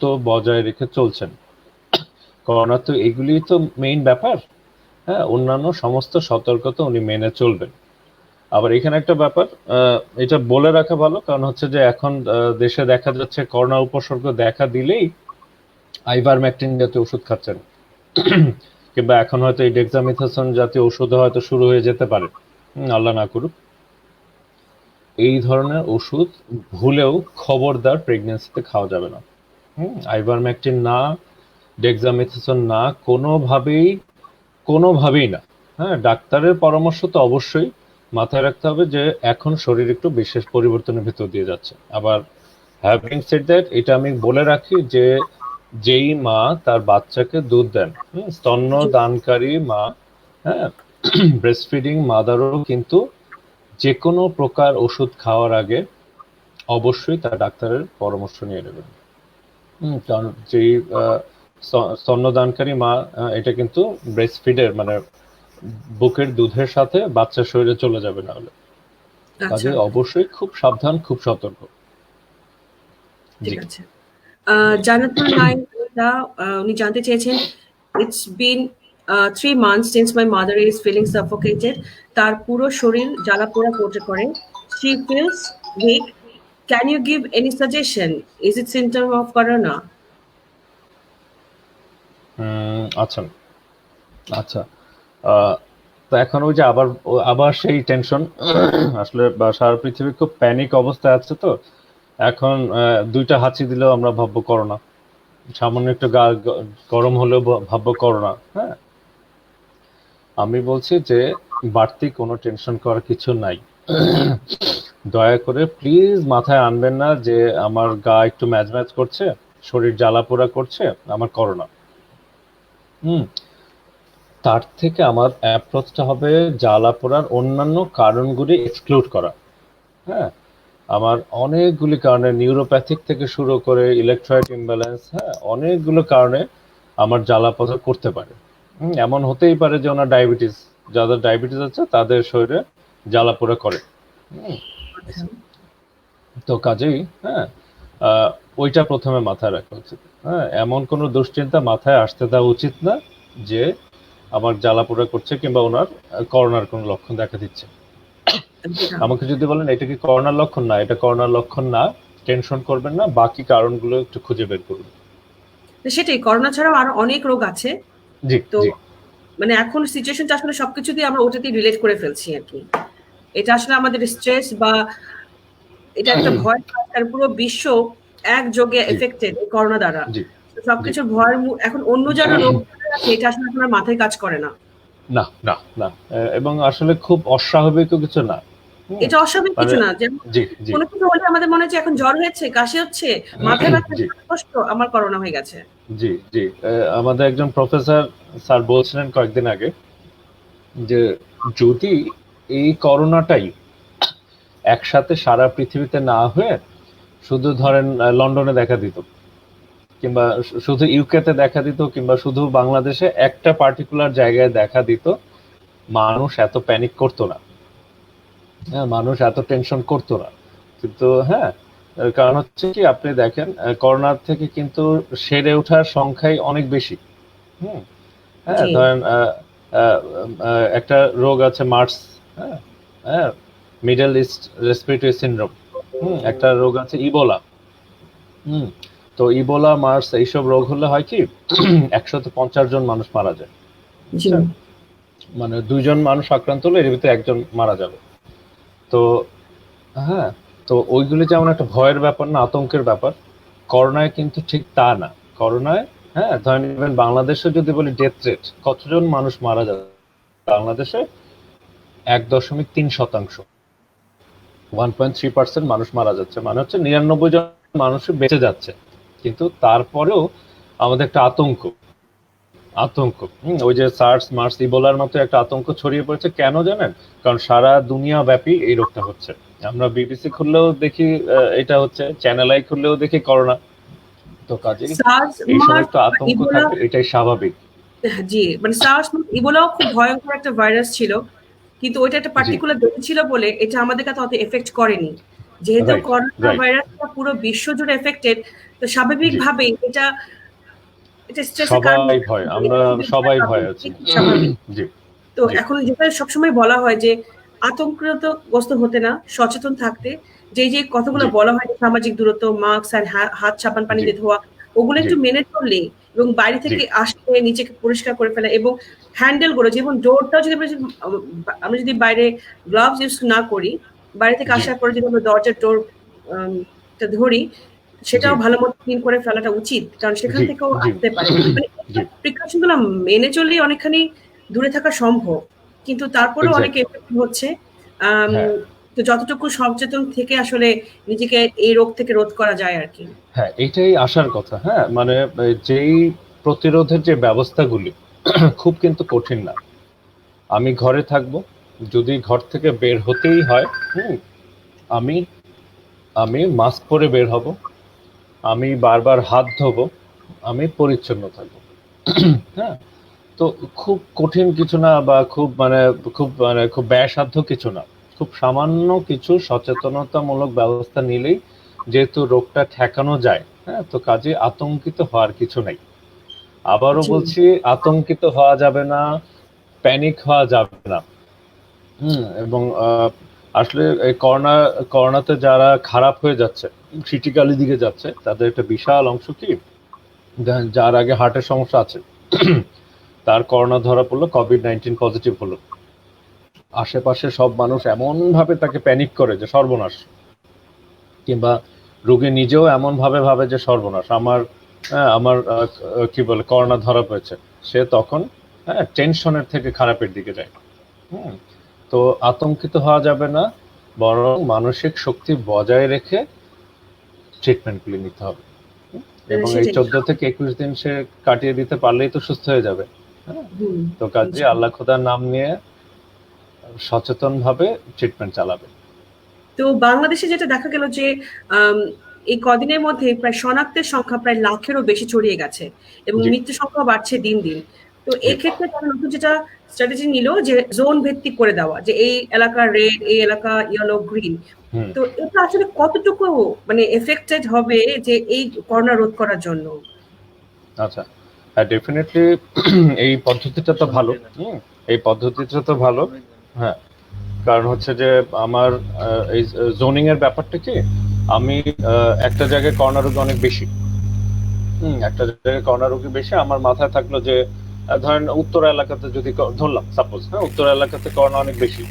তো বজায় রেখে চলছেন। করোনা তো এগুলি তো মেইন ব্যাপার। হ্যাঁ, অন্যান্য সমস্ত সতর্কতা উনি মেনে চলবেন। আবার এখানে একটা ব্যাপার, এটা বলে রাখা ভালো, কারণ হচ্ছে যে এখন দেশে দেখা যাচ্ছে করোনা উপসর্গ দেখা দিলেই আইভারমেকটিন জাতীয় ওষুধ খাচ্ছেন কিংবা এখন হয়তো এই ডেক্সামিথাসোন জাতীয় ওষুধ হয়তো শুরু হয়ে যেতে পারে, আল্লাহ না করুক। এই ধরনের ওষুধ ভুলেও খবরদার প্রেগন্যান্সিতে খাওয়া যাবে না। আইভারমেকটিন না, ডেক্সামিথাসোন না, কোনোভাবেই না। হ্যাঁ, ডাক্তারের পরামর্শ তো অবশ্যই মাথায় রাখতে হবে যে এখন শরীর একটু বিশেষ পরিবর্তনের ভিতর দিয়ে যাচ্ছে। আবার হ্যাভিং সেড দ্যাট, এটা আমি বলে রাখি যে যেই মা তার বাচ্চাকে দুধ দেন, স্তন্যদানকারী মা, হ্যাঁ, ব্রেস্ট ফিডিং মাদারও কিন্তু যে কোনো প্রকার ওষুধ খাওয়ার আগে অবশ্যই তার ডাক্তারের পরামর্শ নিয়ে নেবেন। কারণ যেই স্তন্যদানকারী মা, এটা কিন্তু ব্রেস্ট ফিডের মানে বুকের দুধের সাথে বাচ্চার শরীরে চলে যাবে না হলে। আচ্ছা, কাজে অবশ্যই খুব সাবধান, খুব সতর্ক। ঠিক আছে। জান্নাতুল নাইম উনি জানতে চেয়েছেন, it's been 3 months since my mother is feeling suffocated. তার পুরো শরীর জ্বালাপোড়া করে। She feels weak. Can you give any suggestion? Is it symptom of corona? আচ্ছা আচ্ছা, তো এখন ওই যে আবার সেই টেনশন আসলে সারা পৃথিবী খুব প্যানিক অবস্থায় আছে। তো এখন 2টা হাঁচি দিলেও আমরা ভাববো করোনা, সামান্য একটু গরম হলেও ভাববো করোনা। হ্যাঁ, আমি বলছি যে বাড়তি কোনো টেনশন করার কিছু নাই। দয়া করে প্লিজ মাথায় আনবেন না যে আমার গা একটু ম্যাজ করছে, শরীর জ্বালাপোড়া করছে, আমার করোনা। তার থেকে আমার অ্যাপ্রোচটা হবে জ্বালাপোড়ার অন্যান্য কারণগুলি এক্সক্লুড করা। হ্যাঁ, আমার অনেকগুলি কারণে, নিউরোপ্যাথিক থেকে শুরু করে ইলেকট্রয়েড ইমব্যালেন্স, হ্যাঁ, অনেকগুলো কারণে আমার জ্বালাপোড়া করতে পারে। এমন হতেই পারে যে ওনার ডায়াবেটিস, যাদের ডায়াবেটিস আছে তাদের শরীরে জ্বালাপোড়া করে। তো কাজেই হ্যাঁ, ওইটা প্রথমে মাথায় রাখা উচিত। হ্যাঁ, এমন কোনো দুশ্চিন্তা মাথায় আসতে দেওয়া উচিত না যে আমার জ্বালাপোড়া করছে কিংবা ওনার করোনার কোনো লক্ষণ দেখা দিচ্ছে। আমাকে যদি বলেন এটা কি করোনার লক্ষণ, না এটা করোনার লক্ষণ না, টেনশন করবেন না, বাকি কারণগুলো একটু খুঁজে বের করুন। সেটাই, করোনা ছাড়াও আরো অনেক রোগ আছে। জি, তো জি, মানে এখন সিচুয়েশনটা আসলে সবকিছু দিয়ে আমরা ওটাতেই রিলেট করে ফেলছি আর কি। এটা আসলে আমাদের স্ট্রেস বা এটা একটা ভয়, আর পুরো বিশ্ব একযোগে এফেক্টেড এই করোনা দ্বারা। জি, সবকিছুর ভয় এখন অন্য যারা রোগ আছে এটা আসলে আপনার মাথায় কাজ করে না। না না না, এবং আসলে খুব অস্বাভাবিক কিছু না। এটা অস্বাভাবিক কিছু না, যেমন জি জি কোনো কিছু হলে আমাদের মনে হচ্ছে এখন জ্বর হয়েছে, কাশি হচ্ছে, মাথায় ব্যথা, কষ্ট, আমার করোনা হয়ে গেছে। জি জি, আমাদের একজন প্রফেসর স্যার বলছিলেন কয়েকদিন আগে যে যদি এই করোনাটাই একসাথে সারা পৃথিবীতে না হয়ে শুধু ধরেন লন্ডনে দেখা দিত, কিংবা শুধু ইউকেতে দেখা দিত, কিংবা শুধু বাংলাদেশে একটা পার্টিকুলার জায়গায় দেখা দিত, মানুষ এত প্যানিক করতো না। হ্যাঁ, মানুষ এত টেনশন করতো না। কিন্তু হ্যাঁ, কারণ হচ্ছে কি, আপনি দেখেন করোনার থেকে কিন্তু সেরে ওঠার সংখ্যাই অনেক বেশি। হ্যাঁ, ধরেন একটা রোগ আছে মার্স, হ্যাঁ, মিডল ইস্ট রেসপিরেটরি সিনড্রোম, একটা রোগ আছে ইবোলা। তো ইবোলা, মার্স, এইসব রোগ হলে হয় কি 150 জন মানুষ মারা যায়। মানে 2 জন মানুষ আক্রান্ত হলে এর ভিতরে 1 জন মারা যাবে। তো হ্যাঁ, তো ওইগুলি যেমন একটা ভয়ের ব্যাপার না, আতঙ্কের ব্যাপার, করোনায় কিন্তু ঠিক তা না। করোনায় হ্যাঁ, ধরেন ইভেন বাংলাদেশে যদি বলি ডেথ রেট, কতজন মানুষ মারা যাচ্ছে বাংলাদেশে? 1.3%, 1.3% মানুষ মারা যাচ্ছে, মানে হচ্ছে 99 জন মানুষ বেঁচে যাচ্ছে। কিন্তু তারপরেও আমাদের একটা আতঙ্ক, ওই যে সার্স মার্স ইবোলার মতো একটা আতঙ্ক ছড়িয়ে পড়েছে। কেন জানেন? কারণ সারা দুনিয়া ব্যাপী এই রোগটা হচ্ছে। আমরা বিবিসি খুললেও দেখি এটা হচ্ছে, চ্যানেল আই খুললেও দেখি করোনা। তো কাজেই সার্স এই সময় মার্স একটু আতঙ্ক ইবোলা, থাকবে, এটাই স্বাভাবিক। জি মানে সার্স মার্স ইবোলাও খুব ভয়ঙ্কর একটা ভাইরাস ছিল, কিন্তু ওইটা একটা জি, পার্টিকুলার দেশে ছিল বলে এটা আমাদের কাছে অত এফেক্ট করেনি। যেহেতু রাইট, করোনা রাইট। ভাইরাসটা পুরো বিশ্ব জুড়ে এফেক্টেড, তো জি, স্বাভাবিকভাবেই এটা এটা স্ট্রেসের কারণ সবাই ভয়, আমরা সবাই ভয় আছি। স্বাভাবিক। জি, তো জি, এখন যেটা সবসময় বলা হয় যে আতঙ্কগ্রস্ত হতে না, সচেতন থাকতে, যে কথাগুলো জি, বলা হয় যে সামাজিক দূরত্ব, মাস্ক আর হাত সাবান পানি জি, দিয়ে ধোয়া, ওগুলো জি, একটু মেনে চললে এবং বাইরে জি, থেকে আসলে নিজেকে পরিষ্কার করে ফেলা এবং হ্যান্ডেল গুলো, যেমন ডোরটাও যদি আমরা যদি বাইরে গ্লাভস ইউজ না করি, বাইরে থেকে জি, আসার পরে যদি আমরা দরজার ডোর ধরি, জি, সেটাও ভালো মতো ক্লিন করে ফেলাটা উচিত, কারণ সেখান জি, থেকেও জি, আসতে পারে। মানে জি, প্রিকশন গুলো মেনে চললেই অনেকখানি দূরে থাকা সম্ভব, কিন্তু তারপরেও অনেকে এক্স্যাক্টলি। এফেক্ট হচ্ছে। আম, হ্যাঁ, তো যতটুকু সচেতন থেকে আসলে নিজেকে এই রোগ থেকে রোধ করা যায় আর কি। হ্যাঁ, এটাই আসার কথা। হ্যাঁ, মানে যেই প্রতিরোধের যে ব্যবস্থাগুলি খুব কিন্তু কঠিন না। আমি ঘরে থাকবো, যদি ঘর থেকে বের হতেই হয়, আমি আমি মাস্ক পরে বের হব, আমি বারবার হাত ধোবো, আমি পরিচ্ছন্ন থাকবো। হ্যাঁ, তো খুব কঠিন কিছু না, বা খুব ব্যয়সাধ্য কিছু না। খুব সামান্য কিছু সচেতনতামূলক ব্যবস্থা নিলেই যেহেতু রোগটা ঠেকানো যায়, হ্যাঁ, তো কাজে আতঙ্কিত হওয়ার কিছু নাই। আবারও জি বলছি, আতঙ্কিত হওয়া যাবে না, প্যানিক হওয়া যাবে না। এবং আসলে এই করোনাতে যারা খারাপ হয়ে যাচ্ছে, ক্রিটিক্যালি দিকে যাচ্ছে, তাদের একটা বিশাল অংশ কি, যার আগে হার্টের সমস্যা আছে, তার করোনা ধরা পড়লো, কোভিড-19 পজিটিভ হলো, আশেপাশে সব মানুষ এমন ভাবে তাকে প্যানিক করে যে সর্বনাশ, কিংবা রোগী নিজেও এমন ভাবে ভাবে যে সর্বনাশ, আমার কি বলে করোনা ধরা পড়েছে, সে তখন টেনশনের থেকে খারাপের দিকে যায়। হুম, তো আতঙ্কিত হওয়া যাবে না, বরং মানসিক শক্তি বজায় রেখে ট্রিটমেন্টগুলি নিতে হবে। এবং এই সেটাই। 14 থেকে 21 দিন সে কাটিয়ে দিতে পারলেই তো সুস্থ হয়ে যাবে। হ্যাঁ, হুম, তো কাজে ইনশাআল্লাহ। আল্লাহ খোদার নাম নিয়ে সচেতনভাবে ট্রিটমেন্ট চালাবে। তো বাংলাদেশে যেটা দেখা গেল যে আম, এই কদিনের মধ্যে প্রায় শনাক্তের সংখ্যা প্রায় লাখেরও বেশি ছড়িয়ে গেছে এবং জি, মৃত্যু সংখ্যা বাড়ছে দিন দিন। তো জি, এক্ষেত্রে তারা নতুন যেটা স্ট্র্যাটেজি নিল যে জোন ভিত্তিক করে দেওয়া, যে এই এলাকা রেড, এই এলাকা ইয়েলো, গ্রিন। হুম, তো এটা আসলে কতটুকু মানে এফেক্টেড হবে যে এই করোনা রোধ করার জন্য? আচ্ছা, হ্যাঁ, ডেফিনেটলি এই পদ্ধতিটা তো ভালো। এই পদ্ধতিটা তো ভালো। হ্যাঁ, কারণ হচ্ছে যে আমার এই জোনিং এর ব্যাপারটা কি, আমি একটা জায়গায় করোনা রোগী অনেক বেশি, একটা জায়গায় করোনা রোগী বেশি, আমার মাথায় থাকলো যে ধরেন উত্তর এলাকাতে যদি ধরলাম সাপোজ, হ্যাঁ, উত্তর এলাকাতে করোনা অনেক বেশি,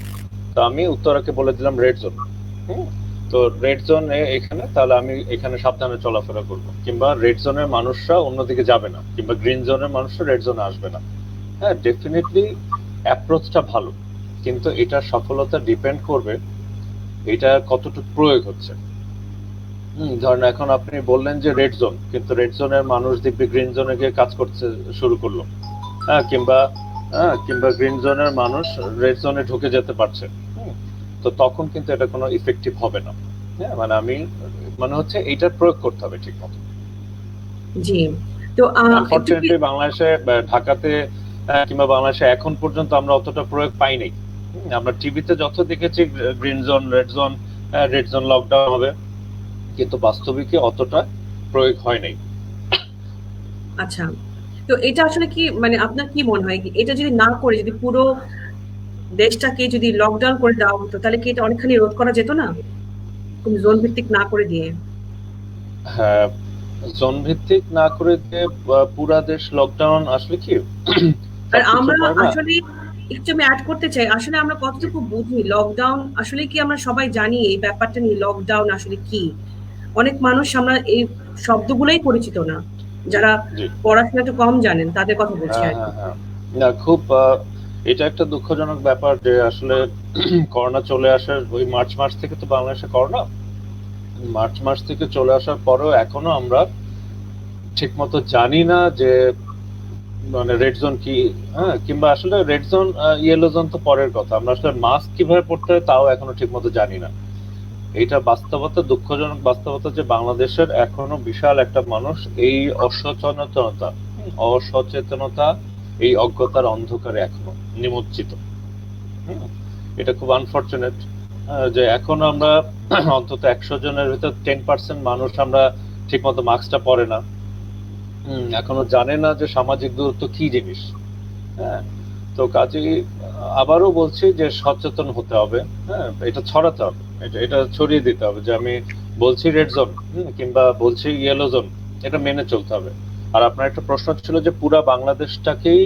তো আমি উত্তরাকে বলে দিলাম রেড জোন। হুম, তো রেড জোনে এখানে, তাহলে আমি এখানে সাবধানে চলাফেরা করব, কিংবা রেড জোনের মানুষরা অন্যদিকে যাবে না, কিংবা গ্রিন জোনের মানুষরা রেড জোনে আসবে না। হ্যাঁ, ডেফিনেটলি অ্যাপ্রোচটা ভালো, কিন্তু এটার সফলতা ডিপেন্ড করবে এটা কতটুকু প্রয়োগ হচ্ছে। ধরেন এখন আপনি বললেন যে রেড জোন, কিন্তু রেড জোনের মানুষ দেখবে গ্রিন জোনে গিয়ে কাজ করতে শুরু করলো, হ্যাঁ, কিংবা গ্রিন জোনের মানুষ রেড জোনে ঢুকে যেতে পারছে। হুম, তো তখন কিন্তু এটা কোনো ইফেক্টিভ হবে না। হ্যাঁ, মানে মানে হচ্ছে এইটার প্রয়োগ করতে হবে ঠিক মতো। জি। তো একটু কি আনফরচুনেটলি বাংলাদেশে বা ঢাকাতে কিংবা বাংলাদেশে এখন পর্যন্ত আমরা অতটা প্রয়োগ পাই নাই। আমরা টিভিতে যত দেখেছি green zone, red zone lockdown হবে, কিন্তু বাস্তবিকে অতটা প্রয়োগ হয় নাই। আচ্ছা, তো এটা আসলে কি মানে আপনার কি মনে হয়, এটা যদি না করে যদি পুরো দেশটাকে যদি লকডাউন করে দেওয়া হতো, তাহলে কি এটা অনেকখানি রোধ করা যেত না, জোন ভিত্তিক না করে দিয়ে? হ্যাঁ, জোন ভিত্তিক না করে যে পুরা দেশ লকডাউন, আসলে কি আর সবকিছু আমরা পরে না। আসলে একটু আমি অ্যাড করতে চাই, আসলে আমরা জি, কতটুকু বুঝি লকডাউন আসলে কি, আমরা সবাই জানি এই ব্যাপারটা নিয়ে লকডাউন আসলে কি? অনেক মানুষ আমরা এই শব্দগুলোই পরিচিত না। যারা জি। পড়াশোনা একটু কম জানেন তাদের কথা বলছি হ্যাঁ আর কি। হ্যাঁ হ্যাঁ না, খুব এটা একটা দুঃখজনক ব্যাপার যে আসলে করোনা চলে আসার ওই মার্চ মাস থেকে তো বাংলাদেশে করোনা, মার্চ মাস থেকে চলে আসার পরেও এখনো আমরা ঠিক মতো জানি না যে মানে রেড জোন কি, হ্যাঁ, কিংবা আসলে রেড জোন ইয়েলো জোন তো পরের কথা, আমরা আসলে মাস্ক কিভাবে পড়তে হয় তাও এখনো ঠিক মতো জানি না। এইটা বাস্তবতা, দুঃখজনক বাস্তবতা যে বাংলাদেশের এখনো বিশাল একটা মানুষ এই অসচেতনতা, এই অজ্ঞতার অন্ধকারে এখনো নিমজ্জিত। হুম, এটা খুব আনফরচুনেট যে এখনো আমরা অন্তত 100 জনের ভিতর 10% মানুষ আমরা ঠিকমতো মাস্কটা পরে না, এখনো জানে না যে সামাজিক দূরত্ব কি জিনিস। হ্যাঁ, তো কাজেই আবারও বলছি যে সচেতন হতে হবে, হ্যাঁ, এটা ছড়াতে হবে, এটা ছড়িয়ে দিতে হবে যে আমি বলছি রেড জোন কিংবা বলছি ইয়েলো জোন, এটা মেনে চলতে হবে। আর আপনার একটা প্রশ্ন ছিল যে পুরা বাংলাদেশটাকেই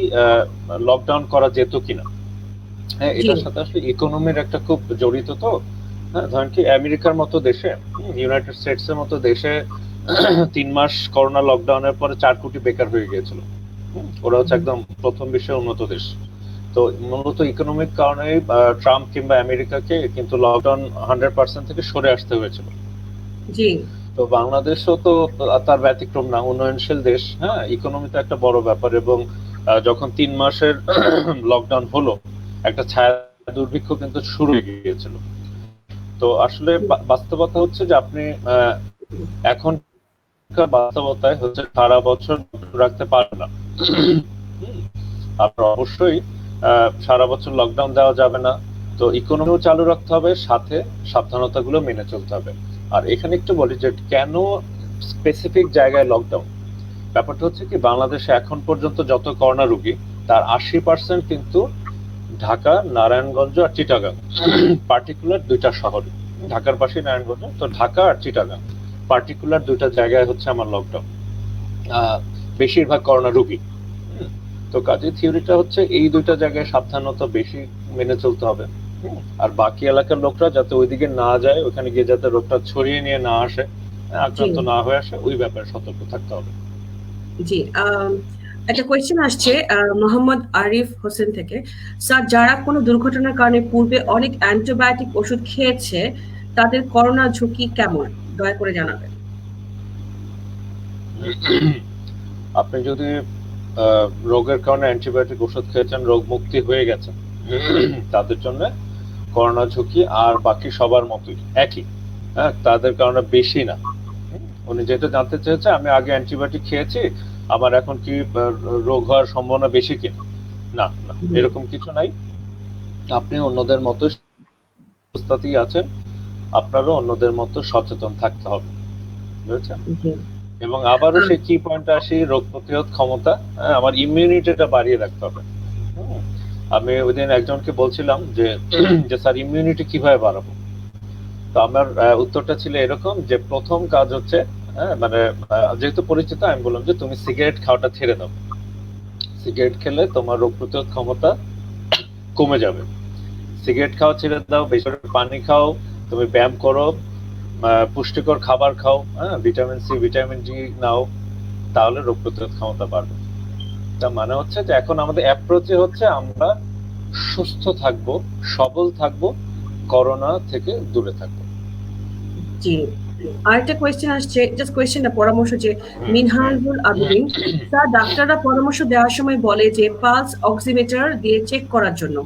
লকডাউন করা যেত কিনা। হ্যাঁ, জি এটার সাথে আসলে ইকোনমির একটা খুব জড়িত তো। হ্যাঁ, ধরেন কি আমেরিকার মতো দেশে, ইউনাইটেড স্টেটস এর মতো দেশে 3 মাস করোনা লকডাউনের পরে 4 কোটি বেকার হয়ে গিয়েছিল। ওরা হচ্ছে একদম প্রথম বিশ্বের উন্নত দেশ। তো মূলত ইকোনমিক কারণে ট্রাম্প কিংবা আমেরিকাকে কিন্তু লকডাউন 100% থেকে সরে আসতে হয়েছিল। জি তো বাংলাদেশও তো তার ব্যতিক্রম না, উন্নয়নশীল দেশ। হ্যাঁ, ইকোনমি তো একটা বড় ব্যাপার, এবং যখন 3 মাসের লকডাউন হলো একটা ছায়া দুর্ভিক্ষ কিন্তু শুরু হয়ে গিয়েছিল। তো আসলে বাস্তবতা হচ্ছে যে আপনি এখন বাস্তবতায় হচ্ছে সারা বছর রাখতে পারবে না। আপনার অবশ্যই সারা বছর লকডাউন দেওয়া যাবে না, তো ইকোনমিও চালু রাখতে হবে, সাথে সাবধানতাগুলো মেনে চলতে হবে। আর এখানে একটু বলি যে কেন স্পেসিফিক জায়গায় লকডাউন। ব্যাপারটা হচ্ছে কি, বাংলাদেশে এখন পর্যন্ত যত করোনা রোগী তার 80% কিন্তু ঢাকা, নারায়ণগঞ্জ আর চিটাগাং, পার্টিকুলার দুইটা শহরে। ঢাকার পাশে নারায়ণগঞ্জ, তো ঢাকা আর চিটাগাং পার্টিকুলার দুইটা জায়গায় হচ্ছে আমার লকডাউন, বেশিরভাগ করোনা রোগী। তো কাজে থিওরিটা হচ্ছে এই দুইটা জায়গায় সাবধানতা বেশি মেনে চলতে হবে। আর বাকি এলাকার লোকরা যাতে ওইদিকে না যায়, ওখানে গিয়ে যাতে রোগটা ছড়িয়ে নিয়ে না আসে, জি আক্রান্ত না হয়ে আসে, ওই ব্যাপারে সতর্ক থাকতে হবে। জি একটা কোয়েশ্চেন আসছে মোহাম্মদ আরিফ হোসেন থেকে। স্যার, যারা কোনো দুর্ঘটনার কারণে পূর্বে অনেক অ্যান্টিবায়োটিক ওষুধ খেয়েছে তাদের করোনা ঝুঁকি কেমন, দয়া করে জানাবেন। আপনি যদি রোগের কারণে অ্যান্টিবায়োটিক ওষুধ খেয়েছেন, রোগ মুক্তি হয়ে গেছে, তাদের জন্য করোনা ঝুঁকি আর বাকি সবার মতোই একই। হ্যাঁ, তাদের কারণে বেশি না। উনি যেটা জানতে চেয়েছে আমি আগে অ্যান্টিবায়োটিক খেয়েছি, আমার এখন কি রোগ হওয়ার সম্ভাবনা বেশি কিনা, না না, এরকম কিছু নাই। আপনি অন্যদের মতো সুস্থতাই আছেন, আপনারও অন্যদের মতো সচেতন থাকতে হবে, বুঝেছেন? জি এবং আবারও সেই কি পয়েন্টে আসি, রোগ প্রতিরোধ ক্ষমতা, হ্যাঁ, আমার ইমিউনিটিটা বাড়িয়ে রাখতে হবে। আমি ওই দিন একজনকে বলছিলাম যে যে স্যার ইমিউনিটি কিভাবে বাড়াবো। তো আমার উত্তরটা ছিল এরকম যে প্রথম কাজ হচ্ছে, হ্যাঁ, মানে যেহেতু পরিচিত, আমি বললাম যে তুমি সিগারেট খাওয়াটা ছেড়ে দাও। সিগারেট খেলে তোমার রোগ প্রতিরোধ ক্ষমতা কমে যাবে। সিগারেট খাওয়া ছেড়ে দাও, বেশি করে পানি খাও, তুমি ব্যায়াম করো, পুষ্টিকর খাবার খাও, হ্যাঁ, ভিটামিন সি ভিটামিন ডি নাও, তাহলে রোগ প্রতিরোধ ক্ষমতা বাড়বে। তার মানে হচ্ছে যে এখন আমাদের অ্যাপ্রোচে হচ্ছে আমরা সুস্থ থাকবো, সবল থাকবো, করোনা থেকে দূরে থাকবো। জি আরেকটা কোয়েশ্চেন আসছে, জাস্ট কোয়েশ্চেনটা পরামর্শ, যে মিনহাজুল আবেদিন। স্যার, ডাক্তাররা পরামর্শ দেওয়ার সময় বলে যে পালস অক্সিমিটার দিয়ে চেক করার জন্য।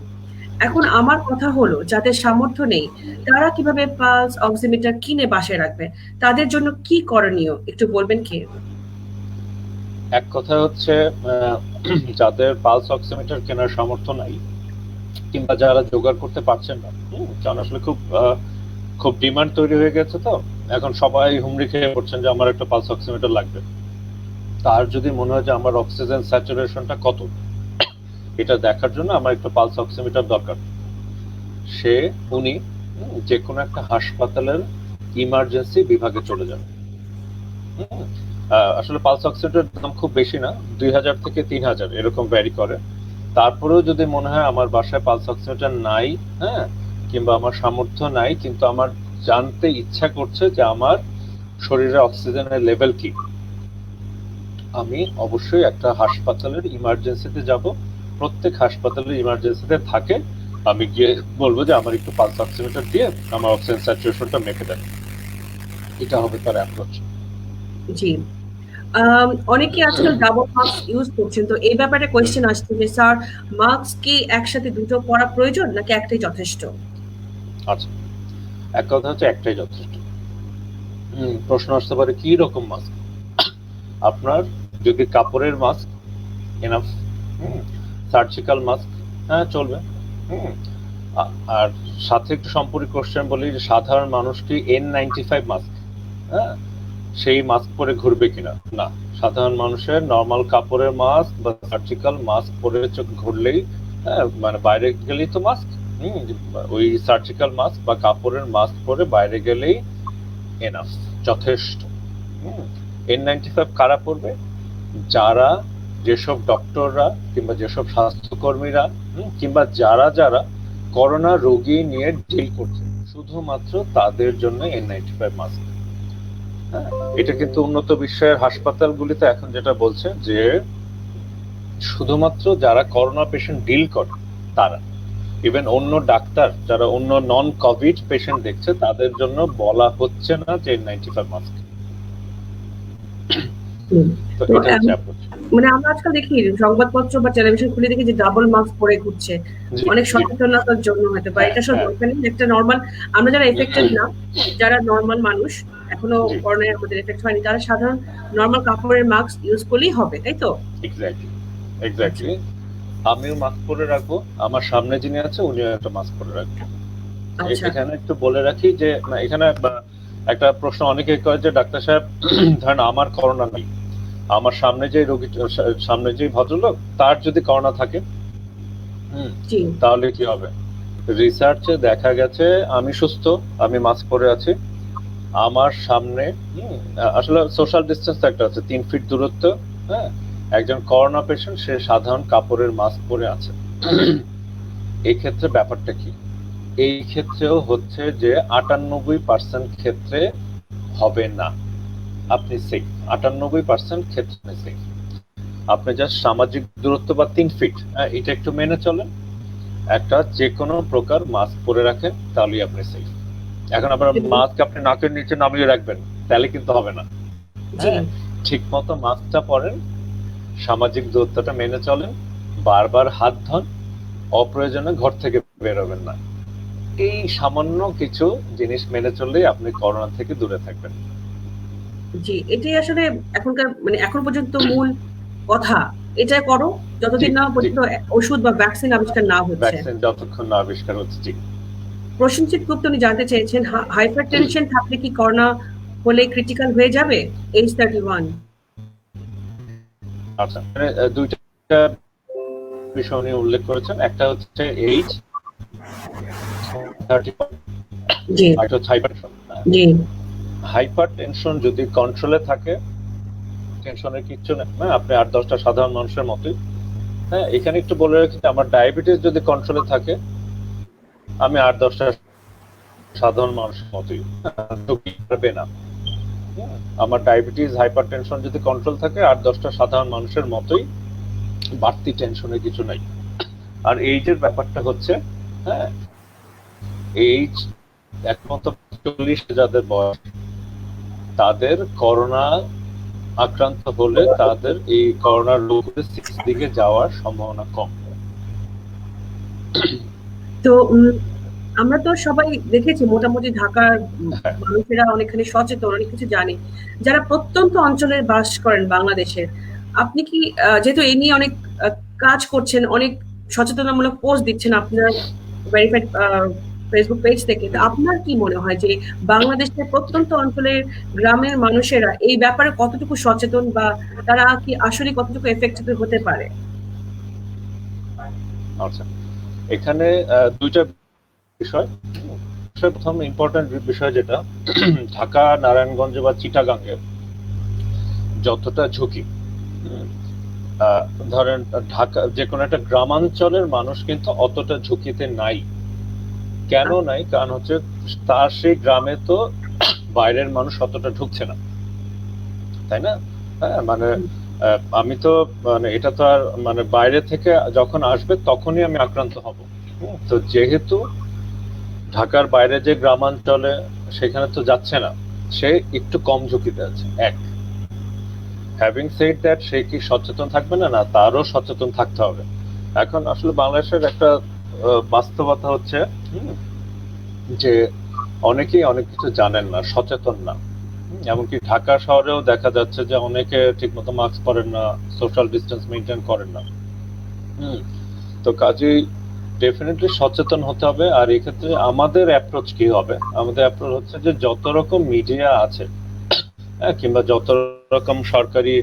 এখন আমার কথা হলো, যাদের সামর্থ্য নেই তারা কিভাবে পালস অক্সিমিটার কিনে বাসায় রাখবে, তাদের জন্য কি করণীয় একটু বলবেন কি? এক কথা হচ্ছে যাদের পালস অক্সিমিটার কেনার সামর্থ্য নাই, কিংবা যারা জোগাড় করতে পারছেন না, কারণ আসলে খুব ডিমান্ড তৈরি হয়ে গেছে, তো এখন সবাই হুমড়ি খেয়ে পড়ছেন যে আমার একটা পালস অক্সিমিটার লাগবে। তার যদি মনে হয় যে আমার অক্সিজেন স্যাচুরেশনটা কত, এটা দেখার জন্য আমার একটা পালস অক্সিমিটার দরকার, উনি যে কোনো একটা হাসপাতালের ইমার্জেন্সি বিভাগে চলে যাবে। আসলে পালস অক্সিমিটার দাম খুব বেশি না, 2000 থেকে 3000 এরকম ভ্যারি করে। তারপরেও যদি মনে হয় আমার বাসায় পালস অক্সিমিটার নাই, হ্যাঁ, কিংবা আমার সামর্থ্য নাই, কিন্তু আমার জানতে ইচ্ছা করছে যে আমার শরীরে অক্সিজেনের লেভেল কি, আমি অবশ্যই একটা হাসপাতালের ইমার্জেন্সিতে যাব, প্রত্যেক হাসপাতালের ইমার্জেন্সিতে থাকে, আমি গিয়ে বলবো যে আমার একটু পালস অক্সিমিটার দিয়ে আমার অক্সিজেন স্যাচুরেশনটা মেপে দেন। এটা হবে তার অ্যাপ্রোচ। জি। অনেকে আজকাল ডাবল মাস্ক ইউজ করছেন, তো এই ব্যাপারে কোয়েশ্চেন আসছে যে স্যার, মাস্ক কি একসাথে দুটো পরা প্রয়োজন নাকি একটাই যথেষ্ট? আচ্ছা, এক কথা হচ্ছে একটাই যথেষ্ট। প্রশ্ন আসতে পারে কি রকম মাস্ক। আপনার যদি কাপড়ের মাস্ক এনাফ, সার্জিক্যাল মাস্ক হ্যাঁ চলবে। আর সাথে একটু সম্পর্ক কোশ্চেন বলি যে সাধারণ মানুষ কি N95 মাস্ক হ্যাঁ সেই মাস্ক পরে ঘুরবে কিনা? না, সাধারণ মানুষের নর্মাল কাপড়ের মাস্ক বা সার্জিক্যাল মাস্ক পরে ঘুরলেই মানে বাইরে গেলেই তো মাস্ক, ওই সার্জিক্যাল মাস্ক বা কাপড়ের মাস্ক পরে বাইরে গেলেই এনাফ, যথেষ্ট। N95 কারা পড়বে? যারা, যেসব ডক্টররা কিংবা যেসব স্বাস্থ্যকর্মীরা কিংবা যারা যারা করোনা রোগী নিয়ে ডিল করছে, শুধুমাত্র তাদের জন্য N95 মাস্ক। এটা কিন্তু উন্নত বিশ্বের হাসপাতালগুলিতে এখন যেটা বলছে যে শুধুমাত্র যারা করোনা পেশেন্ট ডিল করে তারা, ইভেন অন্য ডাক্তার যারা অন্য নন কোভিড পেশেন্ট দেখছে তাদের জন্য বলা হচ্ছে না যে N95 মাস্ক। তো তো এটা হচ্ছে অ্যাপ্রোচ। মানে আমরা আজকাল দেখি সংবাদপত্র বা টেলিভিশন খুলে দেখি যে ডাবল মাস্ক পরে ঘুরছে, অনেক সচেতনতার জন্য হয়তো বা এটা সব দরকার নেই। একটা নর্মাল, আমরা যারা এফেক্টেড না, যারা নর্মাল মানুষ, এখনো করোনায় আমাদের এফেক্ট হয়নি, তারা সাধারণ নর্মাল কাপড়ের মাস্ক ইউজ করলেই হবে, তাই তো? এক্স্যাক্টলি। আমিও মাস্ক পরে রাখবো, আমার সামনে যিনি আছে উনিও একটা মাস্ক পরে রাখবেন। এখানে একটু বলে রাখি যে এখানে একটা প্রশ্ন অনেকে করে যে ডাক্তার সাহেব ধরেন আমার করোনা নেই, আমার সামনে যে রোগী, সামনে যে ভদ্রলোক তার যদি করোনা থাকে তাহলে কি হবে? রিসার্চে দেখা গেছে আমি সুস্থ, আমি মাস্ক পরে আছি, আমার সামনে আসলে সোশ্যাল ডিস্টেন্স একটা আছে 3 ফিট দূরত্ব, হ্যাঁ, একজন করোনা পেশেন্ট সে সাধারণ কাপড়ের মাস্ক পরে আছে। এই ক্ষেত্রে ব্যাপারটা কি? এই ক্ষেত্রেও হচ্ছে যে 98% ক্ষেত্রে হবে না, আপনি সেফ। 98% ক্ষেত্রে সেফ। আপনি জাস্ট সামাজিক দূরত্ব বা 3 ফিট এটা একটু মেনে চলেন, একটা যে কোনো প্রকার মাস্ক পরে রাখেন, তাহলেই আপনি সেফ। এখন আপনার মাস্ক আপনি নাকের নিচে নামিয়ে রাখবেন, তাহলে কিন্তু হবে না। ঠিক মতো মাস্কটা পরেন, সামাজিক দূরত্বটা মেনে চলেন, বারবার হাত ধোন, অপ্রয়োজনে ঘর থেকে বেরোবেন না। এই সামান্য কিছু জিনিস মেনে চললেই আপনি করোনা থেকে দূরে থাকবেন। জি, এটাই আসলে এখনকার মানে এখন পর্যন্ত মূল কথা, এটা করো যতদিন না পর্যন্ত ওষুধ বা ভ্যাকসিন আবিষ্কার না হচ্ছে। ভ্যাকসিন যতক্ষণ না আবিষ্কার হচ্ছে। ঠিক। প্রসেনজিৎ গুপ্ত উনি জানতে চেয়েছেন, হাইপারটেনশন থাকলে কি করোনা হলে ক্রিটিক্যাল হয়ে যাবে? H31। আচ্ছা, মানে দুইটা বিষয় উনি উল্লেখ করেছেন, একটা হচ্ছে H31, জি, একটা হচ্ছে হাইপারটেনশন। জি, হাইপারটেনশন যদি কন্ট্রোলে থাকে, টেনশনের কিচ্ছু নেই, আপনি 8-10টা সাধারণ মানুষের মতোই। হ্যাঁ, এখানে একটু বলে রাখি, আমার ডায়াবেটিস যদি কন্ট্রোলে থাকে, আমি 8-10টা সাধারণ মানুষের মতোই, পারবে না। আমার ডায়াবেটিস হাইপারটেনশন যদি কন্ট্রোল থাকে, 8-10টা সাধারণ মানুষের মতোই, বাড়তি টেনশনের কিছু নাই। আর এইজের ব্যাপারটা হচ্ছে, হ্যাঁ, এইজ একমাত্র 40 যাদের বয়স, তাদের করোনা আক্রান্ত হলে তাদের এই করোনা রোগের দিকে যাওয়ার সম্ভাবনা কম। তো আমরা তো সবাই দেখেছি মোটামুটি ঢাকার মানুষেরা অনেকখানি সচেতন, অনেক কিছু জানে। যারা প্রত্যন্ত অঞ্চলে বাস করেন বাংলাদেশের, আপনি কি যেহেতু এই নিয়ে অনেক কাজ করছেন, অনেক সচেতনামূলক পোস্ট দিচ্ছেন আপনার ভেরিফাইড ফেসবুক পেজ থেকে, আপনার কি মনে হয় যে বাংলাদেশের প্রত্যন্ত অঞ্চলের গ্রামের মানুষেরা এই ব্যাপারে কতটুকু সচেতন, বা তারা কি আসলে কতটুকু এফেক্টিভ হতে পারে? আচ্ছা, এখানে দুইটা বিষয়। প্রথম ইম্পর্টেন্ট বিষয় যেটা, ঢাকা, নারায়ণগঞ্জ বা চিটাগাঙ্গে যতটা ঝুঁকি, ধরেন ঢাকা যে কোনো একটা গ্রামাঞ্চলের মানুষ কিন্তু অতটা ঝুঁকিতে নাই। কেন নাই? কারণ হচ্ছে তার সেই গ্রামে তো বাইরের মানুষ অতটা ঢুকছে না, তাই না? হ্যাঁ, মানে আমি তো মানে এটা তো আর মানে বাইরে থেকে যখন আসবে তখনই আমি আক্রান্ত হব। তো যেহেতু ঢাকার বাইরে যে গ্রামাঞ্চলে সেখানে তো যাচ্ছে না, সে একটু কম ঝুঁকিতে আছে। এক, হ্যাভিং সেড দ্যাট, সে কি সচেতন থাকবে না? না, তারও সচেতন থাকতে হবে। এখন আসলে বাংলাদেশের একটা বাস্তবতা হচ্ছে যে অনেকেই অনেক কিছু জানেন না, সচেতন না। এমনকি ঢাকা শহরেও দেখা যাচ্ছে যে অনেকে ঠিকমতো মাস্ক পরেন না, সোশ্যাল ডিস্টেন্স মেনটেন করেন না। তো কাজেই ডেফিনেটলি সচেতন হতে হবে। আর এক্ষেত্রে আমাদের অ্যাপ্রোচ কি হবে? আমাদের অ্যাপ্রোচ হচ্ছে যে যত রকম মিডিয়া আছে, কিংবা যত রকম সরকারি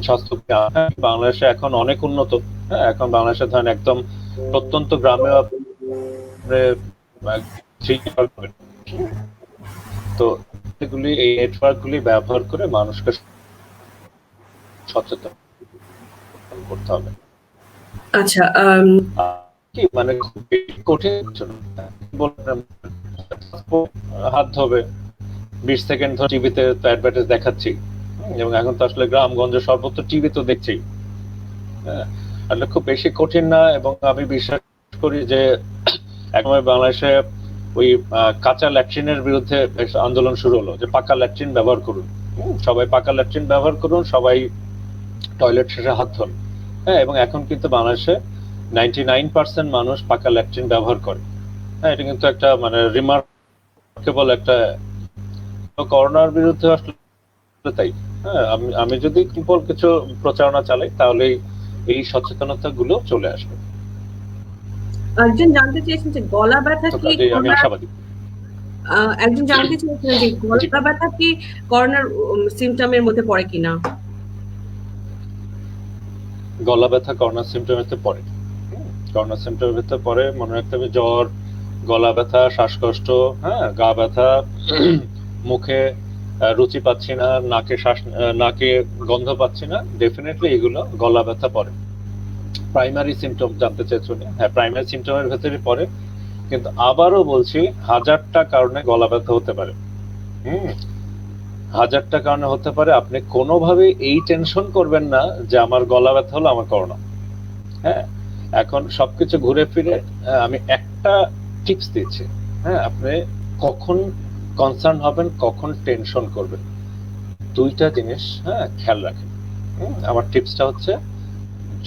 স্বাস্থ্য বাংলাদেশে এখন অনেক উন্নত। এখন বাংলাদেশে ধরেন একদম প্রত্যন্ত গ্রামে তো এগুলি, এই নেটওয়ার্ক গুলি ব্যবহার করে মানুষকে সচেতন করতে হবে। আচ্ছা, কি মানে কঠিন হাত ধোবে 20 সেকেন্ড ধরে টিভিতে তো অ্যাডভার্টাইজ দেখাচ্ছি, এবং এখন তো আসলে গ্রামগঞ্জে সর্বত্র টিভি তো দেখছি। আসলে খুব বেশি কঠিন না, এবং আমি বিশ্বাস করি যে একসময় বাংলাদেশে ওই কাঁচা ল্যাট্রিনের বিরুদ্ধে আন্দোলন শুরু হলো যে পাকা ল্যাট্রিন ব্যবহার করুন, সবাই পাকা ল্যাট্রিন ব্যবহার করুন, সবাই টয়লেট শেষে হাত ধোন। এবং এখন কিন্তু বাংলাদেশে 99% মানুষ পাকা ল্যাট্রিন ব্যবহার করে। এটা কিন্তু একটা মানে রিমার্কেবল একটা। করোনার বিরুদ্ধে আসলে তাই আমি যদি কেবল কিছু প্রচারণা চালাই তাহলে এই সচেতনতা গুলো চলে আসবে। একজন জানতে চেয়েছেন যে গলা ব্যথা কি আমি আশাবাদী। একজন জানতে চেয়েছেন যে গলা ব্যথা কি করোনার সিমটমের মধ্যে পড়ে কিনা? গলা ব্যথা করোনার সিমটমের মধ্যে পড়ে। করোনার সিমটমের ভিতরে পড়ে, মনে রাখতে হবে জ্বর, গলা ব্যথা, শ্বাসকষ্ট, গা ব্যথা, মুখে রুচি পাচ্ছি না, নাকে গন্ধ পাচ্ছি না, ডেফিনেটলি এগুলো গলা ব্যথা পড়ে। প্রাইমারি সিমটম জানতে চাইছো? হ্যাঁ, প্রাইমারি সিমটমের ভেতরে পড়ে। কিন্তু আবারও বলছি, 1000টা কারণে গলা ব্যথা হতে পারে। 1000টা কারণে হতে পারে। আপনি কোনোভাবে এই টেনশন করবেন না যে আমার গলা ব্যথা হলো আমার করোনা। এখন সবকিছু ঘুরে ফিরে আমি একটা টিপস দিচ্ছি। আপনি কখন কনসার্ন হবেন, কখন টেনশন করবেন, দুইটা জিনিস খেয়াল রাখেন। আমার টিপসটা হচ্ছে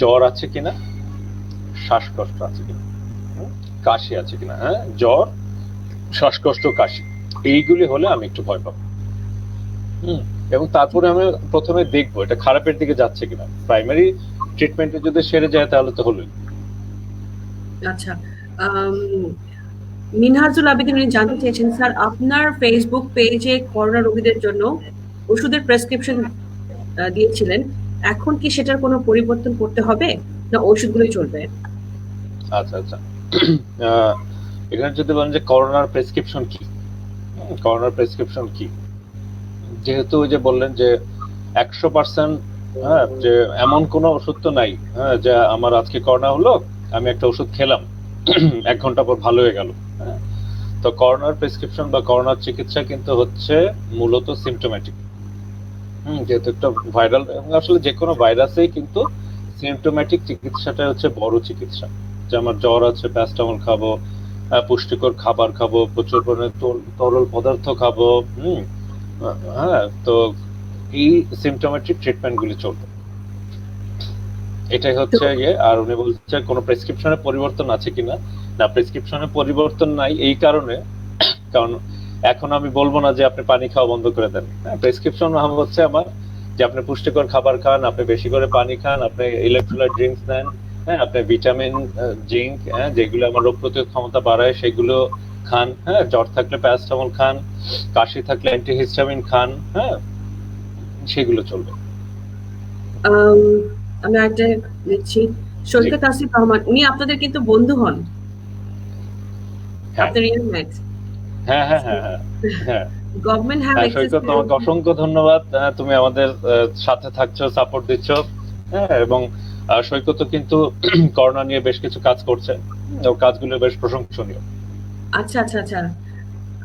জ্বর আছে কিনা, শ্বাসকষ্ট আছে কিনা, কাশি আছে কিনা। জ্বর, শ্বাসকষ্ট, কাশি, এইগুলি হলে আমি একটু ভয় পাবো। এবং তারপরে আমি প্রথমে দেখবো এটা খারাপের দিকে যাচ্ছে কিনা। প্রাইমারি ট্রিটমেন্টে যদি সেরে যায় তাহলে তো হলোই। আচ্ছা, মিনহাজুল আবেদিন জানতে চেয়েছেন, স্যার আপনার ফেসবুক পেজে করোনা রোগীদের জন্য ওষুধের প্রেসক্রিপশন দিয়েছিলেন, এখন কি সেটার কোনো পরিবর্তন করতে হবে না ওষুধগুলোই চলবে? আচ্ছা আচ্ছা, এখানে যদি বলেন যে করোনার প্রেসক্রিপশন কি, করোনার প্রেসক্রিপশন কি, যেহেতু ওই যে বললেন যে 100% যে এমন কোনো ওষুধ তো নাই যে আমার আজকে করোনা হলো, আমি একটা ওষুধ খেলাম 1 ঘন্টা পর ভালো হয়ে গেল। তো করোনার প্রেসক্রিপশন বা করোনার চিকিৎসা কিন্তু হচ্ছে মূলত সিমটোম্যাটিক। যেহেতু একটা ভাইরাল, এবং আসলে যে কোনো ভাইরাসেই কিন্তু সিমটোম্যাটিক চিকিৎসাটা হচ্ছে বড় চিকিৎসা। যে আমার জ্বর আছে, প্যারাসিটামল খাবো, পুষ্টিকর খাবার খাবো, প্রচুর পরিমাণে তরল পদার্থ খাবো। তো এই সিমটোমেটিক ট্রিটমেন্ট গুলি চলবে, এটাই হচ্ছে ইয়ে। আর উনি বলছে কোনো প্রেসক্রিপশনের পরিবর্তন আছে কিনা, না প্রেসক্রিপশনের পরিবর্তন নাই। এই কারণে, কারণ এখন আমি বলবো না যে আপনি পানি খাওয়া বন্ধ করে দেন। প্রেসক্রিপশন হচ্ছে আমার যে আপনি পুষ্টিকর খাবার খান, আপনি বেশি করে পানি খান, আপনি ইলেকট্রোলাইট ড্রিঙ্কস নেন, আপনি ভিটামিন, জিঙ্ক, যেগুলো আমার রোগ প্রতিরোধ ক্ষমতা বাড়ায় সেগুলো খান। জ্বর থাকলে প্যারাসিটামল খান, কাশি থাকলে অ্যান্টিহিস্টামিন খান, সেগুলো চলবে। আমি একটা লিখছি, সৈকত আসিফ রহমান, উনি আপনাদের কিন্তু বন্ধু হন, আপনার রিয়ালমেট। হ্যাঁ হ্যাঁ হ্যাঁ হ্যাঁ হ্যাঁ, গভর্নমেন্ট হ্যাভ সৈকত, তোমাকে অসংখ্য ধন্যবাদ। তুমি আমাদের সাথে থাকছো, সাপোর্ট দিচ্ছ। এবং সৈকত কিন্তু করোনা নিয়ে বেশ কিছু কাজ করছে, ও কাজগুলো বেশ প্রশংসনীয়। আচ্ছা আচ্ছা আচ্ছা,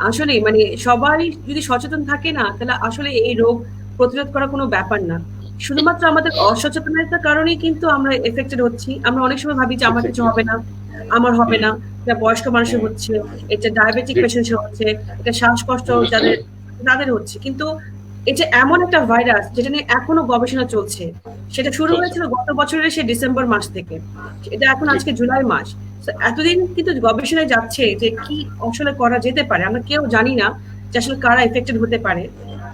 আসলে মানে সবাই যদি সচেতন থাকে না, তাহলে আসলে এই রোগ প্রতিরোধ করা কোনো ব্যাপার না। শুধুমাত্র আমাদের অসচেতনতার কারণেই কিন্তু আমরা এফেক্টেড হচ্ছি। আমরা অনেক সময় ভাবি যে আমার কিছু এক্স্যাক্টলি। হবে না, আমার হবে না, এটা বয়স্ক মানুষের হচ্ছে, এটা ডায়াবেটিক জি। পেশেন্ট হচ্ছে, এটা শ্বাসকষ্ট যাদের তাদের হচ্ছে। কিন্তু এটা এমন একটা ভাইরাস যেটা নিয়ে এখনো গবেষণা চলছে। সেটা শুরু চলছে। হয়েছিল গত বছরের সেই ডিসেম্বর মাস থেকে, এটা এখন জি। আজকে জুলাই মাস। So, এতদিন কিন্তু গবেষণায় যাচ্ছে যে কি আসলে করা যেতে পারে। আমরা কেউ জানি না যে আসলে কারা এফেক্টেড হতে পারে।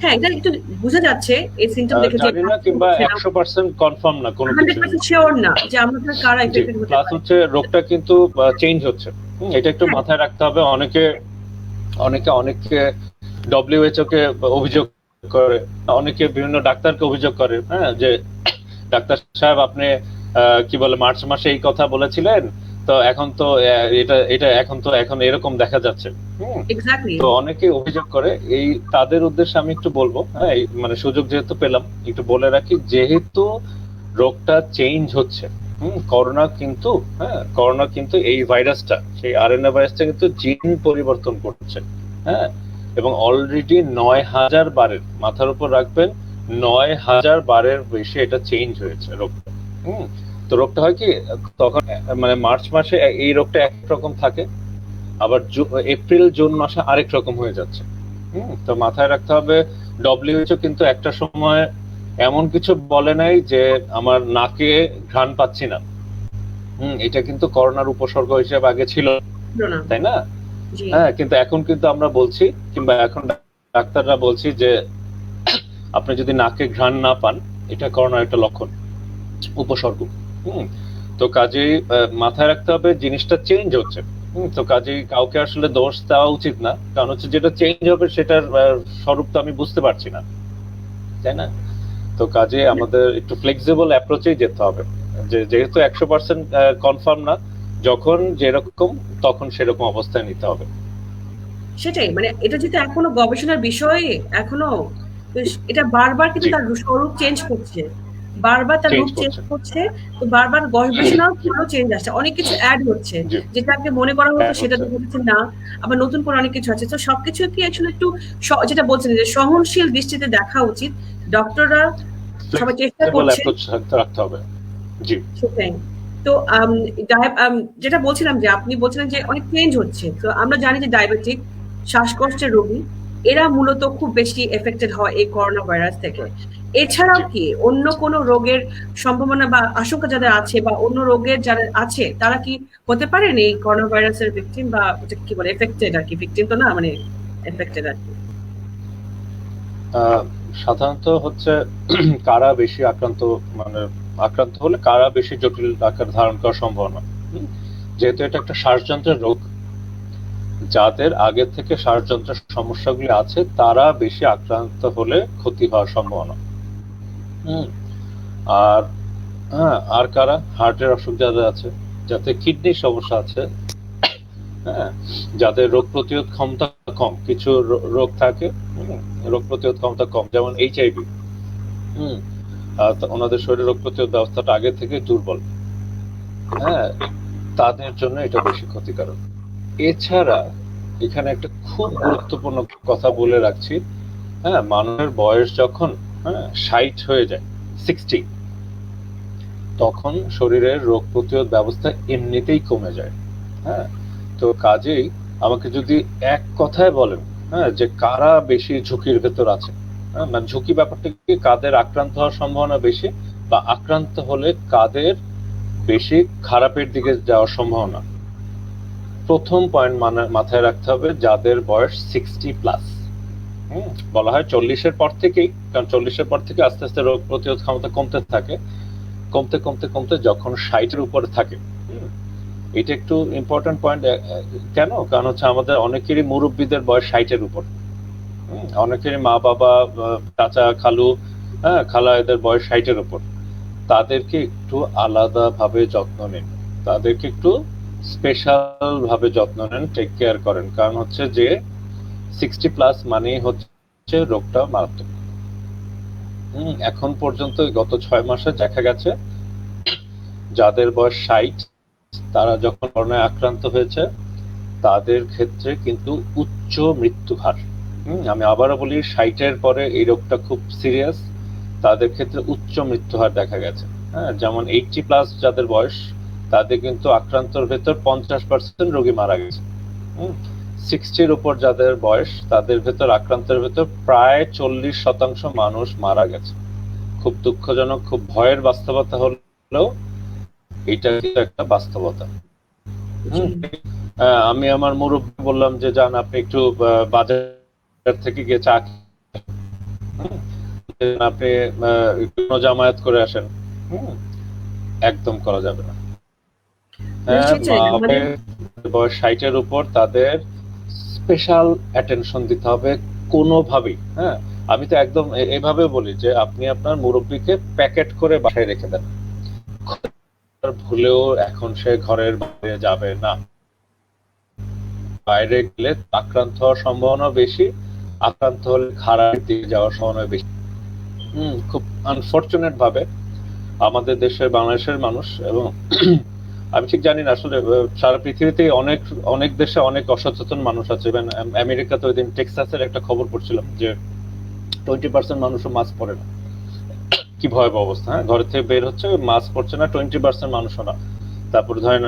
হ্যাঁ, এটা একটু বোঝা যাচ্ছে এই সিমটম দেখে যে জানি না কিংবা 100% কনফার্ম না কোনো কিছু। 100% শিওর না যে আমরা কারা জি, এফেক্টেড হতে প্লাস পারে। হচ্ছে রোগটা কিন্তু চেঞ্জ হচ্ছে। এটা একটু হ্যাঁ, মাথায় রাখতে হবে। অনেকে অনেকে অনেকে ডব্লিউএইচও কে অভিযোগ করে, অনেকে বিভিন্ন ডাক্তারকে অভিযোগ করে, হ্যাঁ, যে ডাক্তার সাহেব আপনি কি বলে মার্চ মাসে এই কথা বলেছিলেন, তো এখন তো এটা এটা এখন এরকম দেখা যাচ্ছে। এক্স্যাক্টলি। তো অনেকে অভিযোগ করে। এই তাদের উদ্দেশ্যে আমি একটু বলবো, হ্যাঁ, মানে সুযোগ যেহেতু পেলাম একটু বলে রাখি, যেহেতু রোগটা চেঞ্জ হচ্ছে, করোনা কিন্তু এই ভাইরাসটা, সেই আরএনএ ভাইরাসটা কিন্তু জিন পরিবর্তন করছে, হ্যাঁ, এবং অলরেডি 9,000 বারের, মাথার উপর রাখবেন, 9,000 বারের বেশি এটা চেঞ্জ হয়েছে রোগটা। তো রোগটা হয় কি, তখন মানে মার্চ মাসে এই রোগটা একরকম থাকে, আবার এপ্রিল জুন মাসে আরেক রকম হয়ে যাচ্ছে। তো মাথায় রাখতে হবে, ডব্লিউএইচও কিন্তু একটা সময় এমন কিছু বলে নাই যে আমার নাকে ঘ্রাণ পাচ্ছি না। এটা কিন্তু করোনার উপসর্গ হিসেবে আগে ছিল, না। তাই না? জি। হ্যাঁ, কিন্তু এখন কিন্তু আমরা বলছি, কিংবা এখন ডাক্তাররা বলছি যে আপনি যদি নাকে ঘ্রাণ না পান, এটা করোনার একটা লক্ষণ, উপসর্গ। তো কাজেই মাথায় রাখতে হবে জিনিসটা চেঞ্জ হচ্ছে। তো কাজেই কাউকে আসলে দোষ দেওয়া উচিত না, কারণ হচ্ছে যেটা চেঞ্জ হবে সেটার স্বরূপ তো আমি বুঝতে পারছি না, তাই না? তো কাজে আমাদের একটু ফ্লেক্সিবল অ্যাপ্রোচেই যেতে হবে, যেহেতু 100% কনফার্ম না, যখন যেরকম তখন সেরকম অবস্থায় নিতে হবে। সেটাই, মানে এটা যেহেতু এখনো গবেষণার বিষয়, এখনো তো এটা বারবার কিন্তু জি, তার স্বরূপ চেঞ্জ করছে, বারবার তার চেঞ্জ রূপ চেঞ্জ করছে। করছে। তো বারবার গবেষণাও ভালো চেঞ্জ আসছে, অনেক কিছু অ্যাড হচ্ছে, জি, যেটাকে মনে করা হতো হ্যাঁ, সেটা হচ্ছে দেখা যাচ্ছে না। আবার নতুন করে অনেক কিছু আছে। তো সবকিছু কি আসলে একটু যেটা বলছেন যে সহনশীল দৃষ্টিতে দেখা উচিত। ডক্টররা সবাই চেষ্টা ফ্লেক্সিবল করছে। অ্যাপ্রোচ রাখতে হবে। জি। সেটাই। তো যেটা বলছিলাম যে আপনি বলছিলেন যে অনেক চেঞ্জ হচ্ছে। তো আমরা জানি যে ডায়াবেটিক, শ্বাসকষ্টের রোগী, এরা মূলত খুব বেশি এফেক্টেড হয় এই করোনা ভাইরাস থেকে। এছাড়াও জি। কি অন্য কোনো রোগের সম্ভাবনা বা আশঙ্কা যাদের আছে বা অন্য রোগের যারা আছে তারা কি হতে পারেন এই করোনা ভাইরাসের ভিকটিম, বা ওটা কি বলে এফেক্টেড আর কি, ভিকটিম তো না, মানে এফেক্টেড আর কি। আহ, সাধারণত হচ্ছে কারা বেশি আক্রান্ত, মানে আক্রান্ত হলে কারা বেশি জটিল আকার ধারণ করার সম্ভাবনা। হুম, যেহেতু এটা একটা শ্বাসযন্ত্রের রোগ, যাদের আগে থেকে শ্বাসযন্ত্রের সমস্যাগুলি আছে তারা বেশি আক্রান্ত হলে ক্ষতি হওয়ার সম্ভাবনা। হুম, আর হ্যাঁ, আর কারা, হার্টের অসুখ যাদের আছে, যাতে কিডনির সমস্যা আছে, হ্যাঁ, যাদের রোগ প্রতিরোধ ক্ষমতা কম, কিছু রোগ থাকে, রোগ প্রতিরোধ ক্ষমতা কম, যেমন এইচআইভি। হুম, তো ওনাদের শরীরের রোগ প্রতিরোধ ব্যবস্থাটা আগে থেকে দুর্বল, হ্যাঁ, তাদের জন্য এটা বেশি ক্ষতিকারক। এছাড়া এখানে একটা খুব গুরুত্বপূর্ণ কথা বলে রাখছি, হ্যাঁ, মানুষের বয়স যখন 60 হয়ে যায়, 60, তখন শরীরের রোগ প্রতিরোধ ব্যবস্থা এমনিতেই কমে যায়। হ্যাঁ, তো কাজেই আমাকে যদি এক কথায় বলেন, হ্যাঁ, যে কারা বেশি ঝুঁকির ভেতর আছে, হ্যাঁ, মানে ঝুঁকি ব্যাপারটা কি, কাদের আক্রান্ত হওয়ার সম্ভাবনা বেশি, বা আক্রান্ত হলে কাদের বেশি খারাপের দিকে যাওয়ার সম্ভাবনা। প্রথম পয়েন্ট মাথায় রাখতে হবে, যাদের বয়স 60+। বলা হয় 40-এর পর থেকেই, কারণ 40-এর পর থেকে আস্তে আস্তে রোগ প্রতিরোধ ক্ষমতা কমতে থাকে, কমতে কমতে কমতে যখন 60-এর উপরে থাকে। এটা একটু ইম্পর্টেন্ট পয়েন্ট। কেন? কারণ হচ্ছে আমাদের অনেকেরই মুরব্বীদের বয়স 60-এর উপর, অনেকেরই মা বাবা, চাচা খালু, হ্যাঁ, খালা, এদের বয়স 60-এর উপর। তাদেরকে একটু আলাদা ভাবে যত্ন নিন, তাদেরকে একটু স্পেশাল ভাবে যত্ন নেন, টেক কেয়ার করেন, কারণ হচ্ছে যে 60+ মানেই হচ্ছে রোগটা মারাত্মক। এখন পর্যন্ত গত 6 মাসে দেখা গেছে যাদের বয়স 60, তারা যখন করোনায় আক্রান্ত হয়েছে তাদের ক্ষেত্রে কিন্তু উচ্চ মৃত্যু হার। আমি আবারও বলি, 60-এর পরে এই রোগটা খুব সিরিয়াস, তাদের ক্ষেত্রে উচ্চ মৃত্যু হার দেখা গেছে। হ্যাঁ, যেমন 80+ যাদের বয়স, তাদের কিন্তু আক্রান্তর ভেতর 50% রোগী মারা গেছে। 60-র উপর যাদের বয়স, তাদের ভেতর আক্রান্তের ভেতর প্রায় 40% মানুষ মারা গেছে। খুব দুঃখজনক, খুব ভয়ের বাস্তবতা হলেও এটা কিন্তু একটা বাস্তবতা। আমি আমার মুরব্বী বললাম যে যান আপনি একটু বাজার থেকে গিয়ে চা আপনি একটু জামায়াত করে আসেন, একদম করা যাবে না। বয়স 60-এর উপর তাদের স্পেশাল অ্যাটেনশন দিতে হবে কোনোভাবেই। হ্যাঁ, আমি তো একদম এভাবে বলি যে আপনি আপনার মুরব্বীকে প্যাকেট করে বাসায় রেখে দেন, ভুলেও এখন সে ঘরের বাইরে যাবে না। বাইরে গেলে আক্রান্ত হওয়ার সম্ভাবনা বেশি, আক্রান্ত হলে খারাপ দিকে যাওয়ার সম্ভাবনা বেশি। খুব আনফরচুনেট ভাবে আমাদের দেশের, বাংলাদেশের মানুষ, এবং আমি ঠিক জানি না আসলে সারা পৃথিবীতে অনেক অনেক দেশে অনেক অসচেতন মানুষ আছে। আমেরিকাতে ওই দিন টেক্সাসের একটা খবর পড়ছিলাম যে 20% মানুষও মাস্ক পরে না। কি ভয়াবহ অবস্থা! হ্যাঁ, ঘর থেকে বের হচ্ছে, মাস্ক পরছে না 20% মানুষও না। তারপরে ধরেন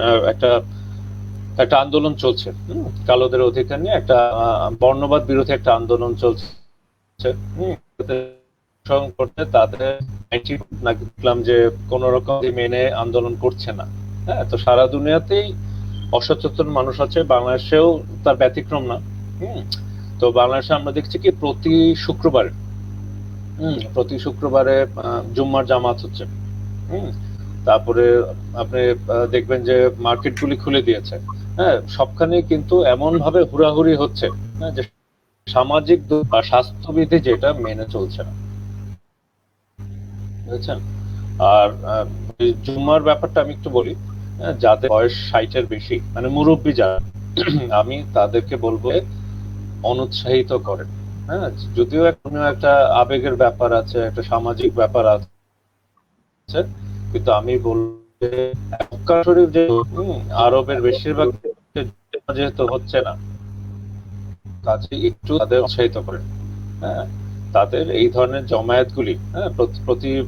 একটা আন্দোলন চলছে, কালোদের অধিকার নিয়ে একটা বর্ণবাদ বিরোধী একটা আন্দোলন চলছে। করতে তাদের দেখলাম যে কোন রকম মেনে আন্দোলন করছে না। হ্যাঁ, তো সারা দুনিয়াতেই অসচেতন মানুষ আছে, বাংলাদেশেও তার ব্যতিক্রম না। তো বাংলাদেশে আমরা দেখছি কি প্রতি শুক্রবারে জুম্মার জামাত হচ্ছে। তারপরে আপনি দেখবেন যে মার্কেটগুলি খুলে দিয়েছে। হ্যাঁ, সবখানে কিন্তু এমন ভাবে হুড়াহুড়ি হচ্ছে যে সামাজিক স্বাস্থ্যবিধি যেটা মেনে চলছে না, বুঝছেন? আর জুম্মার ব্যাপারটা আমি একটু বলি। যাদের বয়স 60-এর বেশি, মানে মুরব্বী যারা, আমি তাদেরকে বলবো অনুৎসাহিত করেন। হ্যাঁ, যদিও একটা আবেগের ব্যাপার আছে, একটা সামাজিক ব্যাপার আছে, কিন্তু আমি বলবো মক্কা শরীফ যে আরবের বেশিরভাগ যেহেতু হচ্ছে না, কাজে একটু তাদের উৎসাহিত করেন। হ্যাঁ, তাদের এই ধরনের জমায়েতগুলি,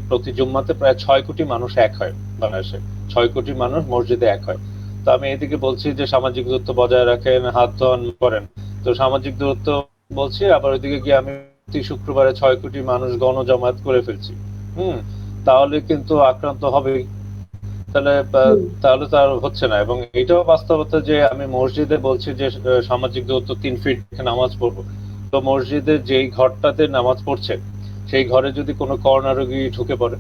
প্রতি জুম্মাতে প্রায় 6 কোটি মানুষ এক হয় বাংলাদেশে, 6 কোটি মানুষ মসজিদে এক হয়। তো আমি এদিকে বলছি যে সামাজিক দূরত্ব বজায় রাখেন, হাত ধোয়ান করেন, তো সামাজিক দূরত্ব বলছি, আবার ওইদিকে গিয়ে আমি প্রতি শুক্রবারে 6 কোটি মানুষ গণজমায়েত করে ফেলছি। তাহলে কিন্তু আক্রান্ত হবেই। তাহলে তো আর হচ্ছে না। এবং এটাও বাস্তবতা যে আমি মসজিদে বলছি যে সামাজিক দূরত্ব 3 ফিট নামাজ পড়বো, তো মসজিদের যেই ঘরটাতে নামাজ পড়ছে সেই ঘরে যদি কোনো করোনা রোগী ঢুকে পড়ে,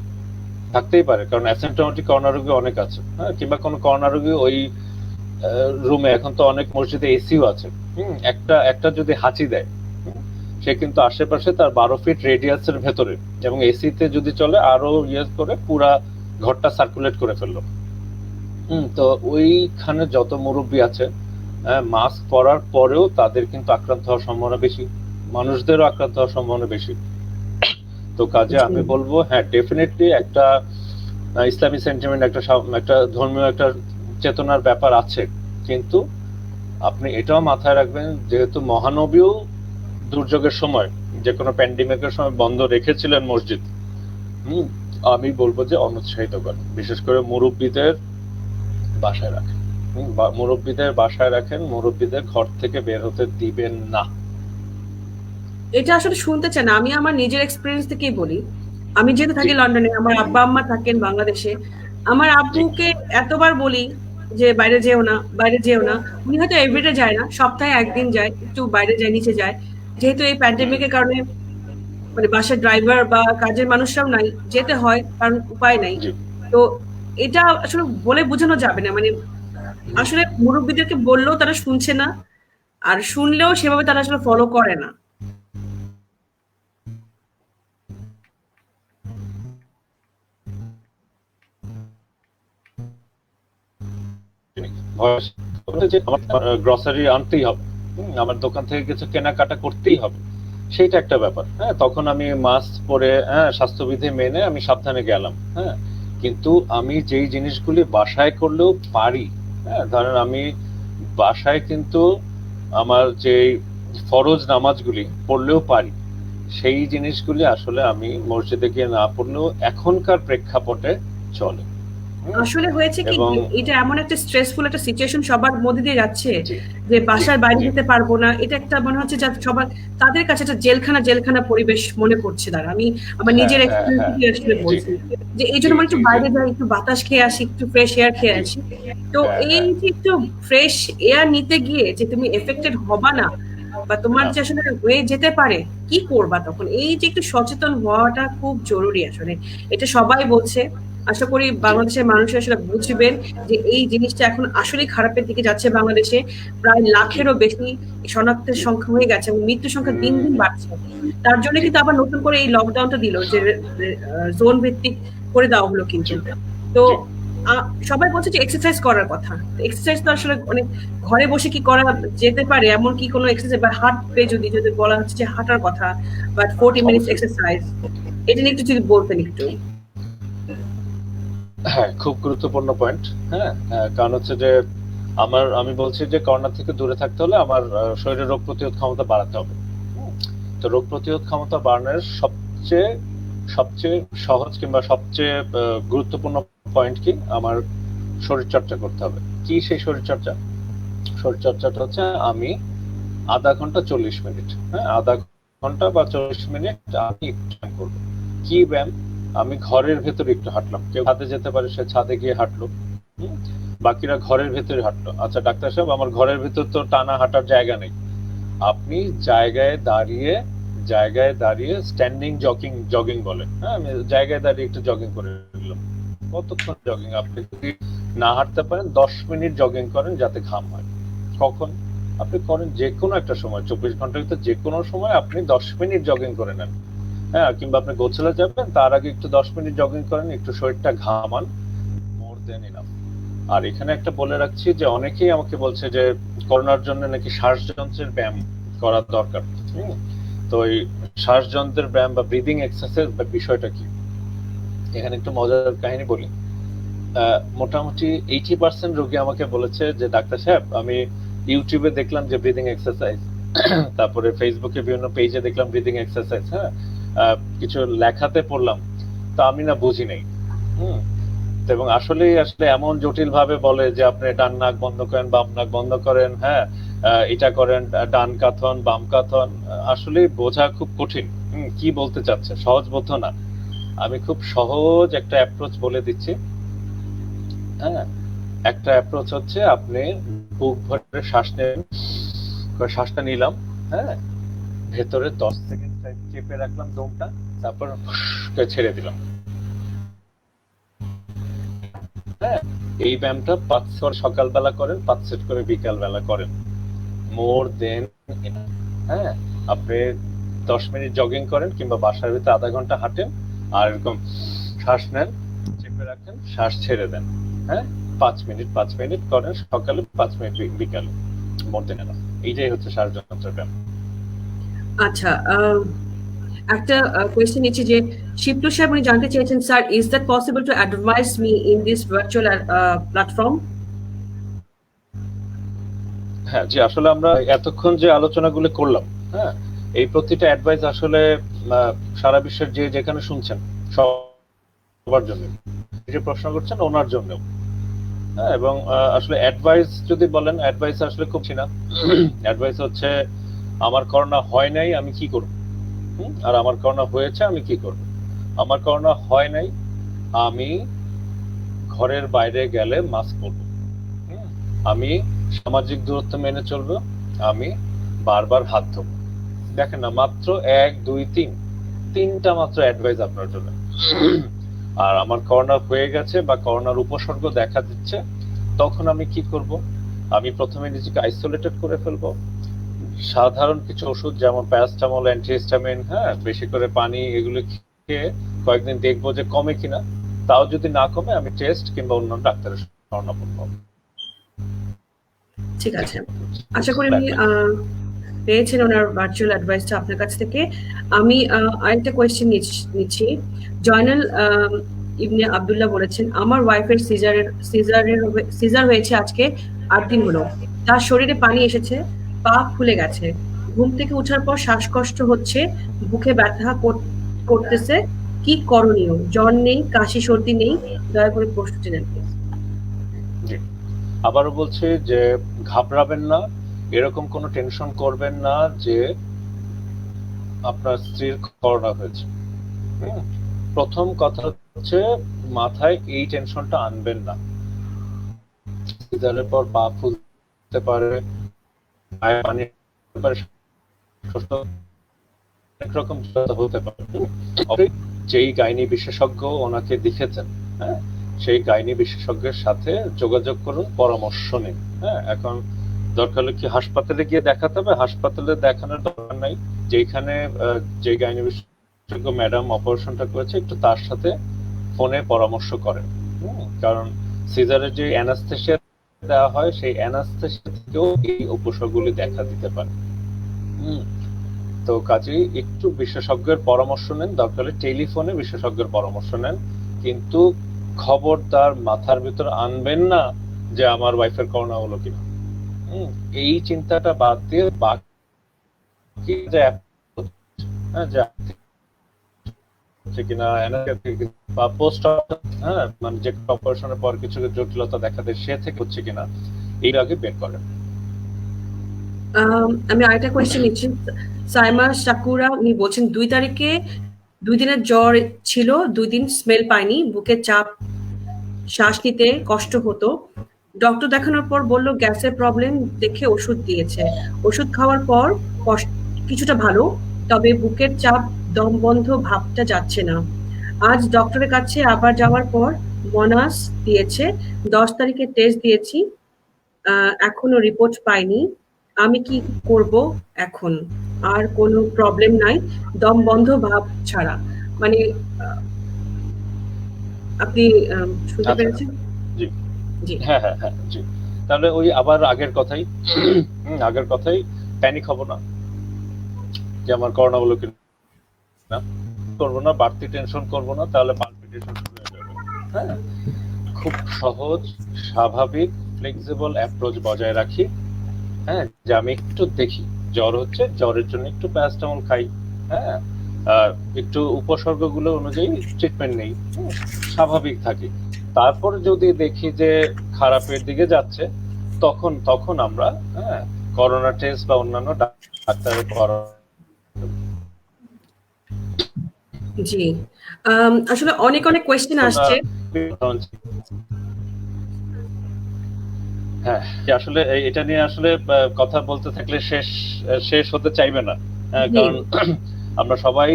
থাকতেই পারে, কারণ অ্যাসিম্পটোমেটিক করোনা রোগী অনেক আছে। হ্যাঁ, কিংবা কোনো করোনা রোগী ওই রুমে, এখন তো অনেক মসজিদে এসিও আছে, একটা যদি হাঁচি দেয়, সে কিন্তু আশেপাশে তার 12 ফিট রেডিয়াসের ভেতরে, এবং এসিতে যদি চলে আরো করে পুরা ঘরটা সার্কুলেট করে ফেললো। তো ওইখানে যত মুরব্বী আছে, মাস্ক পরার পরেও তাদের কিন্তু আক্রান্ত হওয়ার সম্ভাবনা বেশি, মানুষদেরও আক্রান্ত হওয়ার সম্ভাবনা বেশি। তো কাজে আমি বলবো হ্যাঁ, ডেফিনেটলি একটা ইসলামী সেন্টিমেন্ট, একটা ধর্মীয় একটা চেতনার ব্যাপার আছে, কিন্তু আপনি এটাও মাথায় রাখবেন যেহেতু মহানবীও দুর্যোগের সময়, যে কোনো প্যান্ডেমিকের সময় বন্ধ রেখেছিলেন মসজিদ, আমি বলবো যে অনুৎসাহিত করেন, বিশেষ করে মুরব্বীদের বাসায় রাখেন। মুরব্বীদের ঘর থেকে বের হতে দিবেন না। এটা আসলে শুনতে চাই না, আমি আমার নিজের এক্সপিরিয়েন্স থেকেই বলি। আমি যেহেতু থাকি লন্ডনে, আমার আব্বা আম্মা থাকেন বাংলাদেশে। আমার আব্বুকে এতবার বলি যে বাইরে যেও না, বাইরে যেও না। উনি হয়তো এভরিডে যায় না, সপ্তাহে একদিন যায়, একটু বাইরে যায়, নিচে যায়। যেহেতু এই প্যান্ডেমিকের কারণে মানে বাসার ড্রাইভার বা কাজের মানুষরাও নাই, যেতে হয়, কারণ উপায় নাই। তো এটা আসলে বলে বোঝানো যাবে না, মানে আসলে মুরব্বীদেরকে বললেও তারা শুনছে না, আর শুনলেও সেভাবে তারা আসলে ফলো করে না। আমার গ্রসারি আনতেই হবে, আমার দোকান থেকে কিছু কেনাকাটা করতেই হবে, সেইটা একটা ব্যাপার। হ্যাঁ, তখন আমি মাস্ক পরে, স্বাস্থ্যবিধি মেনে আমি সাবধানে গেলাম। হ্যাঁ, কিন্তু আমি যেই জিনিসগুলি বাসায় করলেও পারি, হ্যাঁ, ধরেন আমি বাসায় কিন্তু আমার যে ফরজ নামাজগুলি পড়লেও পারি, সেই জিনিসগুলি আসলে আমি মসজিদে গিয়ে না পড়লেও এখনকার প্রেক্ষাপটে চলে। আসলে হয়েছে কি এবং এটা এমন একটা স্ট্রেসফুল একটা সিচুয়েশন সবার মধ্যে দিয়ে যাচ্ছে জি, যে বাসার বাইরে জি, যেতে পারবো না, এটা একটা মনে হচ্ছে যে সবার তাদের কাছে একটা জেলখানা পরিবেশ মনে পড়ছে তারা। আমি আমার হ্যাঁ, নিজের হ্যাঁ, এক্সপিরিয়েন্স হ্যাঁ, থেকে আসলে জি, বলছি যে এই জন্য জি, মানে জি, একটু জি, বাইরে যাই, একটু বাতাস খেয়ে আসি, একটু ফ্রেশ এয়ার খেয়ে জি, আসি। তো হ্যাঁ, এই হ্যাঁ, যে একটু ফ্রেশ এয়ার নিতে গিয়ে যে তুমি এফেক্টেড হবা না বা তোমার না, যে আসলে হয়ে যেতে পারে, কি করবা তখন? এই যে একটু সচেতন হওয়াটা খুব জরুরি আসলে। এটা সবাই বলছে। আশা করি জি, বাংলাদেশের মানুষ আসলে বুঝবেন যে এই জিনিসটা এখন আসলে খারাপের দিকে যাচ্ছে। বাংলাদেশে প্রায় জি, লাখেরও বেশি শনাক্তের জি, সংখ্যা হয়ে গেছে এবং মৃত্যু সংখ্যা দিন দিন হুম, বাড়ছে। তার জন্য জি, কিন্তু আবার নতুন করে এই লকডাউনটা দিল যে জোন ভিত্তিক করে দেওয়া হলো জি, কিন্তু। তো জি, সবাই বলছে যে এক্সারসাইজ করার কথা। এক্সারসাইজ তো আসলে অনেক ঘরে বসে কি করা যেতে পারে এমন কি কোনো এক্সারসাইজ বা হাঁটবে যদি বলা হচ্ছে যে হাঁটার কথা বা 40 মিনিটস অবশ্যই। এক্সারসাইজ, এটা নিয়ে একটু যদি বলতেন একটু। হ্যাঁ, খুব গুরুত্বপূর্ণ পয়েন্ট। হ্যাঁ, কারণ হচ্ছে যে আমি বলছি যে করোনা থেকে দূরে থাকতে হলে আমার শরীরের রোগ প্রতিরোধ ক্ষমতা বাড়াতে হবে। হুম, তো রোগ প্রতিরোধ ক্ষমতা বাড়ানোর সবচেয়ে সবচেয়ে সহজ কিংবা সবচেয়ে গুরুত্বপূর্ণ পয়েন্ট কি? আমার শরীর চর্চা করতে হবে। কি সেই শরীর চর্চা? শরীর চর্চাটা হচ্ছে আমি আধা ঘন্টা 40 মিনিট, হ্যাঁ, আধা ঘন্টা বা 40 মিনিট আমি ব্যায়াম করবো। কি ব্যায়াম? আমি ঘরের ভেতরে একটু হাঁটলাম, কেউ ছাদে যেতে পারে, সে ছাদে গিয়ে হাঁটলো। হুম, বাকিরা ঘরের ভেতরে হাঁটলো। আচ্ছা ডাক্তার সাহেব, আমার ঘরের ভেতর তো টানা হাঁটার জায়গা নেই। আপনি জায়গায় দাঁড়িয়ে স্ট্যান্ডিং জগিং বলে, হ্যাঁ, আমি জায়গায় দাঁড়িয়ে একটু জগিং করে নিলাম। কতক্ষণ জগিং? আপনি যদি না হাঁটতে পারেন 10 মিনিট জগিং করেন যাতে ঘাম হয়। কখন? আপনি করেন যে কোনো একটা সময়, 24 ঘন্টার ভিতর যে কোনো সময় আপনি 10 মিনিট জগিং করে নেন। হ্যাঁ, কিংবা আপনি গোসলে যাবেন তার আগে একটু 10 মিনিট জগিং করেন, একটু শরীরটা ঘামান, মোর দেন ইনাফ। আর এখানে একটা বলে রাখছি যে অনেকেই আমাকে বলছে যে করোনার জন্য নাকি শ্বাসযন্ত্রের ব্যায়াম করা দরকার। হুম, তো এই শ্বাসযন্ত্রের ব্যায়াম বা ব্রিদিং এক্সারসাইজ বা বিষয়টা কি? এখানে একটু মজার কাহিনী বলি। মোটামুটি 80% রোগী আমাকে বলেছে যে ডাক্তার সাহেব, আমি ইউটিউবে দেখলাম যে ব্রিদিং এক্সারসাইজ, তারপরে ফেসবুকে বিভিন্ন পেজে দেখলাম ব্রিদিং এক্সারসাইজ, হ্যাঁ, কিছু লেখাতে পড়লাম, তা আমি না বুঝি নাই। হুম, এবং আসলে এমন জটিল ভাবে বলে যে আপনি ডান নাক বন্ধ করেন, বাম নাক বন্ধ করেন, হ্যাঁ, এটা করেন, ডান কাঁথন বাম কাঁথন, আসলে বোঝা খুব কঠিন। কি বলতে চাচ্ছে? সহজবোধ্য না। আমি খুব সহজ একটা অ্যাপ্রোচ বলে দিচ্ছি। হ্যাঁ, একটা অ্যাপ্রোচ হচ্ছে আপনি বুক ভরে শ্বাস নেবেন, শ্বাসটা নিলাম, হ্যাঁ, ভেতরে 10 সেকেন্ড চেপে রাখলাম দমটা, তারপর ছেড়ে দিলাম। হ্যাঁ, এই ব্যায়ামটা 5 সেট সকালবেলা করেন, 5 সেট করে বিকাল বেলা করেন, মোর দেন। হ্যাঁ, আপনি 10 মিনিট জগিং করেন কিংবা বাসার ভিতরে আধা ঘন্টা হাঁটেন, আর এরকম শ্বাস নেন, চেপে রাখেন, শ্বাস ছেড়ে দেন। হ্যাঁ, 5 মিনিট করেন সকালে, 5 মিনিট বিকালে, মোর দেন এনাফ। এইটাই হচ্ছে শ্বাসযন্ত্রের ব্যায়াম। আচ্ছা, একটা কোয়েশ্চেন নিচ্ছি যে শিবলু সাহেব উনি জানতে চেয়েছেন, sir is that possible to advice me in this virtual platform? হ্যাঁ, জি, আসলে আমরা এতক্ষণ যে আলোচনাগুলো করলাম, হ্যাঁ, এই প্রতিটা অ্যাডভাইস আসলে সারা বিশ্বের যে যেখানে শুনছেন সবার জন্য, যে প্রশ্ন করছেন ওনার জন্য। হ্যাঁ, এবং আসলে অ্যাডভাইস যদি বলেন, অ্যাডভাইস আসলে খুব ছিনা। অ্যাডভাইস হচ্ছে আমার করোনা হয় নাই, আমি কি করব? আর আমার করোনা হয়েছে, আমি কি করব? আমার করোনা হয় নাই, আমি ঘরের বাইরে গেলে মাস্ক পরবো, হুম, আমি সামাজিক দূরত্ব মেনে চলবো, আমি বারবার হাত ধোবো। দেখেন না, মাত্র 1 2 3 তিনটা মাত্র অ্যাডভাইস আপনার জন্য। আর আমার করোনা হয়ে গেছে বা করোনার উপসর্গ দেখা দিচ্ছে, তখন আমি কি করব? আমি প্রথমে নিজেকে আইসোলেটেড করে ফেলবো, সাধারণ কিছু ওষুধ যেমন প্যারাসিটামল, অ্যান্টিহিস্টামিন, হ্যাঁ, বেশি করে পানি, এগুলো খেয়ে কয়েকদিন দেখবো যে কমে কিনা। তাও যদি না কমে আমি টেস্ট কিংবা অন্য ডাক্তারের শরণাপন্ন হবো। ঠিক আছে, আশা করি উনি পেয়েছেন ওনার ভার্চুয়াল অ্যাডভাইসটা আপনার কাছ থেকে। আমি আরেকটা কোয়েশ্চেন নিচ্ছি। জয়নাল ইবনে আব্দুল্লাহ বলেছেন, আমার ওয়াইফের সিজার হয়েছে আজকে 8 দিন হলো, তার শরীরে পানি এসেছে, পা ফুলে গেছে, ঘুম থেকে ওঠার পর শ্বাসকষ্ট হচ্ছে, বুকে ব্যথা করতেছে, কি করণীয়? জ্বর নেই, কাশি সর্দি নেই, দয়া করে প্রশ্নটি নেন please। জি, আবারও বলছি যে ঘাবড়াবেন না, এরকম কোনো টেনশন করবেন না যে আপনার স্ত্রীর করোনা হয়েছে। প্রথম কথা হচ্ছে মাথায় এই টেনশনটা আনবেন না। সিজারের পর পা ফুলতে পারে, পায়ে পানি হতে পারে, অনেক রকম হতে পারে। যেই গাইনি বিশেষজ্ঞ ওনাকে দেখেছেন, হ্যাঁ, সেই গাইনি বিশেষজ্ঞের সাথে যোগাযোগ করুন, পরামর্শ নিন। হ্যাঁ, এখন দরকার হলে কি হাসপাতালে গিয়ে দেখাতে হবে? হাসপাতালে দেখানোর দরকার নাই। যেখানে যে গাইনি বিশেষজ্ঞ ম্যাডাম অপারেশনটা করেছে, একটু তার সাথে ফোনে পরামর্শ করেন। কারণ সিজারের যে অ্যানাস্থেসিয়া দেওয়া হয়, সেই অ্যানাস্থেসিয়া থেকেও এই উপসর্গগুলি দেখা দিতে পারে। তো কাজেই একটু বিশেষজ্ঞের পরামর্শ নেন, দরকার হলে টেলিফোনে বিশেষজ্ঞের পরামর্শ নেন, কিন্তু খবরদার মাথার ভিতর আনবেন না যে আমার ওয়াইফের করোনা হলো কিনা। এই চিন্তাটা বাদ দিয়ে বাকি যে কিনা বা পোস্ট মানে যে অপারেশনের পর কিছু জটিলতা দেখা দেয়, সে থেকে হচ্ছে কিনা এই আগে বের করেন। আমি আরেকটা কোয়েশ্চেন নিচ্ছি। সাইমা সাকুরা উনি বলছেন 2 তারিখে 2 দিনের জ্বর ছিল, 2 দিন স্মেল পাইনি, বুকে চাপ, শ্বাস নিতে কষ্ট হতো, ডক্টর দেখানোর পর বলল গ্যাসের প্রবলেম, দেখে ওষুধ দিয়েছে, ওষুধ খাওয়ার পর কিছুটা ভালো, তবে বুকের চাপ, দম বন্ধ ভাবটা যাচ্ছে না। আজ ডক্টরের কাছে আবার যাওয়ার পর মনাস দিয়েছে, 10 তারিখে টেস্ট দিয়েছি, এখনো রিপোর্ট পাইনি, আমি কি করব এখন? আর কোনো প্রবলেম নাই, দম বন্ধ ভাব ছাড়া। মানে আপনি শুনতে পেরেছেন? জি জি, হ্যাঁ হ্যাঁ হ্যাঁ জি। তাহলে ওই আবার আগের কথাই প্যানিক হব না যে আমার করোনা হলো কিনা, করবো না, বাড়তি টেনশন করবো না, তাহলে পালপিটেশন শুরু হয়ে যাবে। হ্যাঁ, খুব সহজ, স্বাভাবিক, ফ্লেক্সিবল অ্যাপ্রোচ বজায় রাখি। হ্যাঁ, যে আমি একটু দেখি জ্বর হচ্ছে, জ্বরের জন্য একটু প্যারাসিটামল খাই, হ্যাঁ, একটু উপসর্গগুলো অনুযায়ী ট্রিটমেন্ট নেই, স্বাভাবিক থাকি। তারপর যদি দেখি যে খারাপের দিকে যাচ্ছে, তখন আমরা করোনা টেস্ট বা অন্যান্য ডাক্তারের জি। আসলে অনেক কোয়েশ্চেন আসছে। হ্যাঁ, আসলে এটা নিয়ে আসলে কথা বলতে থাকলে শেষ হতে চাইবে না। কারণ আমরা সবাই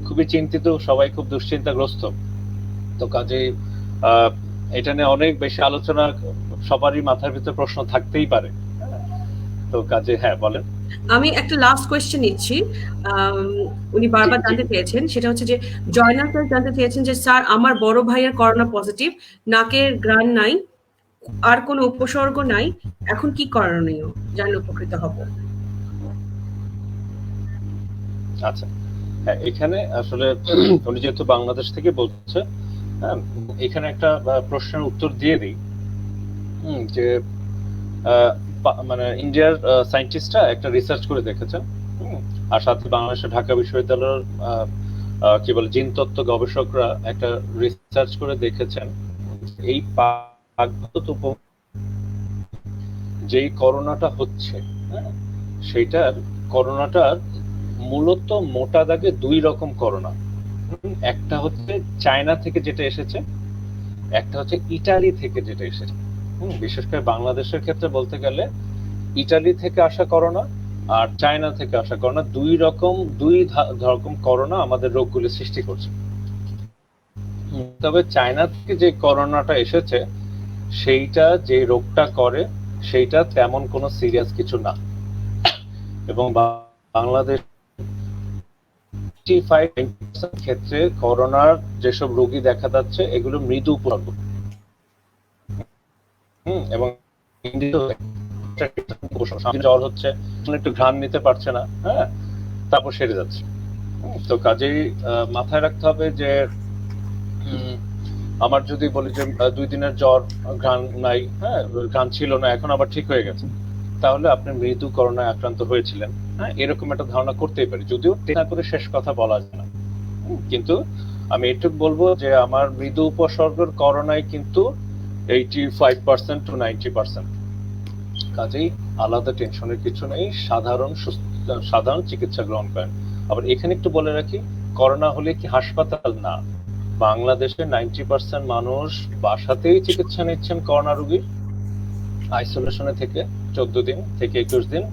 খুবই চিন্তিত, সবাই খুব দুশ্চিন্তাগ্রস্ত। তো কাজেই এটা নিয়ে অনেক বেশি আলোচনা, সবারই মাথার ভিতরে প্রশ্ন থাকতেই পারে। তো কাজে হ্যাঁ বলেন। আমি একটা লাস্ট কোয়েশ্চেন নিচ্ছি। উনি বারবার জানতে চেয়েছেন, সেটা হচ্ছে যে জয়নাল স্যার জানতে চেয়েছেন যে স্যার আমার বড় ভাইয়ের করোনা পজিটিভ, নাকের ঘ্রাণ নাই, আর কোনো উপসর্গ নাই, এখন কি করণীয়, জানলে উপকৃত হব। আচ্ছা, হ্যাঁ, এখানে আসলে উনি যেহেতু বাংলাদেশ থেকে বলছে, এখানে একটা প্রশ্নের উত্তর দিয়ে দিই যে মানে ইন্ডিয়ার সায়েন্টিস্টরা একটা রিসার্চ করে দেখেছেন, আর সাথে বাংলাদেশের ঢাকা বিশ্ববিদ্যালয়ের কি বলে জিনতত্ত্ব গবেষকরা একটা রিসার্চ করে দেখেছেন এই যেই করোনাটা হচ্ছে, সেইটার করোনাটার মূলত মোটা দাগে 2 রকম করোনা। একটা হচ্ছে চায়না থেকে যেটা এসেছে, একটা হচ্ছে ইটালি থেকে যেটা এসেছে। বিশেষ করে বাংলাদেশের ক্ষেত্রে বলতে গেলে ইটালি থেকে আসা করোনা আর চায়না থেকে আসা করোনা, দুই রকম করোনা আমাদের রোগগুলি সৃষ্টি করছে। তবে চায়না থেকে যে করোনাটা এসেছে, সেইটা যে রোগটা করে সেইটা তেমন কোনো সিরিয়াস কিছু না, এবং বাংলাদেশ ক্ষেত্রে করোনার যেসব রোগী দেখা যাচ্ছে এগুলো মৃদু উপসর্গ, এবং জ্বর হচ্ছে, একটু ঘ্রাণ নিতে পারছে না, হ্যাঁ, তারপর সেরে যাচ্ছে। তো কাজেই মাথায় রাখতে হবে যে আমার যদি বলি যে 2 দিনের জ্বর, ঘ্রাণ নাই, হ্যাঁ, ঘ্রাণ ছিল না, এখন আবার ঠিক হয়ে গেছে, তাহলে আপনি মৃদু করোনায় আক্রান্ত হয়েছিলেন, হ্যাঁ, এরকম একটা ধারণা করতেই পারি, যদিও না করে শেষ কথা বলা যায় না। কিন্তু আমি এটুকু বলবো যে আমার মৃদু উপসর্গের করোনায় কিন্তু 85% to 90%। কাজেই আলাদা টেনশনের কিছু নেই, সাধারণ চিকিৎসা গ্রহণ করেন। আবার এখানে একটু বলে রাখি, করোনা হলে কি হাসপাতাল না, বাংলাদেশে 90% মানুষ বাসাতেই চিকিৎসা নিচ্ছেন করোনা রোগীর, আইসোলেশনে থেকে 14 দিন থেকে 21 দিন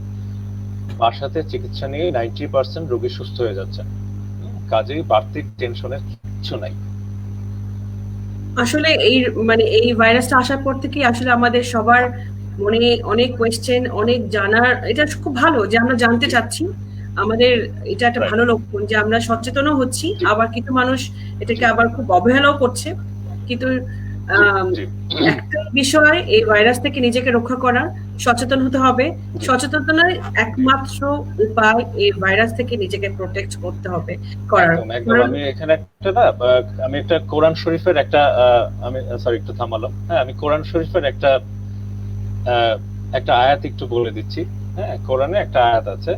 বাসাতে চিকিৎসা নিয়ে 90% রোগী সুস্থ হয়ে যাচ্ছে। কাজেই বাড়তি টেনশনের কিছু নাই। আসলে এই ভাইরাসটা আসার পর থেকে আসলে আমাদের সবার মনে অনেক কোয়েশ্চেন, অনেক জানার, এটা খুব ভালো যে আমরা জানতে চাচ্ছি। আমাদের এটা একটা ভালো লক্ষণ যে আমরা সচেতনও হচ্ছি, আবার কিছু মানুষ এটাকে আবার খুব অবহেলাও করছে। কিন্তু একটা বিষয়, এই ভাইরাস থেকে নিজেকে রক্ষা করা, সচেতন হতে হবে। সচেতনতার একমাত্র উপায় এই ভাইরাস থেকে নিজেকে প্রোটেক্ট করতে হবে। আমি এখানে আমি একটা কোরআন শরীফের একটা আমি একটু থামালাম। হ্যাঁ, আমি কোরআন শরীফের একটা আয়াত একটু বলে দিচ্ছি। হ্যাঁ, কোরআনে একটা আয়াত আছে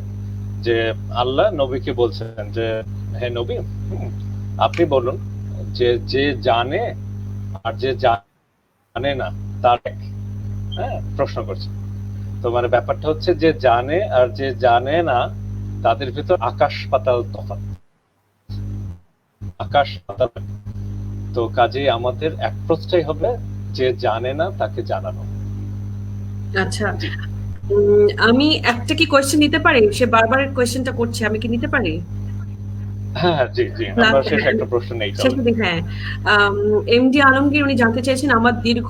যে আল্লাহ নবীকে বলছেন যে, হে নবী, আপনি বলুন যে জানে আর যে জানে না তার এক। হ্যাঁ, প্রশ্ন করছে। তো মানে ব্যাপারটা হচ্ছে যে জানে আর যে জানে না তাদের ভিতর আকাশ পাতাল তফাৎ, আকাশ পাতাল। তো কাজেই আমাদের অ্যাপ্রোচটাই হবে যে জানে না তাকে জানানো। আচ্ছা, আমি একটা কি কোয়েশ্চেন নিতে পারি? সে বারবার কোয়েশ্চেনটা করছে, আমি কি নিতে পারি? হ্যাঁ, জি জি, আমরা শেষ একটা প্রশ্ন নেই। হ্যাঁ, এমডি আলমগীর উনি জানতে চেয়েছেন, আমার দীর্ঘ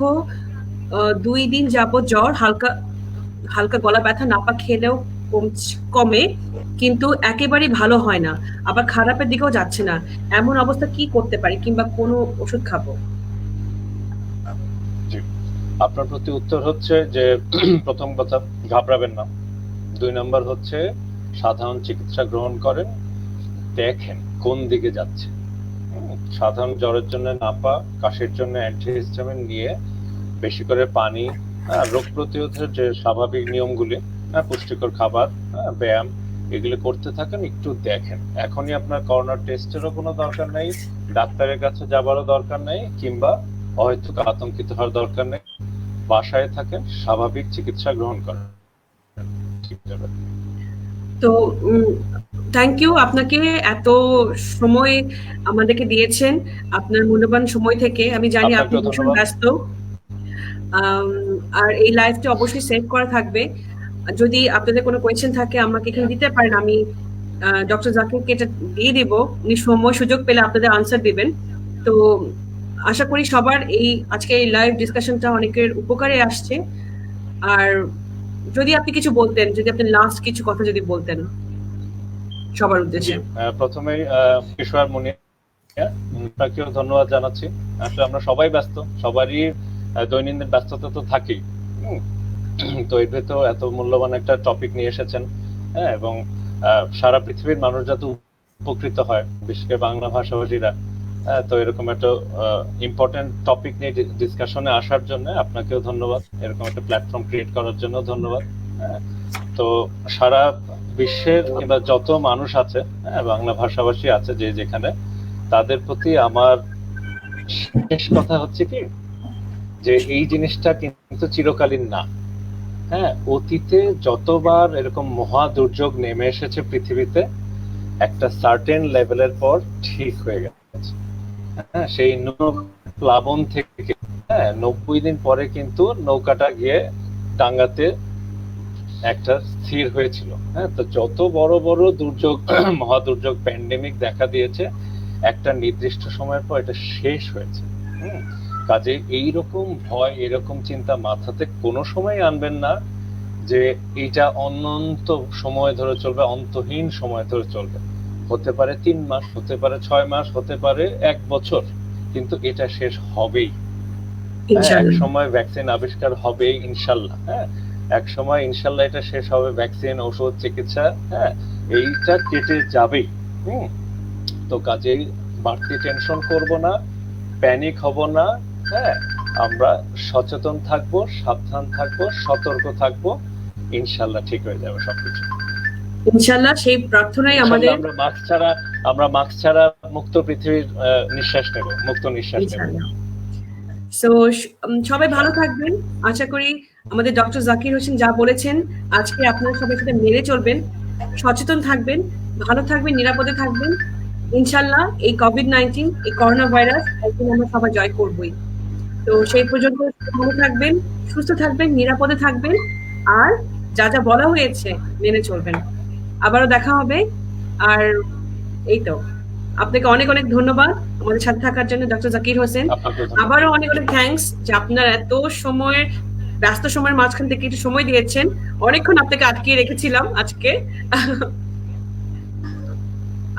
2 দিন যাবত জ্বর, হালকা হালকা গলা ব্যথা, নাপা খেলেও কমে, কিন্তু একেবারেই ভালো হয় না, আবার খারাপের দিকেও যাচ্ছে না। এমন অবস্থা কি করতে পারি, কিংবা কোনো ওষুধ খাবো? আপনার প্রতি উত্তর হচ্ছে যে প্রথম কথা, ঘাবড়াবেন না। 2 নম্বর হচ্ছে সাধারণ চিকিৎসা গ্রহণ করেন, দেখেন কোন দিকে যাচ্ছে। সাধারণ জ্বরের জন্য নাপা, কাশির জন্য অ্যান্টিহিস্টামিন নিয়ে বেশি করে পানি, রোগ প্রতিরোধের যে স্বাভাবিক নিয়মগুলি, পুষ্টিকর খাবার, ব্যায়াম, এগুলো করতে থাকেন। একটু দেখেন, এখনই আপনার করোনা টেস্টেরও কোনো দরকার নেই, ডাক্তারের কাছে যাবারও দরকার নেই, কিংবা হয়তো আতঙ্কিত হওয়ার দরকার নেই। বাসায় থাকেন, স্বাভাবিক চিকিৎসা গ্রহণ করেন। তো থ্যাংক ইউ আপনাকে, এত সময় আমাদেরকে দিয়েছেন, আপনার মূল্যবান সময় থেকে। আমি জানি আপনি ভীষণ ব্যস্ত, আর এই লাইভটা অবশ্যই সেভ করা থাকবে। যদি আপনাদের কোনো কোয়েশ্চেন থাকে আমাকে এখানে দিতে পারেন, আমি ডক্টর জাকিরকে এটা দিয়ে দিব, উনি সময় সুযোগ পেলে আপনাদের আনসার দিবেন। তো আশা করি সবার আজকে এই লাইভ ডিসকাশনটা অনেকের উপকারে আসছে। আর যদি আপনি কিছু বলতেন, যদি আপনি লাস্ট কিছু কথা যদি বলতেন সবার উদ্দেশ্যে। প্রথমেই কিশোর আপনাকেও ধন্যবাদ জানাচ্ছি। আসলে আমরা সবাই ব্যস্ত, সবারই দৈনন্দিন ব্যস্ততা তো থাকেই। তো এর ভেতর এত মূল্যবান একটা টপিক নিয়ে এসেছেন, হ্যাঁ, এবং সারা পৃথিবীর মানুষ যাতে উপকৃত হয়, বিশেষ করে বাংলা ভাষাভাষীরা। তো এরকম একটা ইম্পর্টেন্ট টপিক নিয়ে ডিসকাশনে আসার জন্য আপনাকেও ধন্যবাদ, এরকম একটা প্ল্যাটফর্ম ক্রিয়েট করার জন্য ধন্যবাদ। তো সারা বিশ্বের কিংবা যত মানুষ আছে, বাংলা ভাষাভাষী আছে যে যেখানে, তাদের প্রতি আমার শেষ কথা হচ্ছে কি, যে এই জিনিসটা কিন্তু চিরকালীন না। হ্যাঁ, অতীতে যতবার এরকম মহা দুর্যোগ নেমে এসেছে পৃথিবীতে, একটা সার্টেন লেভেলের পর ঠিক হয়ে গেছে। হ্যাঁ, সেই প্লাবন থেকে 90 দিন পরে কিন্তু নৌকাটা গিয়ে ডাঙ্গাতে একটা স্থির হয়েছিল। হ্যাঁ, তো যত বড় বড় দুর্যোগ, মহা দুর্যোগ, প্যান্ডেমিক দেখা দিয়েছে, একটা নির্দিষ্ট সময়ের পর এটা শেষ হয়েছে। কাজে এইরকম ভয়, এরকম চিন্তা মাথাতে কোনো সময় আনবেন না যে এটা অনন্ত সময় ধরে চলবে, অন্তহীন সময় ধরে চলবে। হতে পারে 3 মাস, হতে পারে 6 মাস, হতে পারে 1 বছর, কিন্তু এটা শেষ হবেই। এক সময় ভ্যাকসিন আবিষ্কার হবে ইনশাল্লাহ। হ্যাঁ, এক সময় ইনশাল্লাহ এটা শেষ হবে, ভ্যাকসিন, ওষুধ, চিকিৎসা, হ্যাঁ, এইটা কেটে যাবেই। তো কাজেই বাড়তি টেনশন করব না, প্যানিক হব না। হ্যাঁ, আমরা সচেতন থাকবো, সাবধান থাকবো, সতর্ক থাকবো, ইনশাআল্লাহ ঠিক হয়ে যাবে সবকিছু। ইনশাআল্লাহ সেই প্রার্থনাই আমাদের। আমরা মাস্ক ছাড়া মুক্ত পৃথিবীর নিঃশ্বাস নেব, মুক্ত নিঃশ্বাস নেব। সো সবাই ভালো থাকবেন। আশা করি আমাদের ডক্টর জাকির হোসেন যা বলেছেন আজকে আপনারা সবাই সাথে মেনে চলবেন, সচেতন থাকবেন, ভালো থাকবেন, নিরাপদে থাকবেন। ইনশাআল্লাহ এই কোভিড-19, এই করোনা ভাইরাস একদিন আমরা সবাই জয় করবই। তো সেই পর্যন্ত ভালো থাকবেন, সুস্থ থাকবেন, নিরাপদে থাকবেন, আর যা যা বলা হয়েছে মেনে চলবেন। আবারও দেখা হবে। আর এই তো, আপনাকে অনেক অনেক ধন্যবাদ আমাদের সাথে থাকার জন্য ডক্টর জাকির হোসেন। আবারও অনেক অনেক থ্যাঙ্কস যে আপনার এত সময়ের ব্যস্ত সময়ের মাঝখান থেকে একটু সময় দিয়েছেন। অনেকক্ষণ আপনাকে আটকিয়ে রেখেছিলাম আজকে।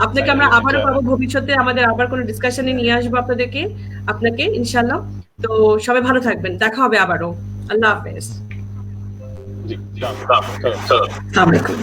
আপনাকে আমরা আবারও পাবো ভবিষ্যতে, আমাদের আবার কোনো ডিসকাশনে নিয়ে আসবো আপনাকে ইনশাআল্লাহ। তো সবাই ভালো থাকবেন, দেখা হবে আবারও। আল্লাহ হাফেজ। আসসালামু আলাইকুম।